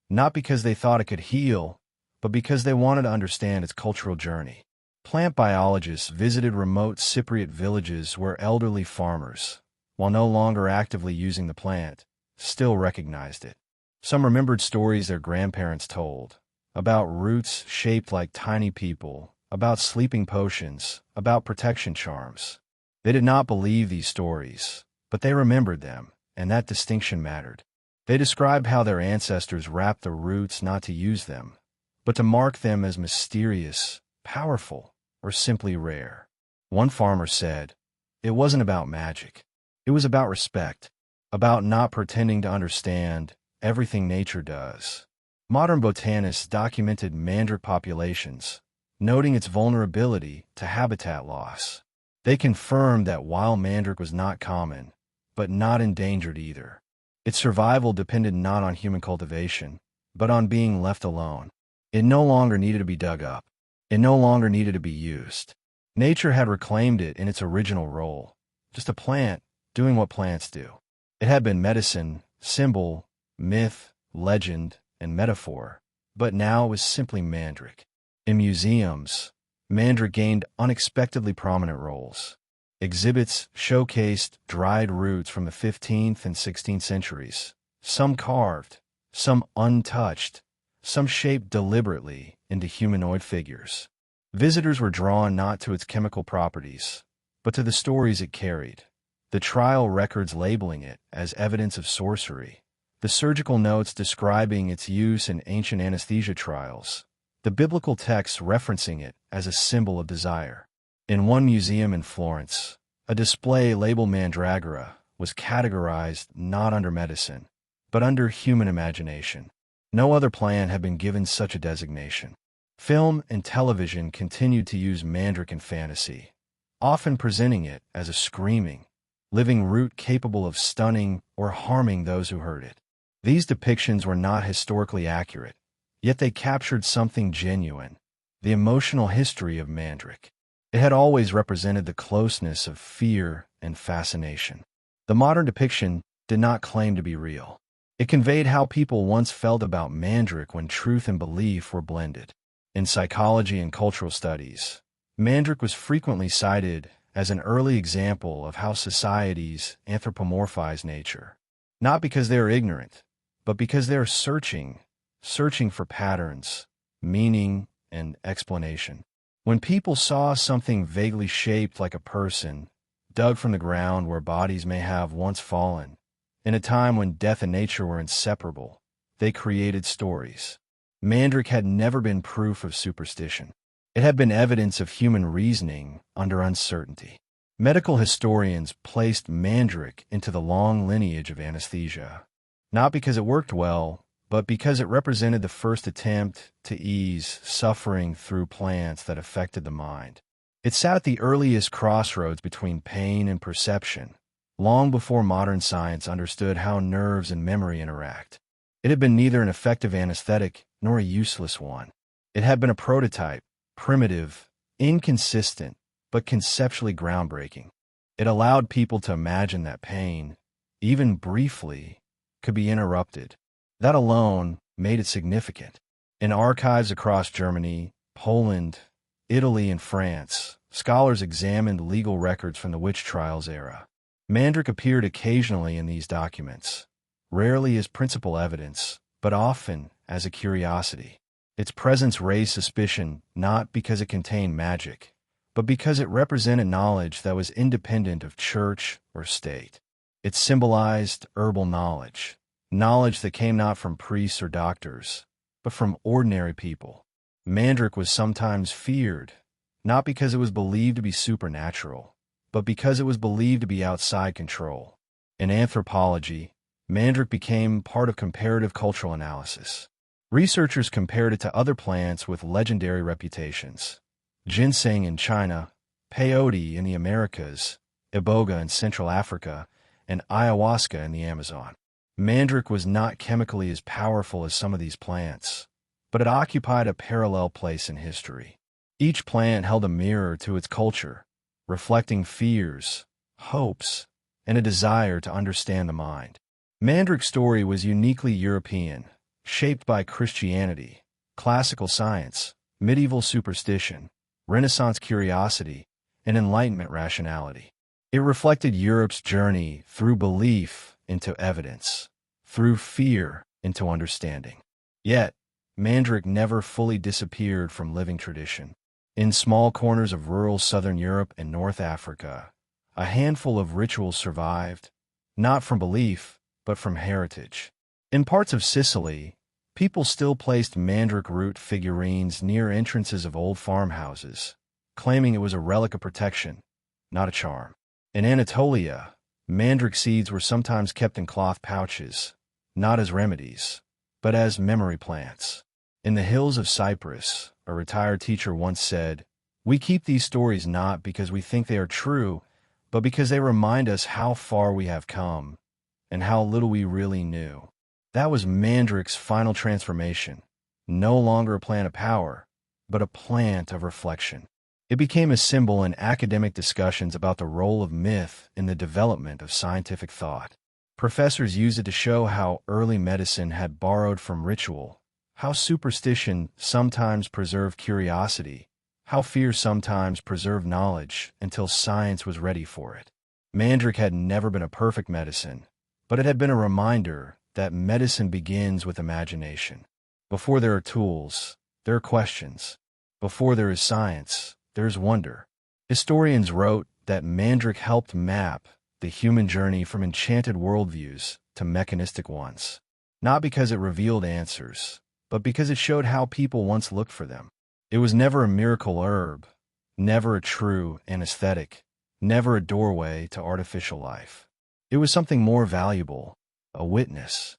not because they thought it could heal, but because they wanted to understand its cultural journey. Plant biologists visited remote Cypriot villages where elderly farmers, while no longer actively using the plant, still recognized it. Some remembered stories their grandparents told, about roots shaped like tiny people, about sleeping potions, about protection charms. They did not believe these stories, but they remembered them, and that distinction mattered. They described how their ancestors wrapped the roots not to use them, but to mark them as mysterious, powerful, or simply rare. One farmer said, "It wasn't about magic. It was about respect, about not pretending to understand everything nature does." Modern botanists documented Mandrake populations, noting its vulnerability to habitat loss. They confirmed that while Mandrake was not common, but not endangered either, its survival depended not on human cultivation, but on being left alone. It no longer needed to be dug up. It no longer needed to be used. Nature had reclaimed it in its original role, just a plant doing what plants do. It had been medicine, symbol, myth, legend, and metaphor, but now it was simply Mandrake. In museums, Mandrake gained unexpectedly prominent roles. Exhibits showcased dried roots from the 15th and 16th centuries, some carved, some untouched, some shaped deliberately into humanoid figures. Visitors were drawn not to its chemical properties, but to the stories it carried. The trial records labeling it as evidence of sorcery, the surgical notes describing its use in ancient anesthesia trials, the biblical texts referencing it as a symbol of desire. In one museum in Florence, a display labeled Mandragora was categorized not under medicine, but under human imagination. No other plant had been given such a designation. Film and television continued to use Mandrake in fantasy, often presenting it as a screaming, living root capable of stunning or harming those who heard it. These depictions were not historically accurate, yet they captured something genuine, the emotional history of Mandrake. It had always represented the closeness of fear and fascination. The modern depiction did not claim to be real. It conveyed how people once felt about Mandrake when truth and belief were blended. In psychology and cultural studies, Mandrake was frequently cited as an early example of how societies anthropomorphize nature, not because they are ignorant, but because they are searching for patterns, meaning, and explanation. When people saw something vaguely shaped like a person, dug from the ground where bodies may have once fallen, in a time when death and nature were inseparable, they created stories. Mandrake had never been proof of superstition. It had been evidence of human reasoning under uncertainty. Medical historians placed Mandrake into the long lineage of anesthesia, not because it worked well, but because it represented the first attempt to ease suffering through plants that affected the mind. It sat at the earliest crossroads between pain and perception, long before modern science understood how nerves and memory interact. It had been neither an effective anesthetic nor a useless one. It had been a prototype, primitive, inconsistent, but conceptually groundbreaking. It allowed people to imagine that pain, even briefly, could be interrupted. That alone made it significant. In archives across Germany, Poland, Italy, and France, scholars examined legal records from the witch trials era. Mandrake appeared occasionally in these documents, rarely as principal evidence, but often as a curiosity. Its presence raised suspicion not because it contained magic, but because it represented knowledge that was independent of church or state. It symbolized herbal knowledge that came not from priests or doctors, but from ordinary people. Mandrake was sometimes feared, not because it was believed to be supernatural, but because it was believed to be outside control. In anthropology, Mandrake became part of comparative cultural analysis. Researchers compared it to other plants with legendary reputations: ginseng in China, peyote in the Americas, iboga in Central Africa, and ayahuasca in the Amazon. Mandrake was not chemically as powerful as some of these plants, but it occupied a parallel place in history. Each plant held a mirror to its culture, reflecting fears, hopes, and a desire to understand the mind. Mandrake's story was uniquely European, shaped by Christianity, classical science, medieval superstition, Renaissance curiosity, and Enlightenment rationality. It reflected Europe's journey through belief into evidence, through fear into understanding. Yet, Mandrake never fully disappeared from living tradition. In small corners of rural southern Europe and North Africa, a handful of rituals survived, not from belief, but from heritage. In parts of Sicily, people still placed mandrake root figurines near entrances of old farmhouses, claiming it was a relic of protection, not a charm. In Anatolia, mandrake seeds were sometimes kept in cloth pouches, not as remedies, but as memory plants. In the hills of Cyprus, a retired teacher once said, "We keep these stories not because we think they are true, but because they remind us how far we have come and how little we really knew." That was Mandrake's final transformation, no longer a plant of power, but a plant of reflection. It became a symbol in academic discussions about the role of myth in the development of scientific thought. Professors used it to show how early medicine had borrowed from ritual, how superstition sometimes preserved curiosity, how fear sometimes preserved knowledge until science was ready for it. Mandrake had never been a perfect medicine, but it had been a reminder that medicine begins with imagination. Before there are tools, there are questions. Before there is science, there is wonder. Historians wrote that Mandrake helped map the human journey from enchanted worldviews to mechanistic ones, not because it revealed answers, but because it showed how people once looked for them. It was never a miracle herb, never a true anesthetic, never a doorway to artificial life. It was something more valuable, a witness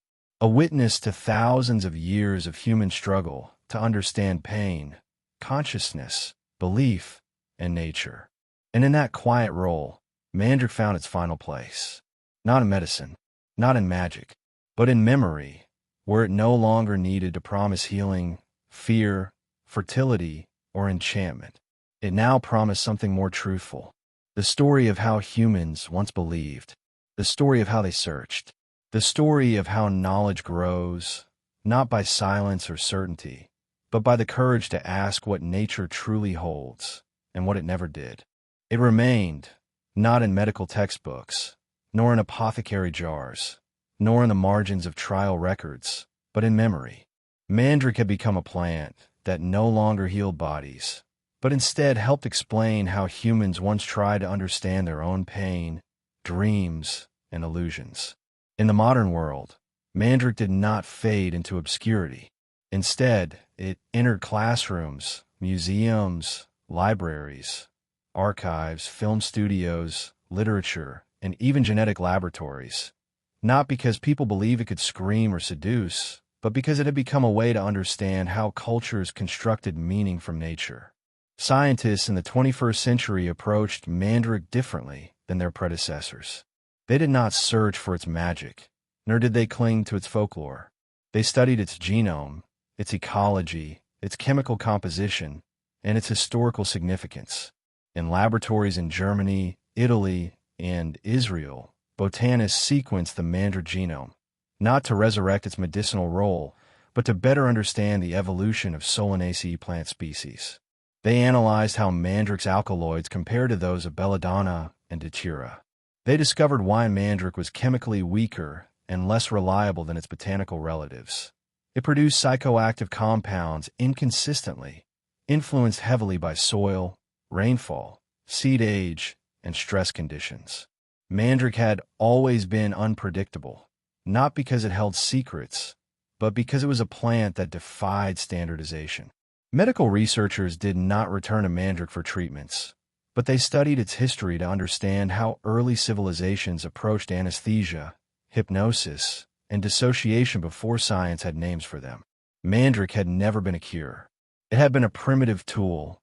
to thousands of years of human struggle to understand pain, consciousness, belief, and nature. And in that quiet role, Mandrake found its final place. Not in medicine, not in magic, but in memory, where it no longer needed to promise healing, fear, fertility, or enchantment. It now promised something more truthful. The story of how humans once believed, the story of how they searched, the story of how knowledge grows, not by silence or certainty, but by the courage to ask what nature truly holds and what it never did. It remained, not in medical textbooks, nor in apothecary jars, nor in the margins of trial records, but in memory. Mandrake had become a plant that no longer healed bodies, but instead helped explain how humans once tried to understand their own pain, dreams, and illusions. In the modern world, Mandrake did not fade into obscurity. Instead, it entered classrooms, museums, libraries, archives, film studios, literature, and even genetic laboratories, not because people believe it could scream or seduce, but because it had become a way to understand how cultures constructed meaning from nature. Scientists in the 21st century approached Mandrake differently than their predecessors. They did not search for its magic, nor did they cling to its folklore. They studied its genome, its ecology, its chemical composition, and its historical significance. In laboratories in Germany, Italy, and Israel, botanists sequenced the Mandrake genome, not to resurrect its medicinal role, but to better understand the evolution of Solanaceae plant species. They analyzed how Mandrake's alkaloids compared to those of belladonna and datura. They discovered why Mandrake was chemically weaker and less reliable than its botanical relatives. It produced psychoactive compounds inconsistently, influenced heavily by soil, rainfall, seed age, and stress conditions. Mandrake had always been unpredictable, not because it held secrets, but because it was a plant that defied standardization. Medical researchers did not return to Mandrake for treatments, but they studied its history to understand how early civilizations approached anesthesia, hypnosis, and dissociation before science had names for them. Mandrake had never been a cure. It had been a primitive tool,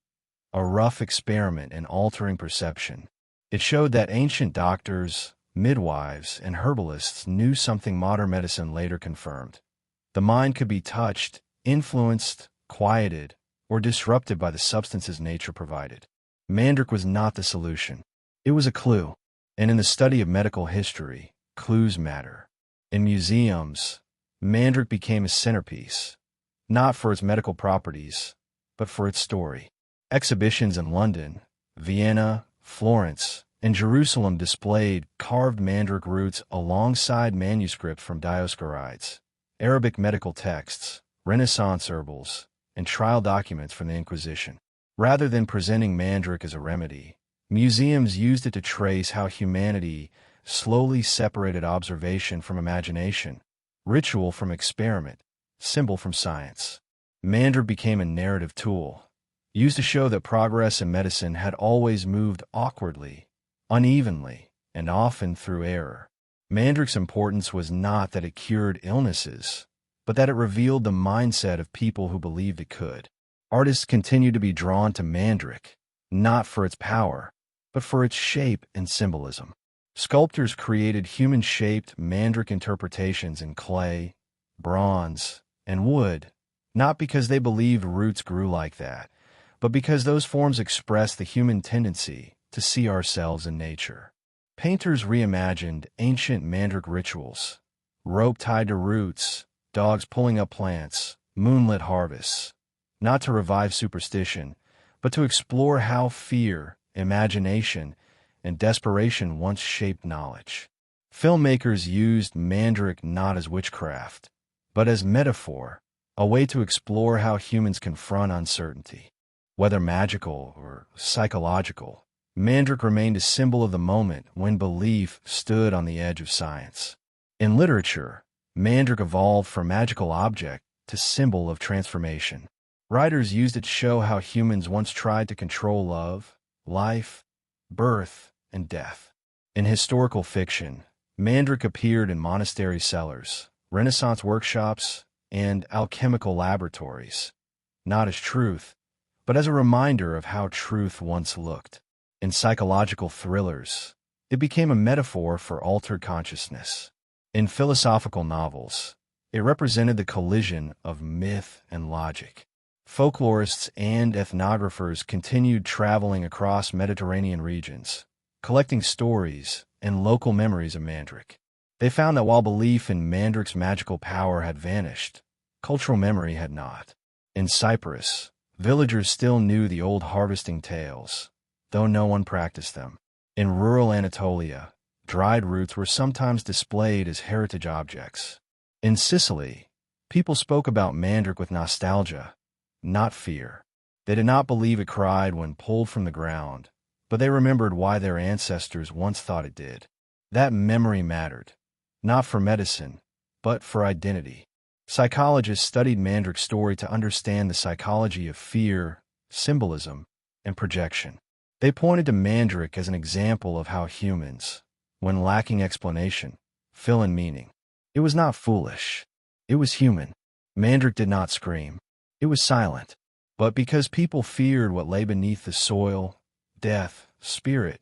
a rough experiment in altering perception. It showed that ancient doctors, midwives, and herbalists knew something modern medicine later confirmed. The mind could be touched, influenced, quieted, or disrupted by the substances nature provided. Mandrake was not the solution. It was a clue. And in the study of medical history, clues matter. In museums, Mandrake became a centerpiece, not for its medical properties, but for its story. Exhibitions in London, Vienna, Florence, and Jerusalem displayed carved Mandrake roots alongside manuscripts from Dioscorides, Arabic medical texts, Renaissance herbals, and trial documents from the Inquisition. Rather than presenting Mandrake as a remedy, museums used it to trace how humanity slowly separated observation from imagination, ritual from experiment, symbol from science. Mandrake became a narrative tool, used to show that progress in medicine had always moved awkwardly, unevenly, and often through error. Mandrake's importance was not that it cured illnesses, but that it revealed the mindset of people who believed it could. Artists continued to be drawn to Mandrake, not for its power, but for its shape and symbolism. Sculptors created human-shaped Mandrake interpretations in clay, bronze, and wood, not because they believed roots grew like that, but because those forms expressed the human tendency to see ourselves in nature. Painters reimagined ancient Mandrake rituals, rope tied to roots, dogs pulling up plants, moonlit harvests, not to revive superstition, but to explore how fear, imagination, and desperation once shaped knowledge. Filmmakers used Mandrake not as witchcraft, but as metaphor, a way to explore how humans confront uncertainty. Whether magical or psychological, Mandrake remained a symbol of the moment when belief stood on the edge of science. In literature, Mandrake evolved from magical object to symbol of transformation. Writers used it to show how humans once tried to control love, life, birth, and death. In historical fiction, Mandrake appeared in monastery cellars, Renaissance workshops, and alchemical laboratories, not as truth, but as a reminder of how truth once looked. In psychological thrillers, it became a metaphor for altered consciousness. In philosophical novels, it represented the collision of myth and logic. Folklorists and ethnographers continued traveling across Mediterranean regions, collecting stories and local memories of Mandrake. They found that while belief in Mandrake's magical power had vanished, cultural memory had not. In Cyprus, villagers still knew the old harvesting tales, though no one practiced them. In rural Anatolia, dried roots were sometimes displayed as heritage objects. In Sicily, people spoke about Mandrake with nostalgia, not fear. They did not believe it cried when pulled from the ground, but they remembered why their ancestors once thought it did. That memory mattered, not for medicine, but for identity. Psychologists studied Mandrake's story to understand the psychology of fear, symbolism, and projection. They pointed to Mandrake as an example of how humans, when lacking explanation, fill in meaning. It was not foolish. It was human. Mandrake did not scream. It was silent. But because people feared what lay beneath the soil, death, spirit,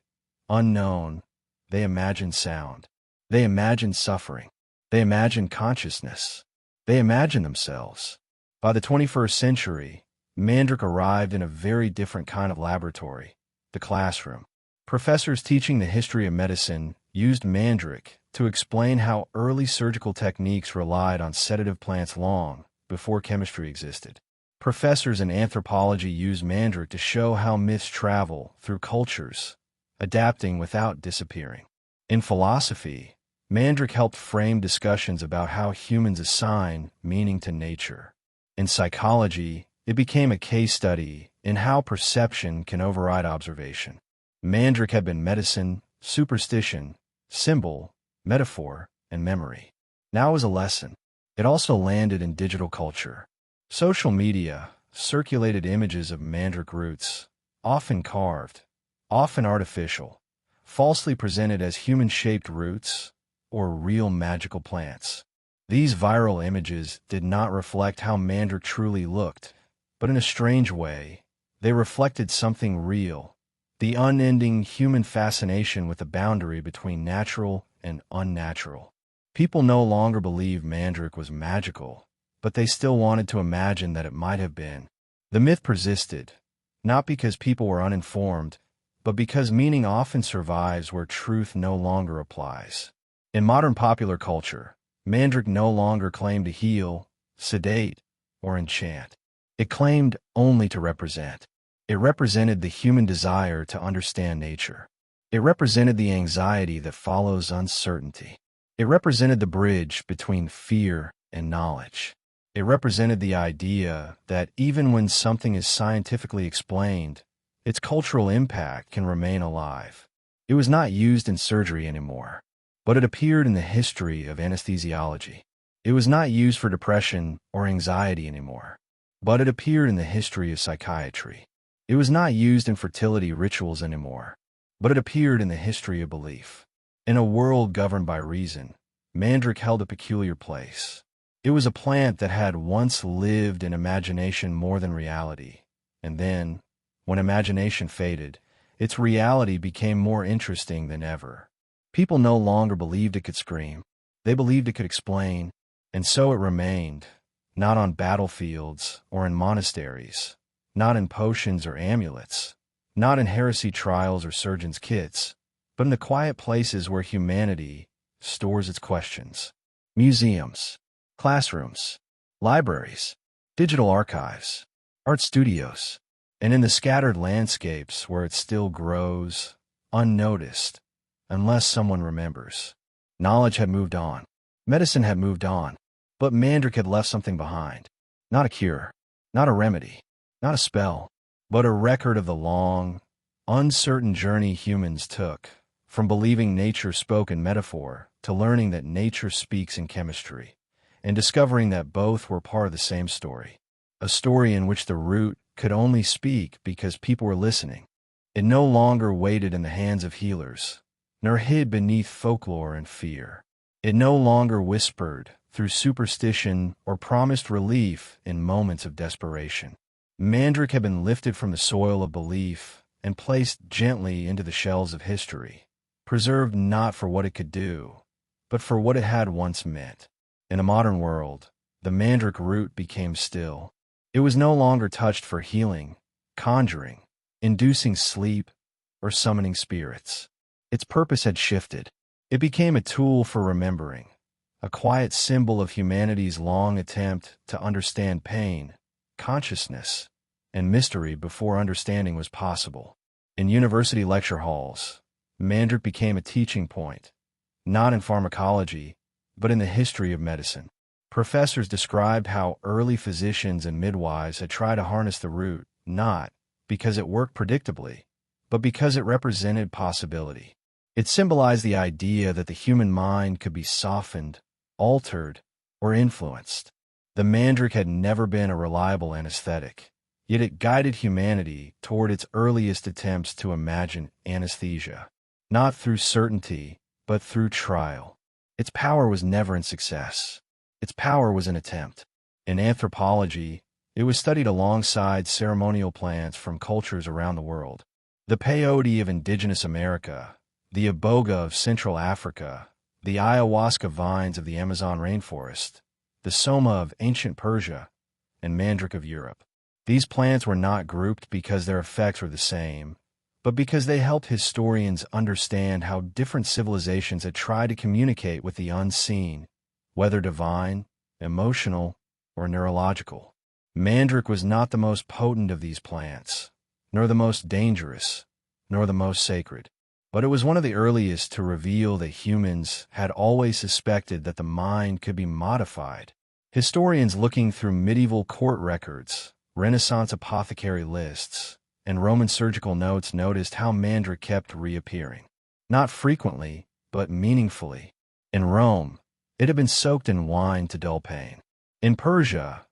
unknown, they imagined sound. They imagined suffering. They imagined consciousness. They imagined themselves. By the 21st century, Mandrake arrived in a very different kind of laboratory, the classroom. Professors teaching the history of medicine used Mandrake to explain how early surgical techniques relied on sedative plants long before chemistry existed. Professors in anthropology used Mandrake to show how myths travel through cultures, adapting without disappearing. In philosophy, Mandrake helped frame discussions about how humans assign meaning to nature. In psychology, it became a case study in how perception can override observation. Mandrake had been medicine, superstition, symbol, metaphor, and memory. Now it was a lesson. It also landed in digital culture. Social media circulated images of Mandrake roots, often carved, often artificial, falsely presented as human-shaped roots or real magical plants. These viral images did not reflect how Mandrake truly looked, but in a strange way, they reflected something real, the unending human fascination with the boundary between natural and unnatural. People no longer believed Mandrake was magical, but they still wanted to imagine that it might have been. The myth persisted, not because people were uninformed, but because meaning often survives where truth no longer applies. In modern popular culture, Mandrake no longer claimed to heal, sedate, or enchant. It claimed only to represent. It represented the human desire to understand nature. It represented the anxiety that follows uncertainty. It represented the bridge between fear and knowledge. It represented the idea that even when something is scientifically explained, its cultural impact can remain alive. It was not used in surgery anymore, but it appeared in the history of anesthesiology. It was not used for depression or anxiety anymore, but it appeared in the history of psychiatry. It was not used in fertility rituals anymore, but it appeared in the history of belief. In a world governed by reason, Mandrake held a peculiar place. It was a plant that had once lived in imagination more than reality, and then, when imagination faded, its reality became more interesting than ever. People no longer believed it could scream. They believed it could explain, and so it remained, not on battlefields or in monasteries, not in potions or amulets, not in heresy trials or surgeons' kits, but in the quiet places where humanity stores its questions. Museums, classrooms, libraries, digital archives, art studios, and in the scattered landscapes where it still grows, unnoticed, unless someone remembers. Knowledge had moved on. Medicine had moved on. But Mandrake had left something behind. Not a cure, not a remedy, not a spell, but a record of the long, uncertain journey humans took, from believing nature spoke in metaphor to learning that nature speaks in chemistry, and discovering that both were part of the same story. A story in which the root could only speak because people were listening. It no longer waited in the hands of healers, nor hid beneath folklore and fear. It no longer whispered through superstition or promised relief in moments of desperation. Mandrake had been lifted from the soil of belief and placed gently into the shells of history, preserved not for what it could do, but for what it had once meant. In a modern world, the Mandrake root became still. It was no longer touched for healing, conjuring, inducing sleep, or summoning spirits. Its purpose had shifted. It became a tool for remembering, a quiet symbol of humanity's long attempt to understand pain, consciousness, and mystery before understanding was possible. In university lecture halls, Mandrake became a teaching point, not in pharmacology, but in the history of medicine. Professors described how early physicians and midwives had tried to harness the root, not because it worked predictably, but because it represented possibility. It symbolized the idea that the human mind could be softened, altered, or influenced. The Mandrake had never been a reliable anesthetic, yet it guided humanity toward its earliest attempts to imagine anesthesia, not through certainty, but through trial. Its power was never in success. Its power was in attempt. In anthropology, it was studied alongside ceremonial plants from cultures around the world. The peyote of indigenous America, the iboga of Central Africa, the ayahuasca vines of the Amazon rainforest, the soma of ancient Persia, and mandrake of Europe. These plants were not grouped because their effects were the same, but because they helped historians understand how different civilizations had tried to communicate with the unseen, whether divine, emotional, or neurological. Mandrake was not the most potent of these plants, nor the most dangerous, nor the most sacred, but it was one of the earliest to reveal that humans had always suspected that the mind could be modified. Historians looking through medieval court records, Renaissance apothecary lists, and Roman surgical notes noticed how Mandrake kept reappearing. Not frequently, but meaningfully. In Rome, it had been soaked in wine to dull pain. In Persia,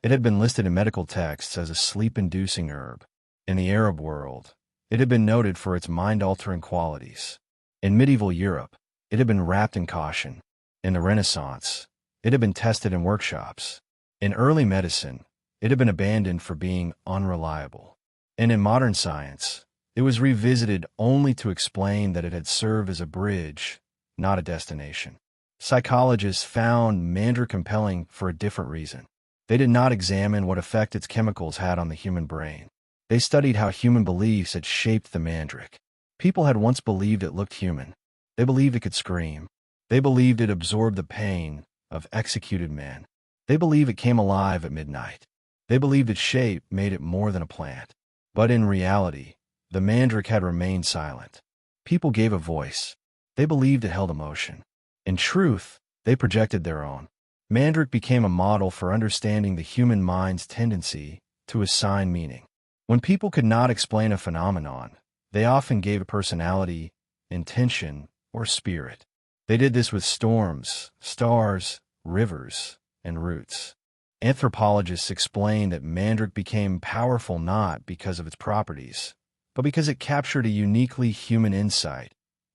it had been listed in medical texts as a sleep-inducing herb. In the Arab world, it had been noted for its mind-altering qualities. In medieval Europe, it had been wrapped in caution. In the Renaissance, It had been tested in workshops. In early medicine, it had been abandoned for being unreliable. And in modern science, it was revisited only to explain that it had served as a bridge, not a destination. Psychologists found Mandrake compelling for a different reason. They did not examine what effect its chemicals had on the human brain. They studied how human beliefs had shaped the Mandrake. People had once believed it looked human. They believed it could scream. They believed it absorbed the pain of executed men. They believed it came alive at midnight. They believed its shape made it more than a plant. But in reality, the Mandrake had remained silent. People gave a voice. They believed it held emotion. In truth, they projected their own. Mandrake became a model for understanding the human mind's tendency to assign meaning. When people could not explain a phenomenon, they often gave a personality, intention, or spirit. They did this with storms, stars, rivers, and roots. Anthropologists explain that Mandrake became powerful not because of its properties, but because it captured a uniquely human insight.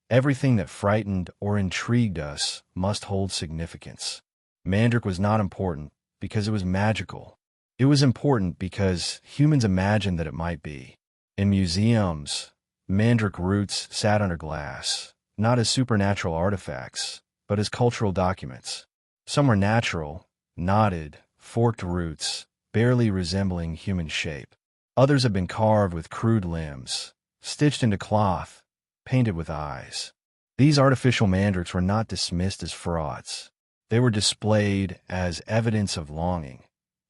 Everything that frightened or intrigued us must hold significance. Mandrake was not important because it was magical. It was important because humans imagined that it might be. In museums, Mandrake roots sat under glass, not as supernatural artifacts, but as cultural documents. Some were natural, knotted, forked roots, barely resembling human shape. Others have been carved with crude limbs, stitched into cloth, painted with eyes. These artificial mandrakes were not dismissed as frauds. They were displayed as evidence of longing,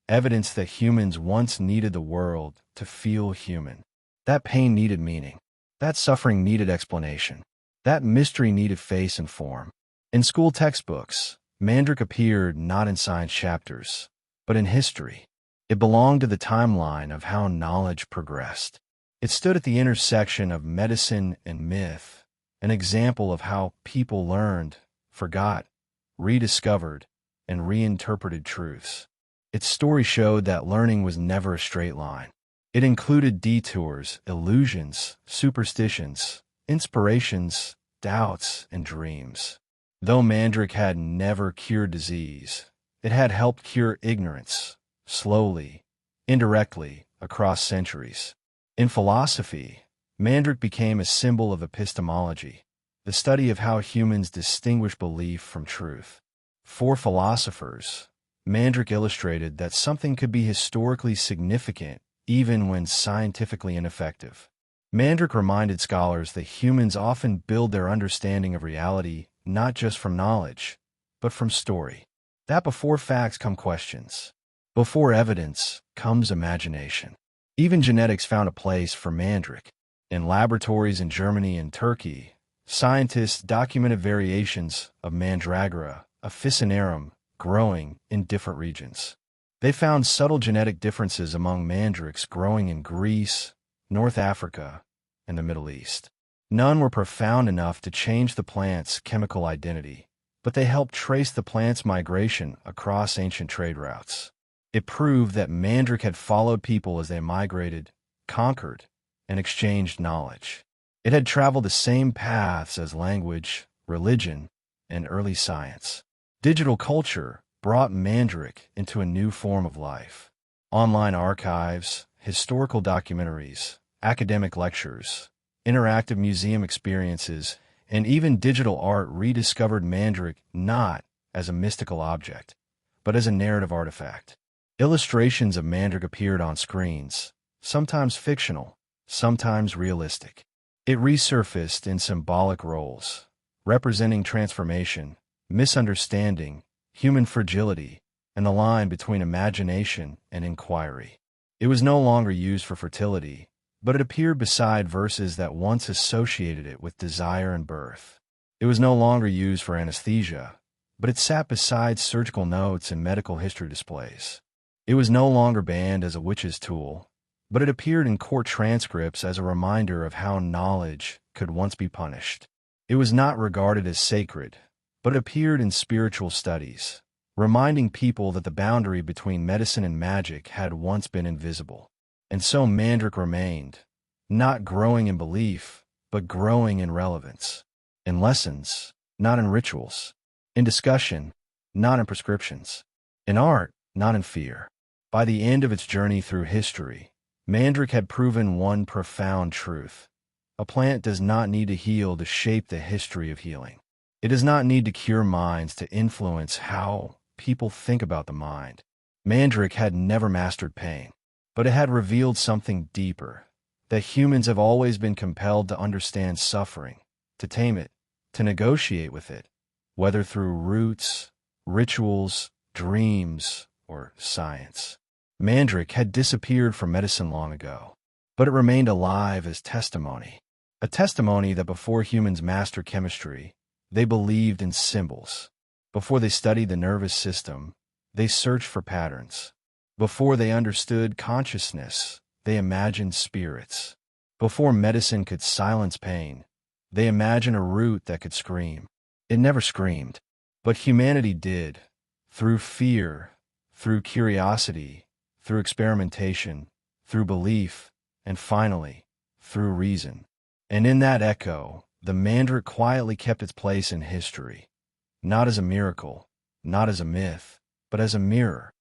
evidence that humans once needed the world to feel human. That pain needed meaning. That suffering needed explanation. That mystery needed face and form. In school textbooks, Mandrake appeared not in science chapters, but in history. It belonged to the timeline of how knowledge progressed. It stood at the intersection of medicine and myth, an example of how people learned, forgot, rediscovered, and reinterpreted truths. Its story showed that learning was never a straight line. It included detours, illusions, superstitions, inspirations, doubts, and dreams. Though Mandrake had never cured disease, it had helped cure ignorance, slowly, indirectly, across centuries. In philosophy, Mandrake became a symbol of epistemology, the study of how humans distinguish belief from truth. For philosophers, Mandrake illustrated that something could be historically significant even when scientifically ineffective. Mandrake reminded scholars that humans often build their understanding of reality not just from knowledge, but from story. That before facts come questions. Before evidence comes imagination. Even genetics found a place for Mandrake. In laboratories in Germany and Turkey, scientists documented variations of Mandragora, officinarum, growing in different regions. They found subtle genetic differences among mandrakes growing in Greece, North Africa, and the Middle East. None were profound enough to change the plant's chemical identity, but they helped trace the plant's migration across ancient trade routes. It proved that Mandrake had followed people as they migrated, conquered, and exchanged knowledge. It had traveled the same paths as language, religion, and early science. Digital culture brought Mandrake into a new form of life. Online archives, historical documentaries, academic lectures, interactive museum experiences, and even digital art rediscovered Mandrake not as a mystical object, but as a narrative artifact. Illustrations of Mandrake appeared on screens, sometimes fictional, sometimes realistic. It resurfaced in symbolic roles, representing transformation, misunderstanding, human fragility, and the line between imagination and inquiry. It was no longer used for fertility, but it appeared beside verses that once associated it with desire and birth. It was no longer used for anesthesia, but it sat beside surgical notes and medical history displays. It was no longer banned as a witch's tool, but it appeared in court transcripts as a reminder of how knowledge could once be punished. It was not regarded as sacred, but it appeared in spiritual studies, reminding people that the boundary between medicine and magic had once been invisible. And so Mandrake remained, not growing in belief, but growing in relevance. In lessons, not in rituals. In discussion, not in prescriptions. In art, not in fear. By the end of its journey through history, Mandrake had proven one profound truth. A plant does not need to heal to shape the history of healing. It does not need to cure minds to influence how people think about the mind. Mandrake had never mastered pain, but it had revealed something deeper, that humans have always been compelled to understand suffering, to tame it, to negotiate with it, whether through roots, rituals, dreams, or science. Mandrake had disappeared from medicine long ago, but it remained alive as testimony. A testimony that before humans mastered chemistry, they believed in symbols. Before they studied the nervous system, they searched for patterns. Before they understood consciousness, they imagined spirits. Before medicine could silence pain, they imagined a root that could scream. It never screamed, but humanity did, through fear, through curiosity, through experimentation, through belief, and finally, through reason. And in that echo, the Mandrake quietly kept its place in history, not as a miracle, not as a myth, but as a mirror.